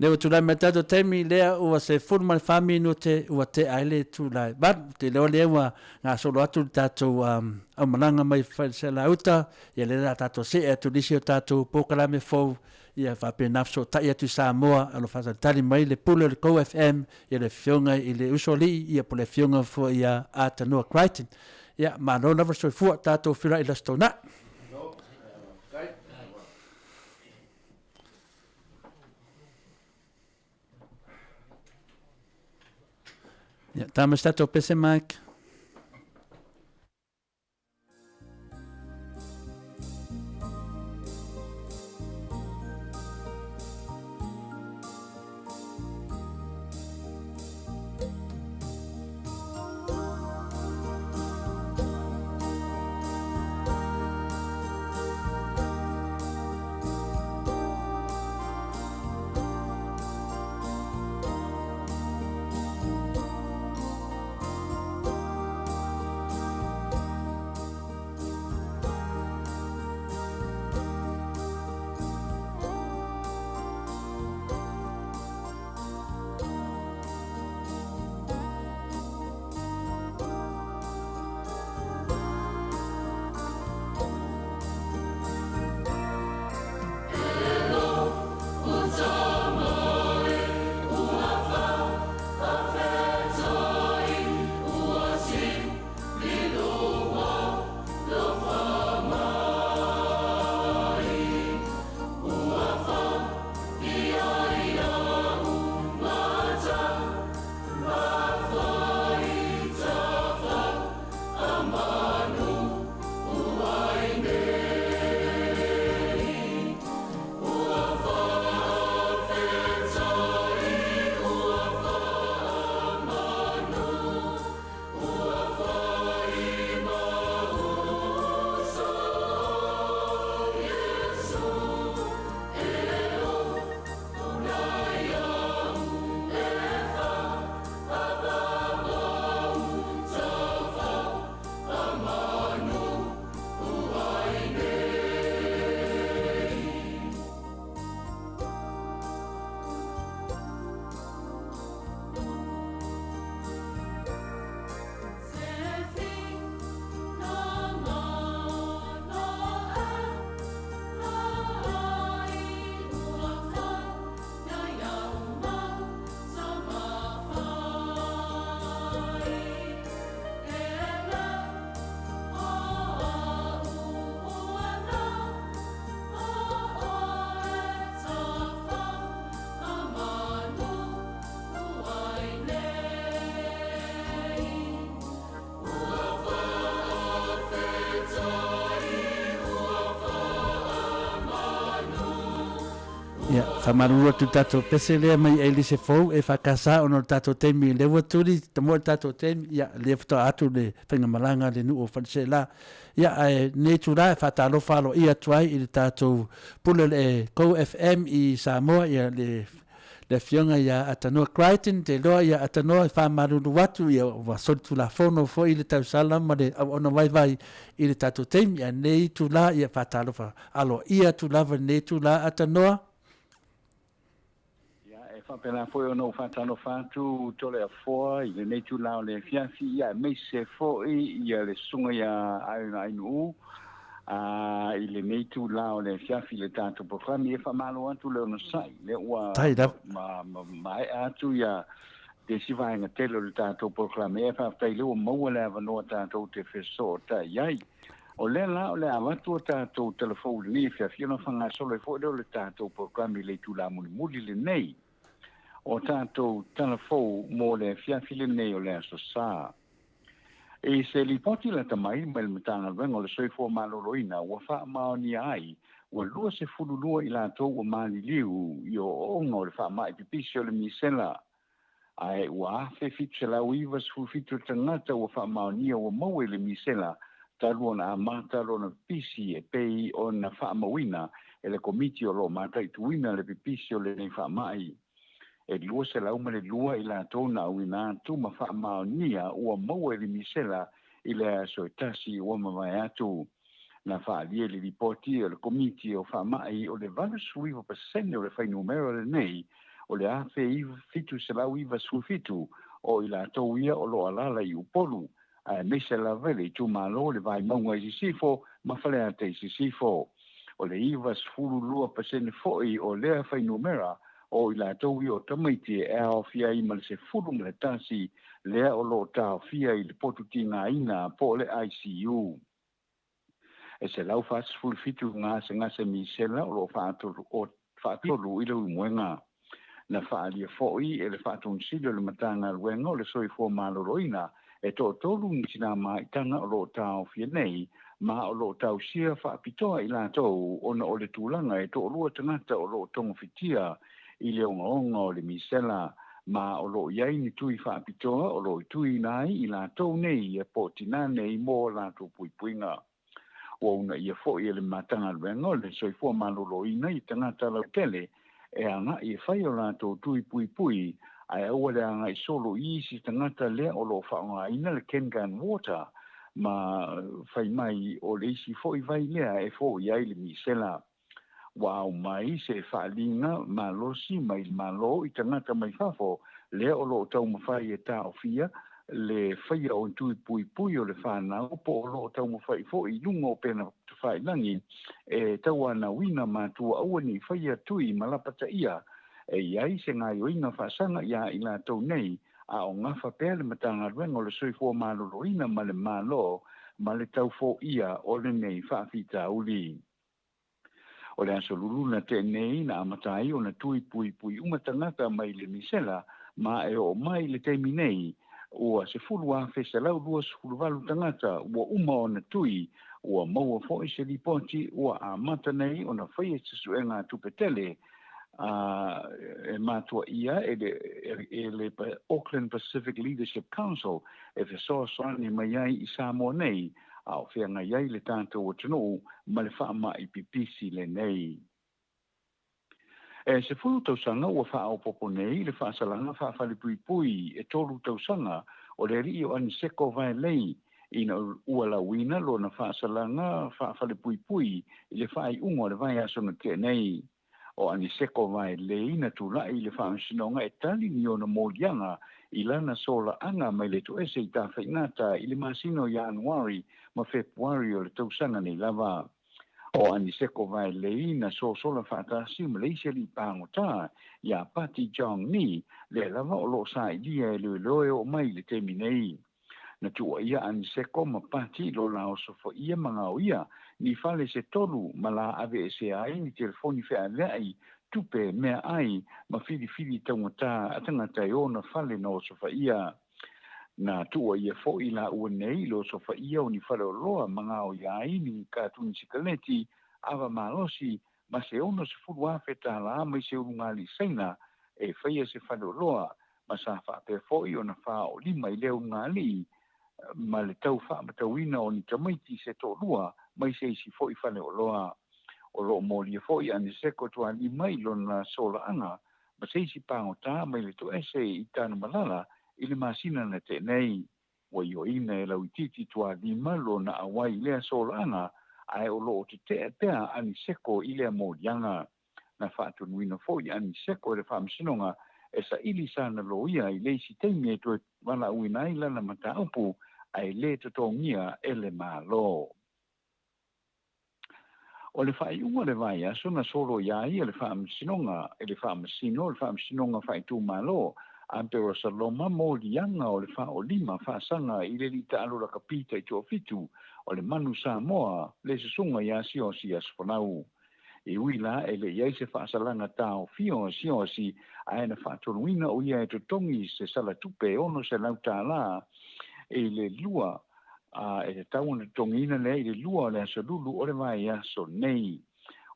Le tu la metato temi le o se forma fami no te o te aile tu la ba te le wa nga solo atu tato amalanga mai fa se la uta ia le tato se tu disio tato pokalame fo ia fa pe nafso ta ia tu Samoa alo fa tali mai le pulo le Go FM ia le fionga i le usoli ia po le fionga fo ia Atua Crichton ia ma no na so fu tato fira i la stona ia tama stato pese Mike. Ia, whamarua tu tato pese lea mai eili se fau e whakasa ono tato temi le waturi, tamo tato temi, ia, le fta atu le whangamalanga le nu o whanse la. Ia, ne tu la e whatalo whalo ia tuai i le tato pule le Go FM i Samoa, ia le fionga ia Atua Crichton, te loa ia Atua e whamaruru watu, ia wasori tu la fono fo i le tau sala, ma le ono vai i le tato temi, ia ne tu la ia whatalo whalo. Alo, ia tu lava ne tu la Atua. Pela foi o no fatano fatu tole a foi le nei tu lao le fiafi ia me se foi ia le sunga ia ai nu i le nei tu lao le fiafi le tanto programmi e fa malo atu le no sai le wa ma atu ia de si vai na tele le tanto programmi e fa tai le mo le va no tanto te feso ta iai o le la o le avatu tanto telefone ni fiafi no fanga solo foi le tanto programmi le tu la muli le nei o tanto telefou mo le fiafi le nei o le aso sa. E se li poti la tamai ma il matanga vengo le soifo maloloina ua wha maoni ai ua lua se fululua i la tau ua mali liu i o ongo le wha mai pipisi o le misela. Ai ua afe fitu la uiva su fitu tangata ua wha maoni ua maue le misela talua na amata lo na pisi e pei o na wha mawina e le komiti o lo mata i tuina le pipisi o le nei wha mai. E lua se lau mele lua i la tona au ina tu ma wha maonia ua maua li misela i le soitasi ua mawai atu na wha alia li ripoti o le komiti o wha mai o le valu suiva pasene o le whai numero le nei o le a fe I fitu se lau iwa su fitu o I lātou ia o lo alala I upolu me se la vele tu malo le vai maunga I sifo ma fale a te sifo o le iwa sfulu lua pasene foi o lea fai numera o I lātou ia o tamaiti e AFIA I ma le se fulu le tasi lea o lo tau fia I le potu tina ina po le ICU e se lau fas fulu fitu ngase misela o lo whaatolu I le umuenga na whaalia foi e le whaatonsilo le matanga luenga o le soifo maloroina e tolu ni tina maitanga o lo tau fia nei ma o lo tau sia whaapitoa I lātou ona o le tūlanga e tolua tangata o lo tongo fitia I le onga o le misela ma o lo iai ni tui whaapitoa o lo tui nai I lātou nei e potina nei mo lātou puipuinga o una ia foi e le matanga luenga o le soifo maloroina I tangata lau tele e anga I whai o lātou tui pui ai aua le anga I solo I si tangata lea o lo whaonga ina le Kengan Water ma whai mai o le isi foi vai lea e foi ai le misela wa mai se whaalinga ma losi mai malo I tangata mai whafo lea o lo tau mawhai e tau fia le whai o tui pui o le whanau po o lo tau mawhai foi lunga o pena whai langi e tau ana wina mātua aua ni whai a tui malapata ia e iai se ngai o inga whaasanga ia I lātou nei a o ngawha pēr le matanga ruenga o le soifua maloloina ma le malo ma le tau fo ia o le nei whaafita uli. O le aso luluna te nei na amatai o na tui pui umatangata mai le misela ma e o mai le teimi nei ua se fulu a fesalau lua se fulu walu tangata ua uma o na tui ua maua fo I se lipoti ua a mata nei o na whaia se suenga tupetele e matua ia e le Auckland Pacific Leadership Council e fe soani mai ai I Samoa nei a o whea ngai ai le tātou o tino ma le whaama I pipisi le nei. E se fulu tausanga ua wha au popo nei le whaasalanga whaafale pui e tolu tausanga o le ri o aniseko vai lei ina ua lawina lo na whaasalanga whaafale pui I le whaai ungo le vai asona te nei. O aniseko vai lei na tūlai le whaamsinonga e tali ni o na mōlianga I lana sola anga mai le to ese I tā whainata I le masino Januari ma Februari o le tausanga nei lava. O aniseko vai lei na sola whaatasi ma leise li pāngota ia pati jong ni le lava o lo sa idia e loe o mai le temi nei. Na tua ia aniseko ma pati lo lao sofo ia mga o ia ni fale se tolu ma la ave se ai ni telefoni whea lei tupe mea ai ma fili tangata atangata o na fale no sofa ia. Na tua ia fo I la ua nei lo sofa ia o ni fale o loa mga o iai ni katuni sikaleti ava malosi ma se ono se fulu afeta la mai se urungali saina e whaia se fale o loa ma sa whape fo I o na wha o lima I leo ngali ma le tau wha matawina o ni tamaiti se to lua mai se isi fo I fale o loa o lo molia fo I ane seko tua ni mai lo na sola anga ma se isi pangota mai le to ese I tana malala I le masina na te nei wa yo ina e lau titi tua ni malo na awai lea sola anga ai o lo te pea ane seko I lea molianga na whaatu nuina fo I ane seko le whaamsinonga e sa ili sana lo ia I leisi teimi e tue wala uina I lana mata upu ai le totongia e le malo. O le whai unga le vai aso na solo iai e le whaamsinonga e le whaamsinonga whai tū malo a pero sa loma mo lianga o le wha o lima whaasanga I le lita alora kapita I tō fitu o le manu Samoa le susunga ia siosi asfonau. E uila e le iai se whaasalanga tau siosi a ena whaatonuina o ia e totongi se sala tupe ono se lauta la e le lua e te tau na tongina le I le lua le asalulu o le vai aso nei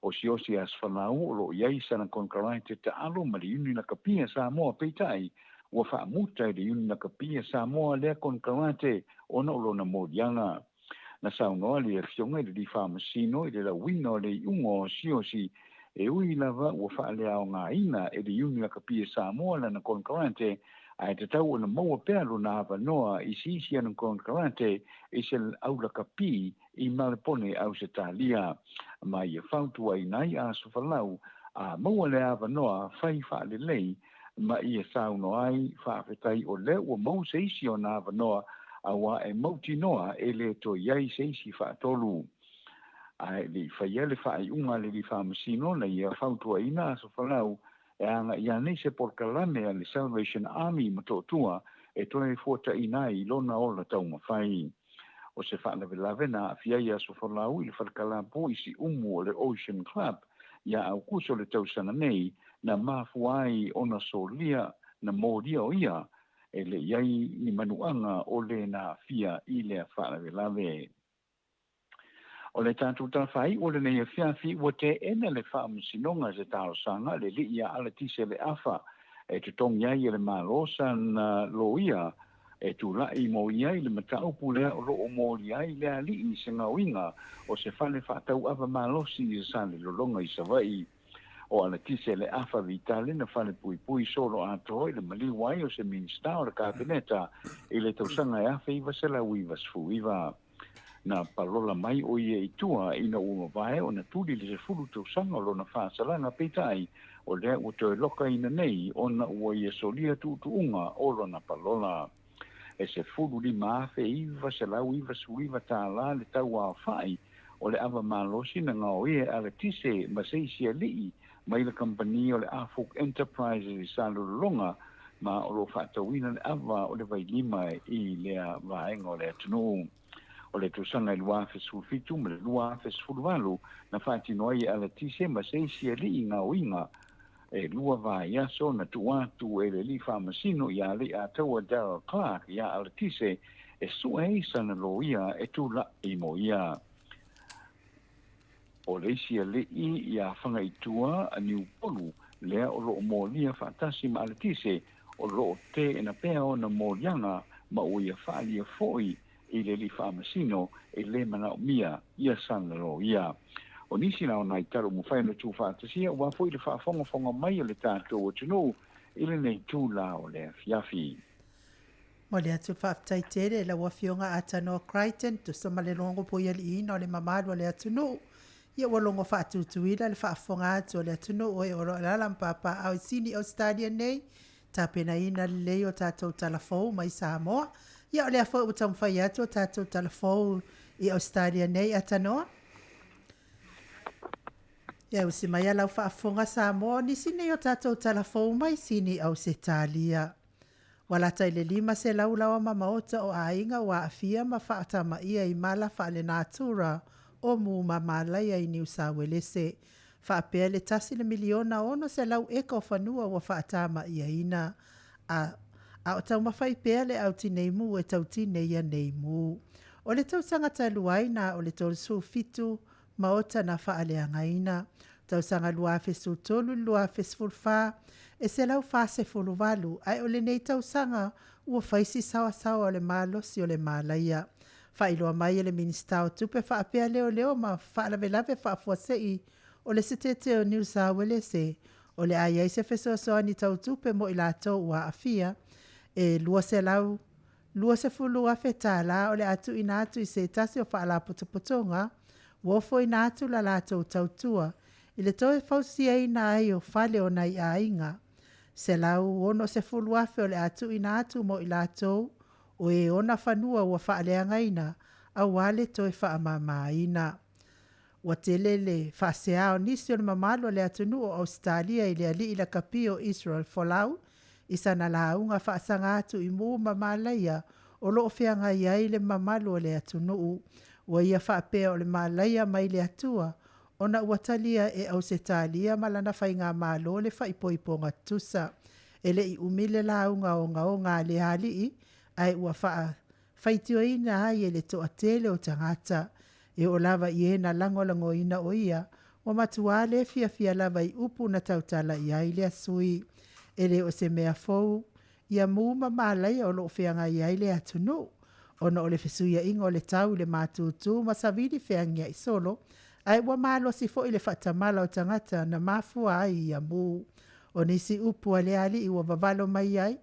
o siosi asfonau o lo iai sana konkarai te alo ma le uni na kapia Samoa peitai ua whaamuta I le uni na kapia Samoa lea konkarai ona o lo na modianga. Na saunoa le fionga I le whaamasino I le lawina o le ungo siosi e ui lava ua whaalea o ngā ina e le uni na kapia Samoa lana konkarante ai te tau o na maua pēr na avanoa I sisi anu konkarante I se aula kapi I malepone au se talia ma ia whautua I nai a sofalau maua le avanoa fai fa'alelei ma ia sauno ai fa'afetai o le ua mau seisi o na avanoa aua e mautinoa e le toiai seisi fa'atolu ai le faia le fa'ai'uga le li fa'amasino na ia fautuaina asofalau e aga ia nei se polokalame a le Salvation Army ma to'atua e toe fuataina ai lona ola taumafai o se fa'alavelave na a'afia ia asofalau i le falakalapo isi umu o le Ocean Club ia au kuso le tausanga nei na mafua ai ona solia na moria o ia e le iai ni manuanga o le na fia i le whalavelave. O le tātou tawhai o le nei fiafi o te ena le whaamusinonga se taro sanga le li ia ala tise le afa e te tong iai le malosa na lo ia e tu lai mo iai le matau pulea o lo o mori ai le ali i se ngawinga o se whane whaatau ava malosi i sa le lolonga i savai o ala tise le afa vitale na whane pui pui solo ato le mali wai o se minsta o le kabineta i le tausanga e afa iwa se la uivas fuiva na palola mai o ia i tua ina uma vae o na tuli le se fulu tausanga lo na whaasalanga peitai o lea o te loka ina nei o na ua ia solia tuunga o lo na palola e se fulu li maafe iwa se lau iwa suiva tā la le tau a whai o le ava malosi na ngao ia ala tise ma seisia lii mai le company o le Afuk Enterprises i Salulonga ma o lo whaatawina le ava o le vai lima i lea vaenga o le atunu. O le tusanga i lua fe sulfitu ma le lua fe sulvalu na whaatino ai ala tise ma seisia lii ngao inga e lua vai aso na tuatu e le li whamasino i ali a taua Darrell Clark i a ala tise e sua eisa na lo ia e tu la i mo ia. O le isia le i a whanga i tua a New Polu lea o lo mo lia whaatasi ma ala tise o lo te e na pea o na mo lianga ma o ia whaalia foi i le li whamasino e le mana o mia ia sana lo ia. O nisi na o nai taro mo whaino tū whaatasia, wa fwoi le whaafonga mai o le tātou o tino, ile nei tū la o le fiafi. Mo le atu whaafitai tere la wafionga atano Crichton, tu sama le longo po ia li ina o le mamadu o le atunu, ia walongo whaatutuila le whaafonga atu o le atunu o e oro alalam papa au sini Australia nei, ta pena ina le o tātou talafou mai Samoa, ia o le afo utam whai atu o tātou talafou i Australia nei atanoa. Ia usi mai alau whaafonga Samoa ni sine o tātou talafou mai sini au se talia. Walata ile lima se laulawa ma Maota o ainga wa afia ma whaatama ia i mala whaale natura o mu ma malaya i New South Wales. Whaapea le tasi le miliona ono se lau eka o whanua wa whaatama ia ina. A o tau mawhai pea le au tinei mu e tau tinei ia nei mu. O le tau sangata luaina o le tau su fitu Maota na whaaleanga ina. Tau sanga luafe su tolu luafe sfulfa. E se lau fase fuluwalu. Ai o le nei tau sanga ua faisi sawa sawa o le malo si o le malaya. Whailoa mai e le minista o tupe whaapea leo leo ma whaalavelave whaafuasei o le setete o New South Wales. O le aiai se fesoasoa ni tau tupe mo ilato ua afia. E lua se lau. Lua se fulu afe tala o le atu ina atu i se tasi o whaala potopotonga. Wofo ina atu la lato tautua. I le toe fausia ina ai o fale o nai a inga. Se lau ono se fulu afe o le atu ina atu mo i lato. O e ona whanua ua whaaleanga ina. A wale toe whaamama ina. Wa tele le whaasea o nisi o le mamalo le atunu o Australia i le ali i la kapio Israel Folau. Isa na launga whaasanga atu i mua mamalaia o loo whianga iai le mamalo le atunu. Wa ia whaapea o le malaya mai le atua. Ona uatalia e au se talia malana whainga malo le whaipoiponga tusa. Ele i umile launga o ngā le halii. Ai ua whaitio ina ai e le toa tele o tangata. E o lava i e na langolango ina o ia. Wa matuale fiafia lava i upu na tautala i ai le asui. Ele o se mea fau. Ia muuma malai o loo whianga i ai le atunu. Ona o le fesuia inga o le tau le mātutu ma savili whiangia i solo. Ai wa malo si fo i le whatamala o tangata na mafua ai ia mu. O nisi upu a le ali i wa vavalo mai ai.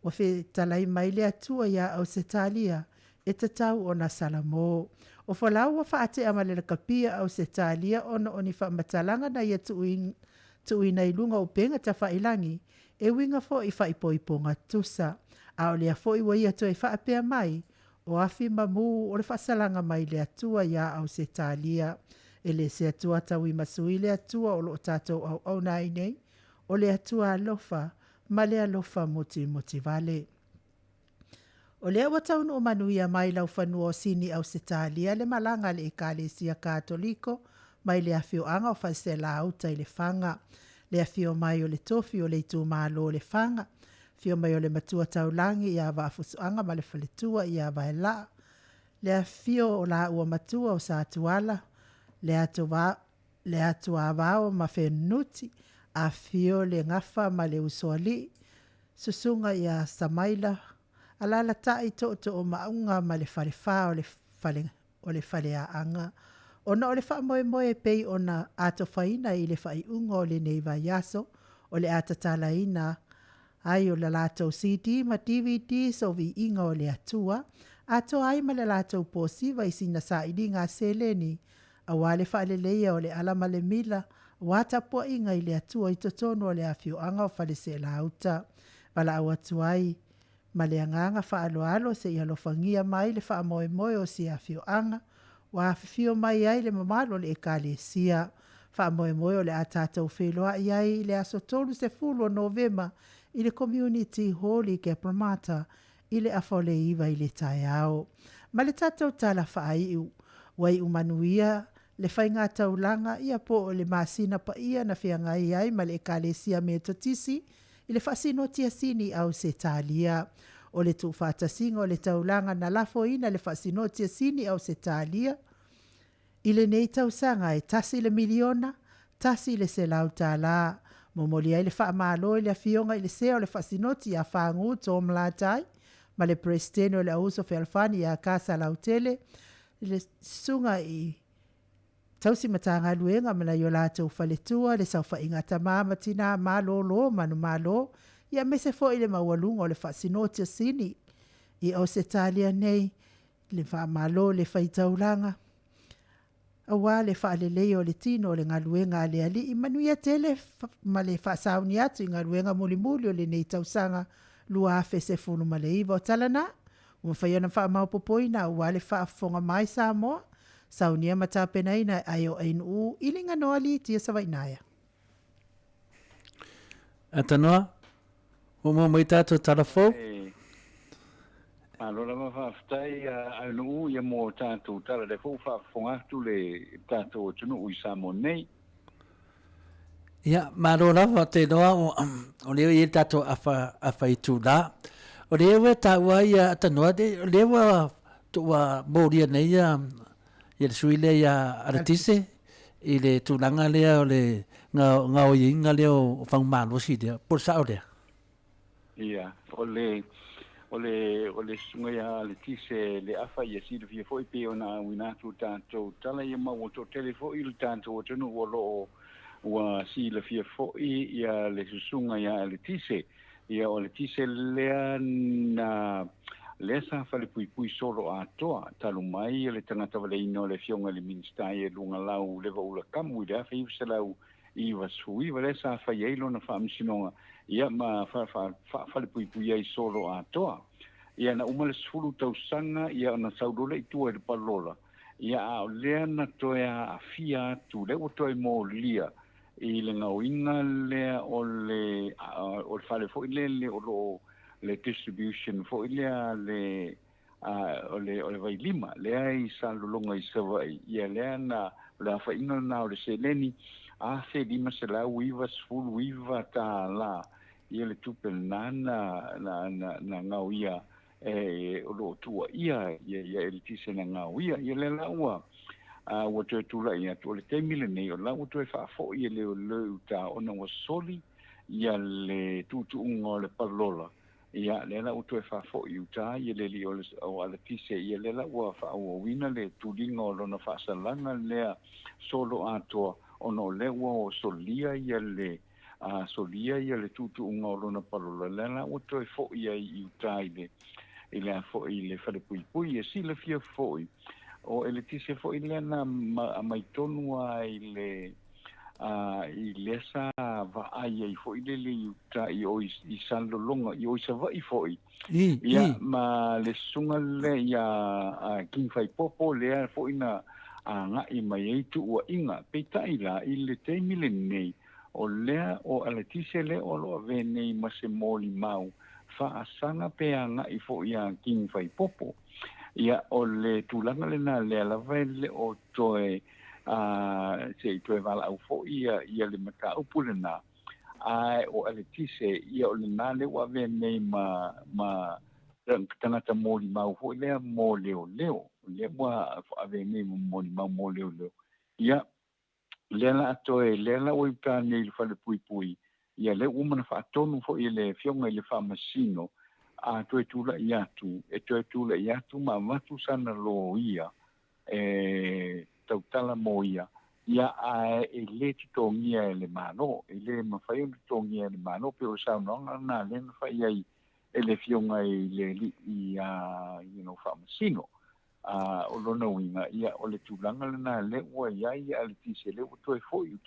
Wa whi talai mai le atua ia au se talia. E tatau o na salamo. O whalau wa whaate ama le kapia au se talia ona o ni whamatalanga na ia tu ina ilunga o penga ta whailangi, e winga fo i whaipoiponga tusa, a o lea fo i waia to e whaapea mai, o afi mamu o le whasalanga mai le atua ia au se talia, e le se atua tau i masui le atua o lo tātou au nai nei, o le atua alofa, ma le alofa moti vale. O lea wa taunu o manuia mai lau whanua o sini au se talia le malanga le ekalesia katoliko, mai le afio anga o whaise la auta i le whanga, le afio mai o le tofi o le itu malo le whanga, fio mai o le matua taulangi i awa afusu anga ma le whaletua i awa e la, le afio o la ua matua o sa atuala, le atu awao ma whenuti, afio le ngafa ma le usoali, susunga i a samaila, alala tai to o maunga ma le whalefa o le whalea anga, ona o le wha moe pei ona ato whaina i le whai unga o le neiva yaso, o le atatala ina, ai o le lato CD ma DVD so VIIGA o le atua, ato ai ma le lato posiva i sina sa ili ngā seleni, a wale whaale leia o le alama le mila, wata po inga i le atua i totonu o le afio anga o whale se la auta, wala au atuai, ma le anganga whaaloalo se i alofangia mai le wha moe o si afio anga, wa afifio mai ai le mamalo le ekalesia, wha moe o le atatou wheloa i ai le aso tolu se fulu o Novema, i le community hall i ke Pramata, i le afole iwa i le taiao. Ma le tatou tala whaaiu, wai umanuia, le whainga taulanga, ia po o le masina pa ia na whianga i ai, ma le ekalesia me totisi, i le whasino tia sini au se talia. O le tu whatasinga o le taulanga na lafo ina le whasino tia sini au se talia. I le nei tausanga e tasi le miliona, tasi le se lau tala. Momoli ai le wha malo i le fionga i le seo le whasinoti a whangu tō mlatai, ma le prestene o le auso whelfani a kasa lautele, le sunga i tausi matanga luenga mana yo lātou whaletua, le sau whaingata māmatina mālolo, manu mālo, ia mese fo i le mawalunga o le whasinoti a sini, i au se talia nei, le wha malo le whaitauranga, awa le whaalelei o le tino o le ngaluenga ale ali i manuia tele ma le whaasauni atu i ngaluenga muli o le nei tausanga lua afe se funu ma le iwa o talana. Ua whaiona wha maupopoina awa le whaafonga mai Samoa, saunia matapena ina ai o ainu i le nganoa li tia sawainaya. Atanoa, o mo mai tātou talafo? Alo lama whaafitai anu ia mo tātou tala le fau whaafongatu le tātou tunu ui Samoa nei. Ia, maro lava te noa o leo i tātou awha i tū la. O leo e tāua ia atanoa, o leo a tua mōria nei ia le suile ia aratise, i le tūlanga lea o le ngau inga leo o whang mālosi lea, por sa o lea. Ia, o le sunga ya le tise le afa ia si le fia foi pe ona winatu tanto tala ia mau to telefo il tanto tonu wolo wa si le fia foi ia le sunga ya le tise ia o le tise le na le sa fa le pui solo a toa talu mai le tangata vale ino le fionga le minsta ia lunga lau le va ula kamu ia fa i lau i va sui vale sa fa ia lo na fa msinonga ia ma fa le pui ai solo a toa ia na umale sulu tau sanga ia na saudole i tua i palola ia a lea na toea afia tu le o toi mo lia i le ngau inga lea o le fale fo le o le distribution fo lea le o le vai lima lea i salulonga i sawa ia lea na la fa inga na o le seleni a se lima se la uiva sfulu uiva ta la ia le tupel na ngau ia o lo tua ia el tise na ngau ia le la ua o te tula ia to le temile nei o la o te fa fo ia le ta ona o soli ia le tutu unga le palola ia le la o te fa fo i uta ia le li o le tise ia le la ua fa o wina le tulinga o lona fa salanga le solo ato ono le ua o solia ia le solia ia le tutu unga o lona palola le la o te fo ia i uta ile fo ile fa de pui e si le fia fo o ele tise fo ile na mai tonu ile sa va ai ai fo ile le ta I o I salolonga I o sa va I fo I ia ma le sunga le ia king fai popo le fo ina nga I mai ai tu ua inga pe tai la I le taimi le nei o lea o aletise le o lo ave nei ma se moli mau fa asanga pe nga I fo ia king fai popo ia o le tulanga le na le lava le o toe se toe vala au fo ia le mata upule na ai o aletise ia o le na le wa ve nei ma tangata moli mau fo le mo leo le wa ave nei mo mau leo ia le la toe le la o pa nei fa le pui ia le uma fa tonu fo ia le fionga le fa masino a toe tula ia tu toe tula ia tu ma matu sana lo ia tautala mo ia le titongia le mano le mafai titongia le mano pe o sa no na le fai ai le fionga le fa masino o lona winga ia o le tulanga le na le ua ia le tise le o toe fo I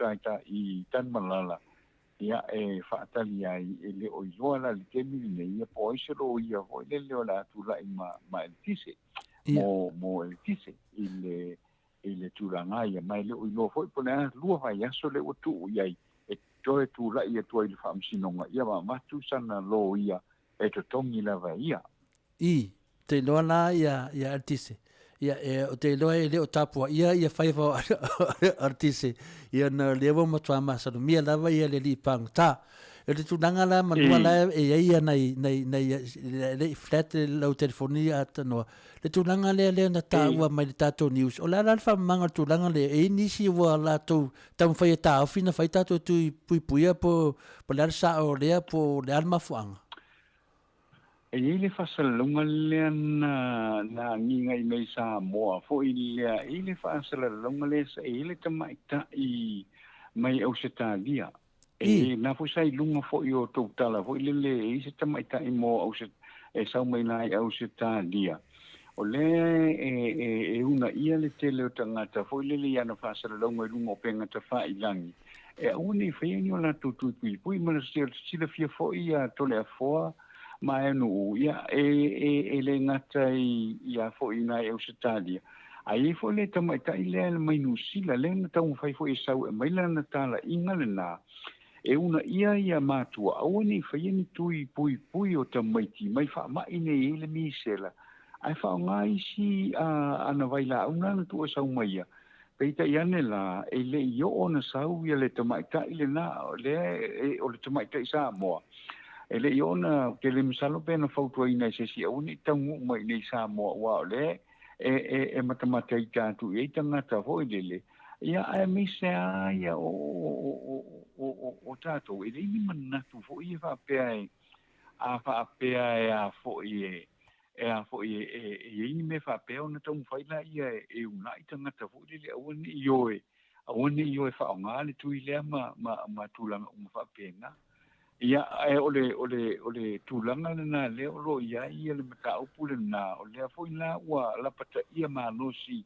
I tan malala ia faatali ai le o iloa la le temi le ia po I se lo ia ho le la tula I ma el tise mo el tise le tulanga ia mai le o iloa foi pona lua vai aso le o tu ia toe tula ia tu I famsinonga ia ma tu sana lo ia to tongi la vai ia te loa la ia artise ia o te loa le o tapua ia fai fa artise ia na levo matua masa no mia lava ia le li pang ta le tunanga la manua la ia nei le flat le telefonia atano le tunanga le na ta ua mai tato news o la fa manga tunanga le nisi wa la to tam fai ta fina fai tato tu pui po la sa o le po le alma fuanga le fasalunga le na nginga I mai Samoa fo I le fasalunga le sa le tamaita I mai Australia na fo sai lunga fo o totala fo le se tamaita I mo sau mai na Australia o le una ia le tele o tangata fo le ana fasalunga lunga o penga ta fa ilangi uni fe ni la tutu pui ma se fia fo ia tole fo ma no ia le ngata ia fo ina Australia ai fo le tamaita ile mai no sila le na tau fai fo sau mai la na tala inga le na una ia matua au ni fai ni tui pui o tamaiti mai fa ma ine ile misela ai fa ngai si ana vai la una na tu sau mai ia peita iane la le io ona sau ia le tamaita ile na le o le tamaita isa mo ele iona ke le misalo pena fautua ina se si uni tangu mai nei sa mo wa le matamata I tu e tangata ho ile ia ai mi se ia o tato ele ni manna tu fo I fa pe ai fa pe ai fo I fo I ni me fa pe ona tong fai la ia una tangata fo ile awani io fa ngale tu ile ma tulanga fa pe na ia ole tulanga na le lo ia le mata upule na ole foi la wa la pata ia manosi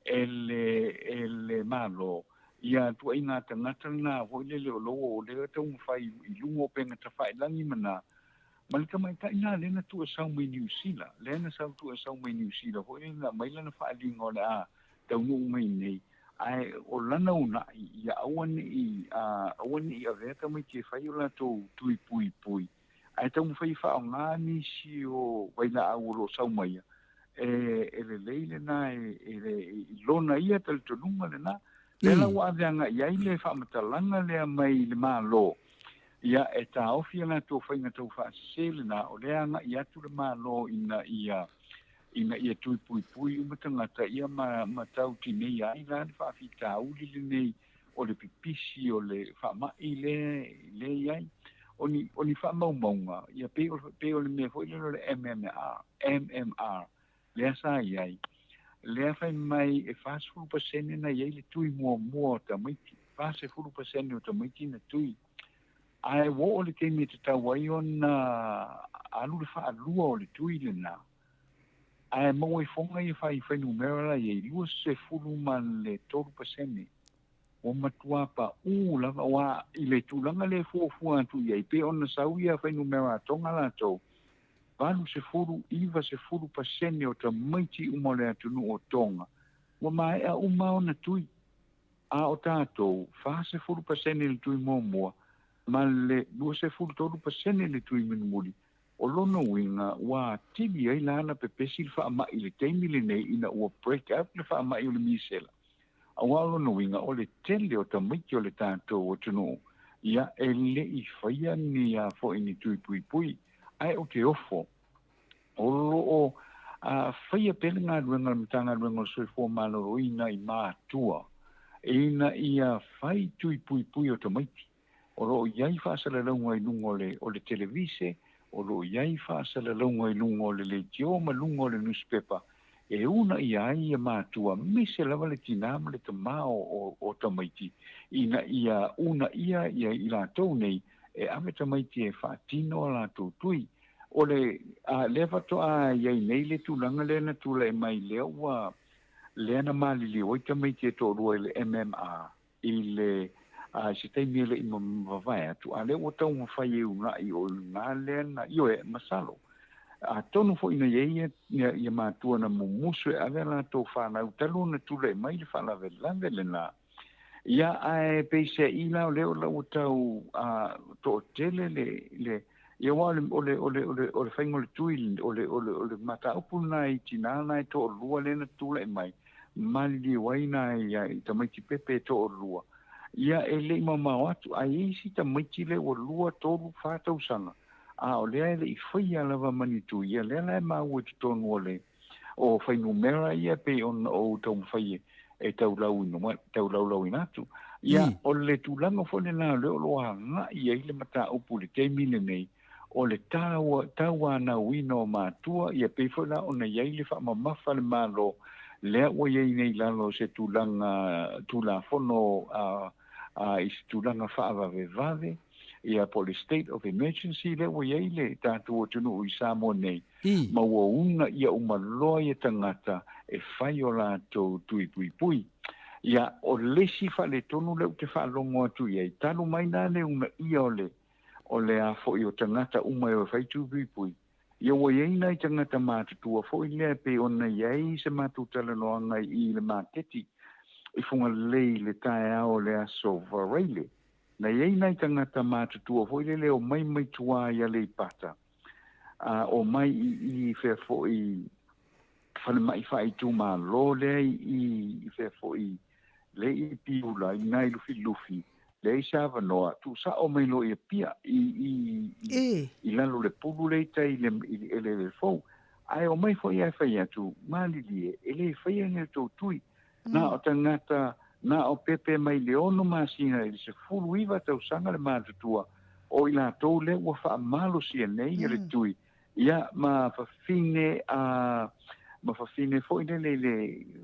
ele malo ia tu ina tangata na foi le lo le tu fai ilungo penga ta fai langi mana malika mai ka ina le na tu sa mai New Zealand le na sa tu sa mai New Zealand foi na mai la na fa lingo la tau mai nei ai o lana una ia awani ave ka mai ke fai la to tui pui ai tau fai fa nga ni si o vai na au lo sau mai le leile na le lona ia tal to nunga le na le la wa nga ia le fa matalanga le mai le malo ia ta ofia na to fai na to fa sele na o le nga ia tu le malo ina ia tui pui matangata ia ma tau tine ia ina fa fita uli le nei o le pipisi o le fa mai le ia oni fa maunga ia pe o le me foi le MMR le sa ia le fa mai e fa sul pasene na ia le tui mo ta mai fa se fu pasene o ta mai na tui ai wo o le kemi te tawai ona alu le fa alua o le tui le na ai mo e fonga I fai numero la e lu se fulu man le 12% o matua pa lava wa i le tulaga le fuafua atu iai pe ona sau ia fainumera atoga latou valu sefulu iva sefulu pasene o tamaiti uma o le atunuu o toga ua maeʻa uma ona tui a o tatou fa sefulu pasene le tui muamua ma le 23% le tui minimuli o lona uiga ua tili ai lana pepesi le faamaʻi le taimi lenei ina ua break out le faamaʻi o le misela auā lona uiga o le tele o tamaiti o le tatou atunuu ia e leʻi faia ni a foʻi ni tuipuipui ae o te ofo o loo faia pele galuega le matagaluega o le soifua malōlōina i matua ina ia fai tuipuipui o tamaiti o loo iai fa'asalalauga i luga o le televise o loo iai fa'asalalauga i luga o le leitio ma luga o le newspaper e una ia ai ia matua mise lava le tinā ma le tamā o tamaiti ina ia una ia i latou nei e ave tamaiti e fa'atino o latou tui o le lea fato'a iai nei le tulaga lea na tula e mai lea ua lea na malilio ai tamaiti e to'alua i le MMA i le se taimi le i mavavae atu a le ua taumafai e una'i o una lea na io e masalo a tonu fo'i na iai ia matua na mumusu e ave latou whanau talu na tula e mai le whalavelave lena ia ae peise i lao leo lau tau to'otele le ia wa o le whaingo le tui o le mataupu na i tina na i to'olua le na tula e mai mali waina i tamaiti pepe to'olua ia e le mamao atu a isi tamaiti le o lua tolu whātausanga a o lea le i whaia lava manitu ia lea lai maua te tonu o le o whainumera ia pe on o tau mwhaie e tau lau inatu ia o le tūlanga whone nā leo loa ngā ia i le mata upu le teimi nei o le taua na wina o mātua ia pe whona o na iai le whamamafa le mālo lea ua iai nei lalo se tūla whono i se tūlanga whaavave ia po le state of emergency le ua iai le tātua tunu i Samoa nei ma ua una ia umaloa ia tangata e whai o lātou tuipuipui ia o lesi whale tonu leu te whaalongo atu iai tanu mai nā le una ia o le a fo i o tangata uma e o whai tuipuipui ia ua iai nei tangata mātutua fo i lea pe ona iai se mātutala noanga i le māteti i funga lei le tae ao le aso vareile na iei nei tangata mātutua fo i leo mai tua ia le pata o mai i whea fo i whane mai whai tu mā lo le i whea fo i le i piula i ngai lufi le i sāwa noa tu sa o mai lo i pia i lalo le pulu le tai le fau ai o mai fo i ai whai atu mali lie e le whai ane tau tui na o tangata na o pepe mai le ono masina i se fulu iwa tau sanga le mātutua o i la tau le ua wha malo si nei le tui ia ma fafine fo i le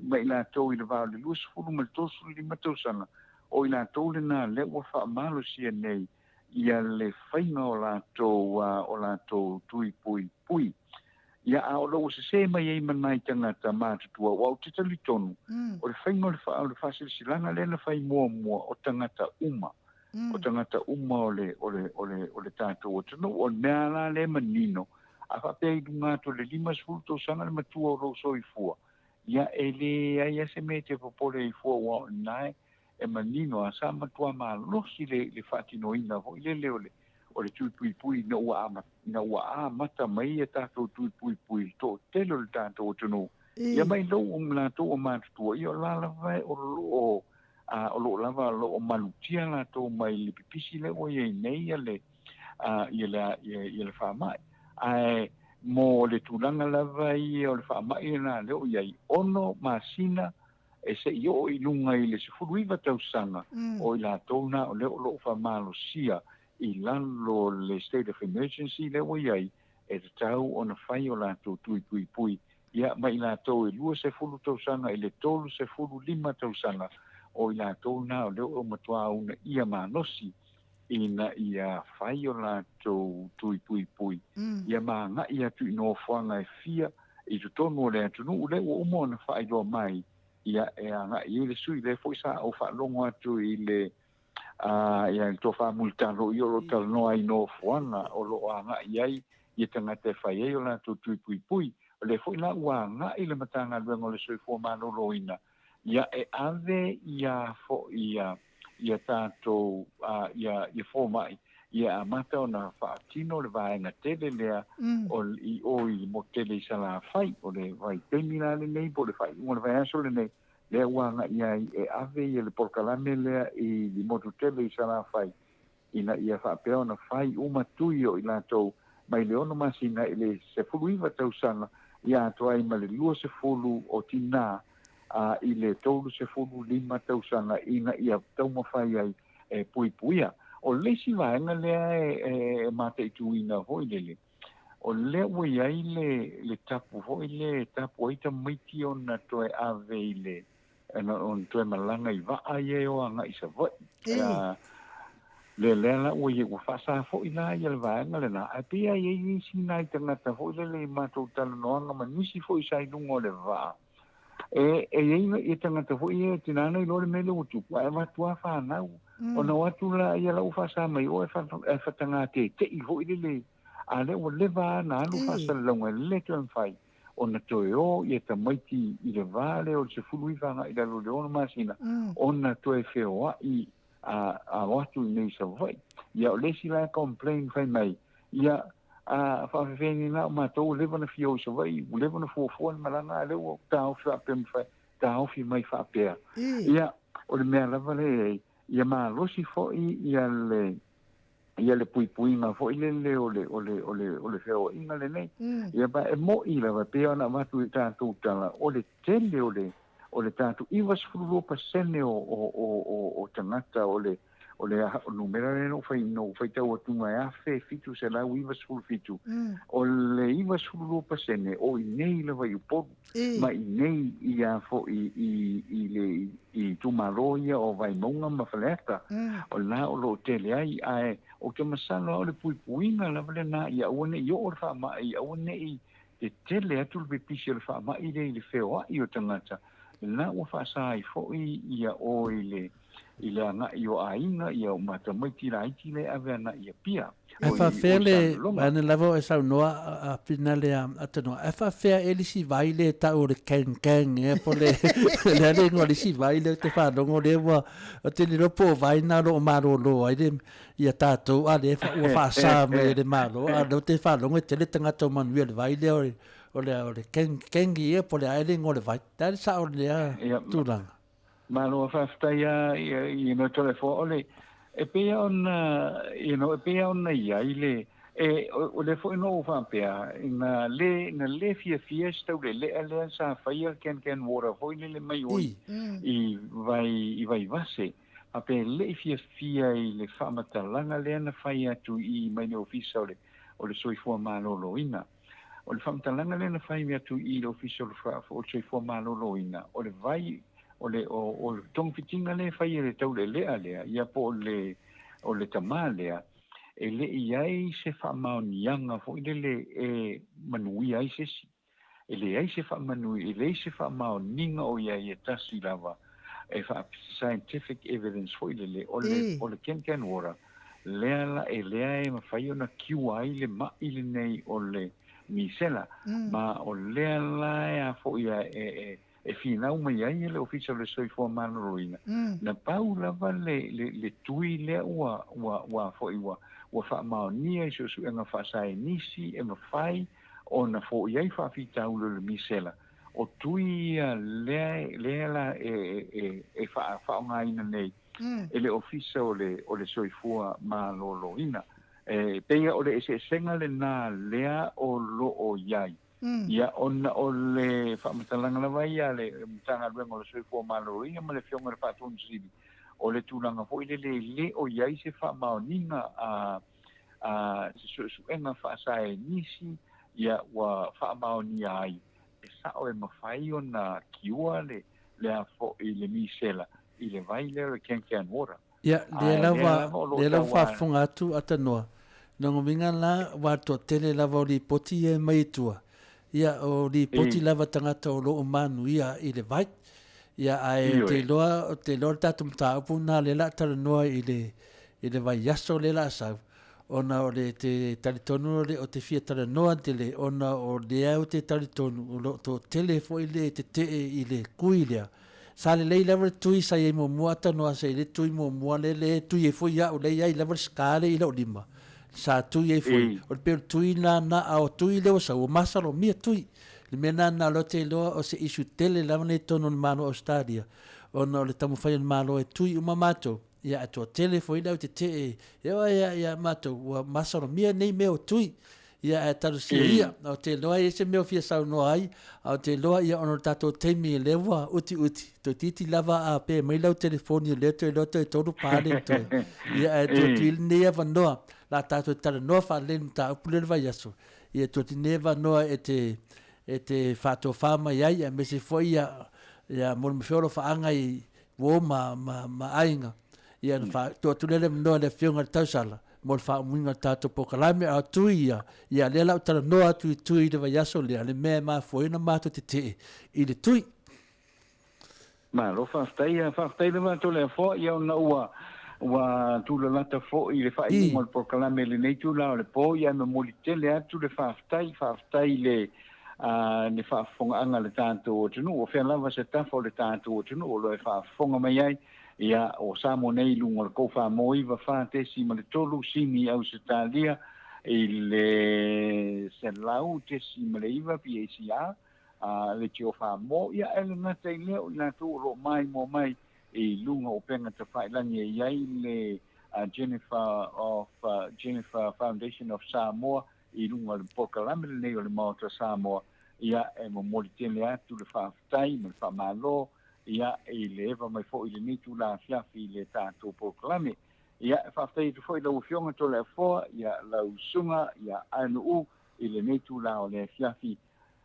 mai la tau i le vau le luas fulu ma le tosu li matau sanga o i la tau le na le ua wha malo si nei ia le whainga o la tau tui pui ia a o lo se mai ei manai tangata mātutua o au te talitonu o le whainga o le whasilsilanga le na whai mua o tangata uma o tangata uma o le tātou o tunu o nea la le manino a whapea i dunga to le 5 tau sanga le matua o lo soifua ia e le ai ase me te popole i fua wa o nai e manino a sa matua ma losi le whatinoina ho i le leo o le tuipuipui na ua amata mai e tātou tuipuipui to telo le tātou o tunu ia mai lau o mlatou o mātutua ia o lalava o lo lava o malutia lātou mai le pipisi le o iei nei ia le whamai ai mo le tūlanga lava i o le whamai na le o iei ono masina e se i o i lunga i le sifuru iwa tausanga o i lātou na o le o lo whamalo sia i lalo le state of emergency le o iei e te tau o na whai o lātou tuipuipui ia mai lātou e lua se fulu tausanga i le tolu se fulu 5 tausanga o i lātou na o leo o matua una ia manosi ina ia whai o lātou tuipuipui ia mā ngai atu i no whanga e fia i tu tonu o le atunu ule o umo na whai loa mai ia e anga i le sui le foi sa o fa longo atu i le ia to fa multano i o tal no ai no fuanga o lo anga iai ia tanga te fai e o la tu pui pui o le foi la wanga i le matanga luengo le sui fo mano loina ia e ave ia fo ia tato ia fo mai ia amata ona fa tino le vaenga tele lea o i mo tele sala fai o le vai temina le nei po le fai mo le vai aso le nei le wanga ia e ave ia le POLOKALAME lea i li motu tele sala fai ina ia fa pe ona fai uma tuio i lato mai le ono masina ile se fulu iva tausanga ia to ai ma le lua se fulu o tina i le tolu se fulu lima tausanga ina ia tau mawhai ai pui puia o lesi vaenga lea mata i tuina hoi lele. O lea ui ai le tapu hoi le tapu aita maiti o na toe ave i le on toe malanga i vaa i o anga i sa vai. Le lea la ui e whasa hoi la i al vaenga le na. A pia i e sina i tangata hoi le matou tala noanga ma nisi hoi sai lungo le vaa. E tangata hoi e tinana i lore mele utupu. E matua whanau. Ona watu la ia la ufasa mai o e fatanga te i hoi le a le o leva na alu fasa longa le tu fai ona toe o ia ta maiti i le vale o se fulu i la lo ona masina ona toe feo i a watu nei sa vai ia o le si la complain fai mai ia a fa feni na ma to leva na fio sa vai leva na fo malanga le o ta o fa pem fai ta o fi mai fa pe ia o le me la vale ia ma losi fo ia le pui ma fo ile le ole feo inga le nei ia ba e mo ila va pe ona ma tu ta tu tala ole tele ole ta tu i was fulu pa sene o tangata ole numero no fai ta o tu mai afe fitu se la i was fulu fitu ole i was fulu pa sene o i nei le vai po ma i nei ia fo i tu maroia o vai monga ma faleta o la o lo tele ai o ke masalo o le puipuina la vale na ia one i o fa ma i one i te tele atu le pisi le fa ma i le feo i o tangata na o fa sai fo ia o ile anga i o ainga i o mata mai tira i tile ave na ia pia e fa fele ana lavo e sa no a finale atano e fa fe ele si vai le ta o le ken e po le le ngoli si vai le te fa no le wa te le po vai na lo maro lo ai de ia tato a le fa o fa sa me le malo a lo te fa lo te le tanga to man le vai le o le ken e po le ai le ngole vai ta sa o le tu la malo fa sta ia no telefone e pe on e pe on ia ile o le fo no fa pe na le fia sta le sa fa ia ken water ho le mai oi i vai vase a pe le fia i le fa matalanga le na fa ia tu i mai no official o le soi fo malo loina o le fa matalanga le na fa ia tu i official fa o soi fo malo loina o le vai o tong fitinga le fai le tau le ia po o le tamale e le iai se fa maunianga fo le manui ai se si e le ai se fa manui e le se fa mauninga o ia tasi lava e fa scientific evidence fo le o le ken ora le e ma fai ona QI le ma ile nei o le misela ma o le la fo ia e fina uma ia le official le soi fo mano ruina na paula vale le tui le wa fo iwa wa fa ma ni e so nga fa sai nisi e ma fai ona fo ia fa fita le misela o tui le la e fa nga ina nei e le official o le soi fo mano ruina e pe o le se senga le na lea o lo o iai ia ona o le whamatalanga na vai le mtanga luengo le soi fua malo ia ma le fionga le whaatun sibi o le tūlanga hoi le o iai se whamaoninga se suenga whaasae nisi ia wa whaamaoni ai e sao e mawhai o na kiua le a fo i le misela i le vai le ken ora ia le lava whaafunga atu atanoa nango minga la wato tele lava o li poti e maitua ia o li poti lava tangata o loo manu ia i le vai ia ai te loa tatum taupu na le la tala noa i le vai aso le la sau. Ona o le te talitonu o te fia tala noa te le ona o le au te talitonu o lo to telefo i le te i le kui lea. Sa le lei level tui sa i mo muata noa sa i le tui mo mua le tui e foi ia o le ia i level skale i lo lima. Sa tui e foi. O le peo tui na au tui leo sa o masalo mia tui. Le mena na lo te loa o se isu tele lava ne tono le mano Australia. Ona o le tamu whai malo e tui uma mato. Ia atua tele foi lau te ia mato ua masaro mia nei meo tui. Ia e taru sia ia. O te loa e se meo fia sau noa ai. O te loa ia ono tato teimi e lewa uti. To titi lava a pe mai lau telefoni leto e loto e tolu pāle toi. Ia e tua tuil nea vanoa. La tato e tala noa wha lenu ta upulele vai aso. Ia tua ti nea vanoa e te whato whama iai a me se foi ia mo me whioro whaanga i wo ma ainga. Ia tua tulele mnoa le whionga le tausala. Mo le whaamuinga tātou pokalame a tui ia le lau tala noa tui le vai aso lea le mea maa fuina mātou te i le tui. Ma lo whaftai le mātou le fo ia o na ua tula lata fo i le whainga le pokalame le nei tula o le po ia me moli tele atu le whaftai le whaafonga anga le tātou o tunu o whea lava se tafo le tātou o tunu o le whaafonga mai ai ia o Samoa nei lunga le kouwha moiva whaatesi ma le tolu simi au se tālia i le se lau tesi ma le iwa PACA le tio wha mo ia ele ngata i leo i nātu o lo MAIMOA mai i lunga o penga te whailangi e iai le Jennifer Foundation of Samoa i lunga le pokalame le nei o le Maota Samoa ia e mo moli tele atu le whaafitai ma le whaamalo ia i le eva mai fo i le nitu la fiafi le tātou pokalame ia e whaafitai tu fo i lau fionga to le afoa ia lau sunga ia anu i le nitu la o le fiafi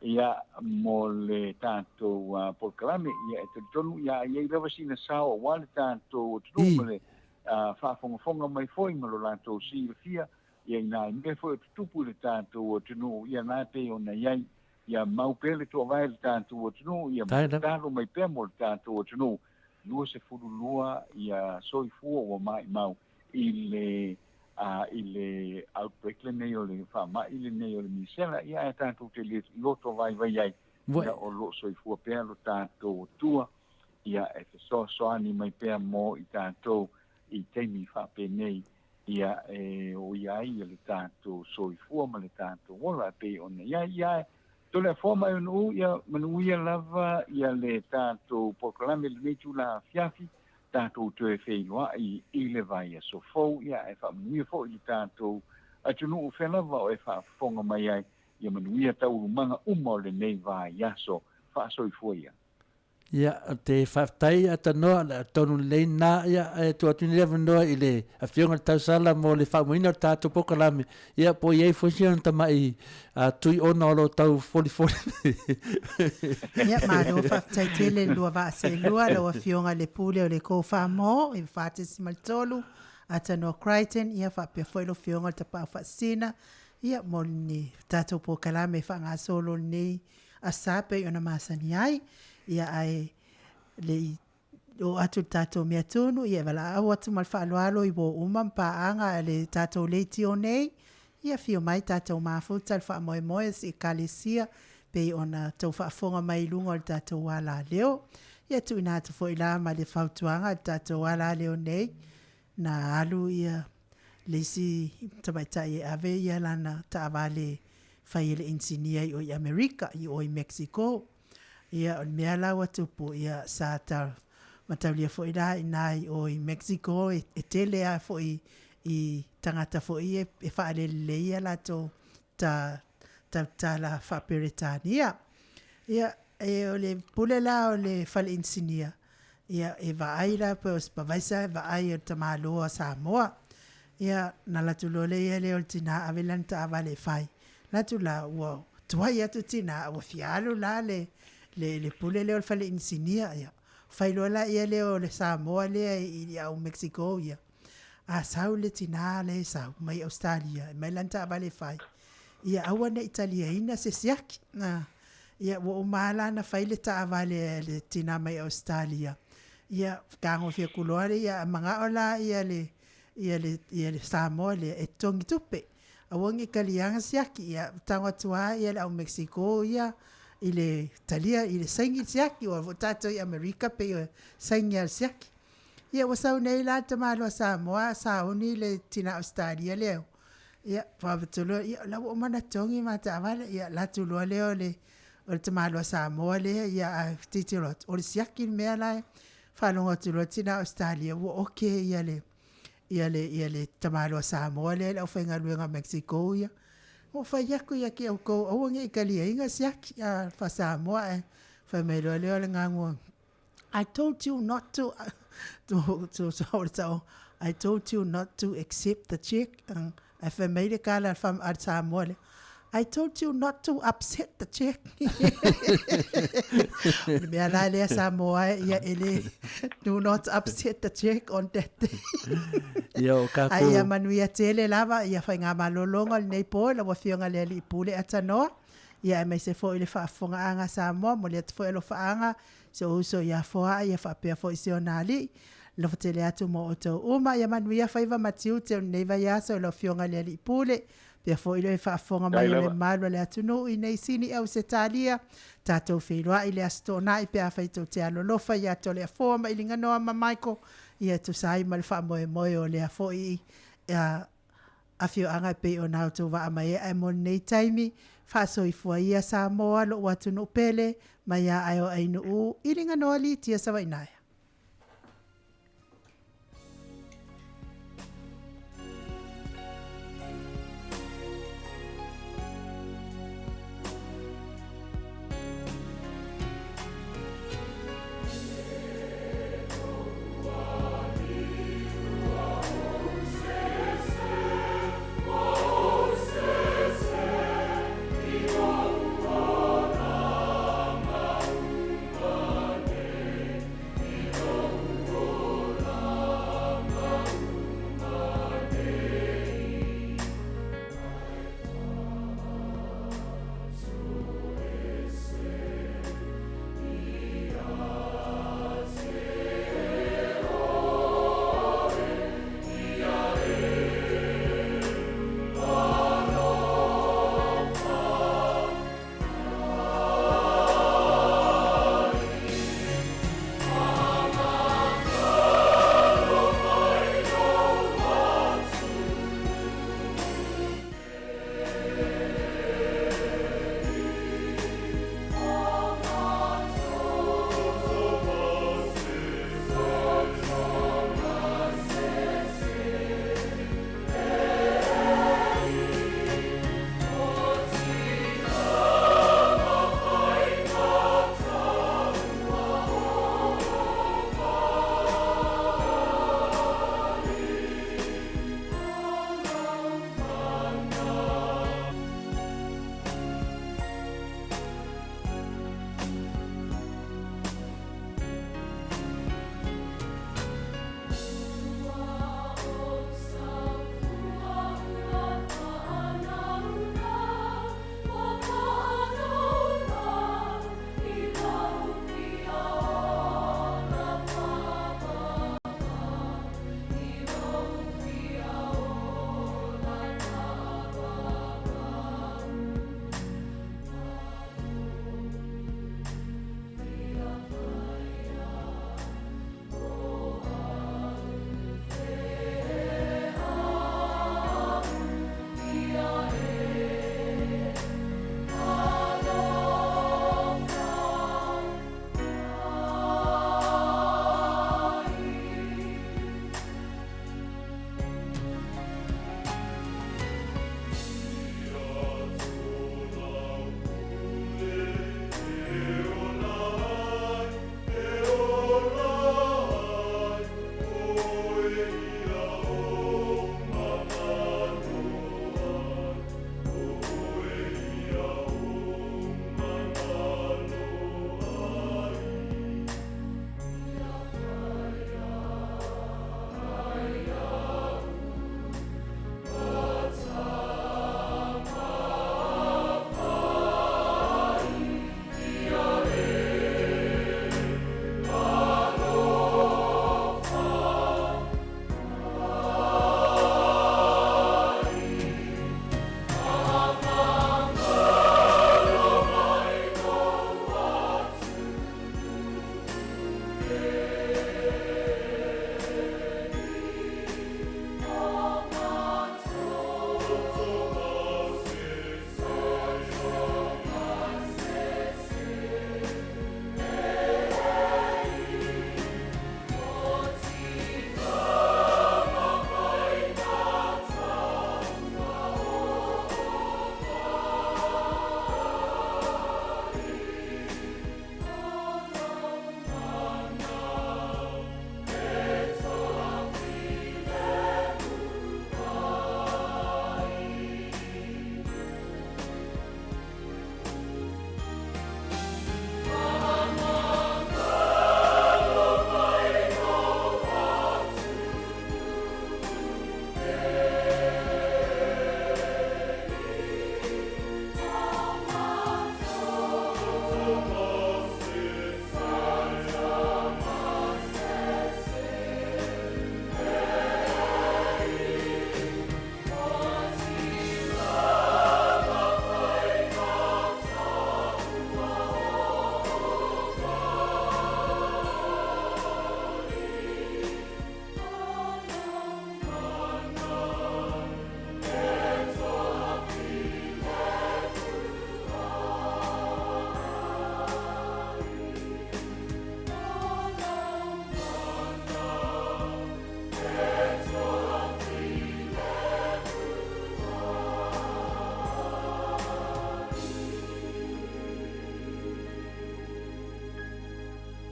ia mo le tātou pokalame ia e tonu ia i lewa sina sao wa le tātou tunu le whaafonga mai fo i malo lātou si le fia ia i nai me fo i tupu le tātou tunu ia nā te o na iai ia mau pele to vai le tātou tunu ia tātou mai pe mo le tātou tunu lua se furu lua ia soifua o mai mau i le outbreak le nei o le whama i le nei o le misela ia e tātou te loto vai ai ia o lo soifua pe lo tātou tua ia e te soani mai pe mo i tātou i teimi whape nei ia o iai le tātou soifua ma le tātou ola pe o na ia tole forma unu ia manuia lava ia le tātou pokalame le nei tula fiafi tātou te whenua i le vai so fou ia e whaamuia fou i tātou atunu u whenava o e whaafonga mai ai ia manuia tau manga o le nei vai so whaasoifua ia. Ia te whaftai ata noa le tonu lei nā ia e tuatuni lewa noa i le a whionga tausala mo le whaumuina o tātou pokalame ia po iei fwisiona tamai tui ona o lo tau foli. Ia maro whaftai tele lua wa se lua lo a whionga le pule o le kou whamo i whaatesi maltolu ata no Crichton ia whapea whailo whionga le tapau whaasina ia mo ni tātou pokalame whanga solo nei a sape i ona masani ai ia ai le o atu tatou mea tonu ia wala au atu mal whaaloalo i wo paanga le tatou leiti o nei ia fio mai tatou mafuta le whaamoemoe si kalesia pe ona tau whaafonga mai lunga o le tatou ALALEO ia tu ina atu fo ila ma le whautuanga le tatou ALALEO nei na alu ia le si tamaitai e ave ia lana taavale whaiele insinia i o i Amerika i o i Mexico ia o mea laua tupu ia sa ta mataulia fo ida nai o i Mexico e tele a fo i tangata fo e whaale leia lato ta la whaperetania ia e o le pule la o le whale insinia ia e vaaira pe o spavaisa vaai o tamaloa Samoa ia na latu lole ia le o tina avelan ta avale fai latu la ua tuai atu tina ua fialo la le pule leo le fale insinia ia failola ia leo le Samoa lea i au Mexico ia a sau le tina le sau mai Australia mai lanta vale fai ia aua na Italia ina se siaki ia wo mala na faile ta vale le tina mai Australia ia kango fia kuloare ia manga ola ia le Samoa le e tongi tupe awongi kalianga siaki ia tango tua ia au Mexico ia ile Italia ile saingi siaki o votato i America pe saingi siaki ia wasau nei la tamalo Samoa sauni le tina Australia leo ia favatolo ia la o mana tongi mata vale ia la tulo leo le o tamalo Samoa le ia titilot o siaki me la falonga tulo tina Australia wo okay ia le tamalo Samoa le o fenga luenga Mexico ia o faiaku ia ki o ko o ngi kalia inga siaki fa Samoa fa me lo le ngango I told you not to I told you not to accept the check if I made a call from Samoa I told you not to upset the check. Me ala Samoa ia ele do not upset the check on that day. Ia ka ko. Ai manuia tele lava ia fa nga malolonga nei po la wa fionga le li pule atano. Ia me se fo ile fa fonga anga Samoa mo le fo elo fa anga so ia fo ia fa pe fo isionali. Lo tele atu mo oto uma ia manuia fa iva matiu te nei va ia so lo fionga le li pule. Pia fo ile fa fonga mai le malo le atunu i nei sini au se talia tatou wheroa i le astona i pia whaito te alolofa i ato le a ma i linga noa ma maiko i atu sai ma le wha moe o le a fo i a fio anga pe o nao tu wa ama e mo nei taimi fa so i fua ia Samoa lo atunu pele ma ia ai o ainu u i linga noa li tia sa wainai.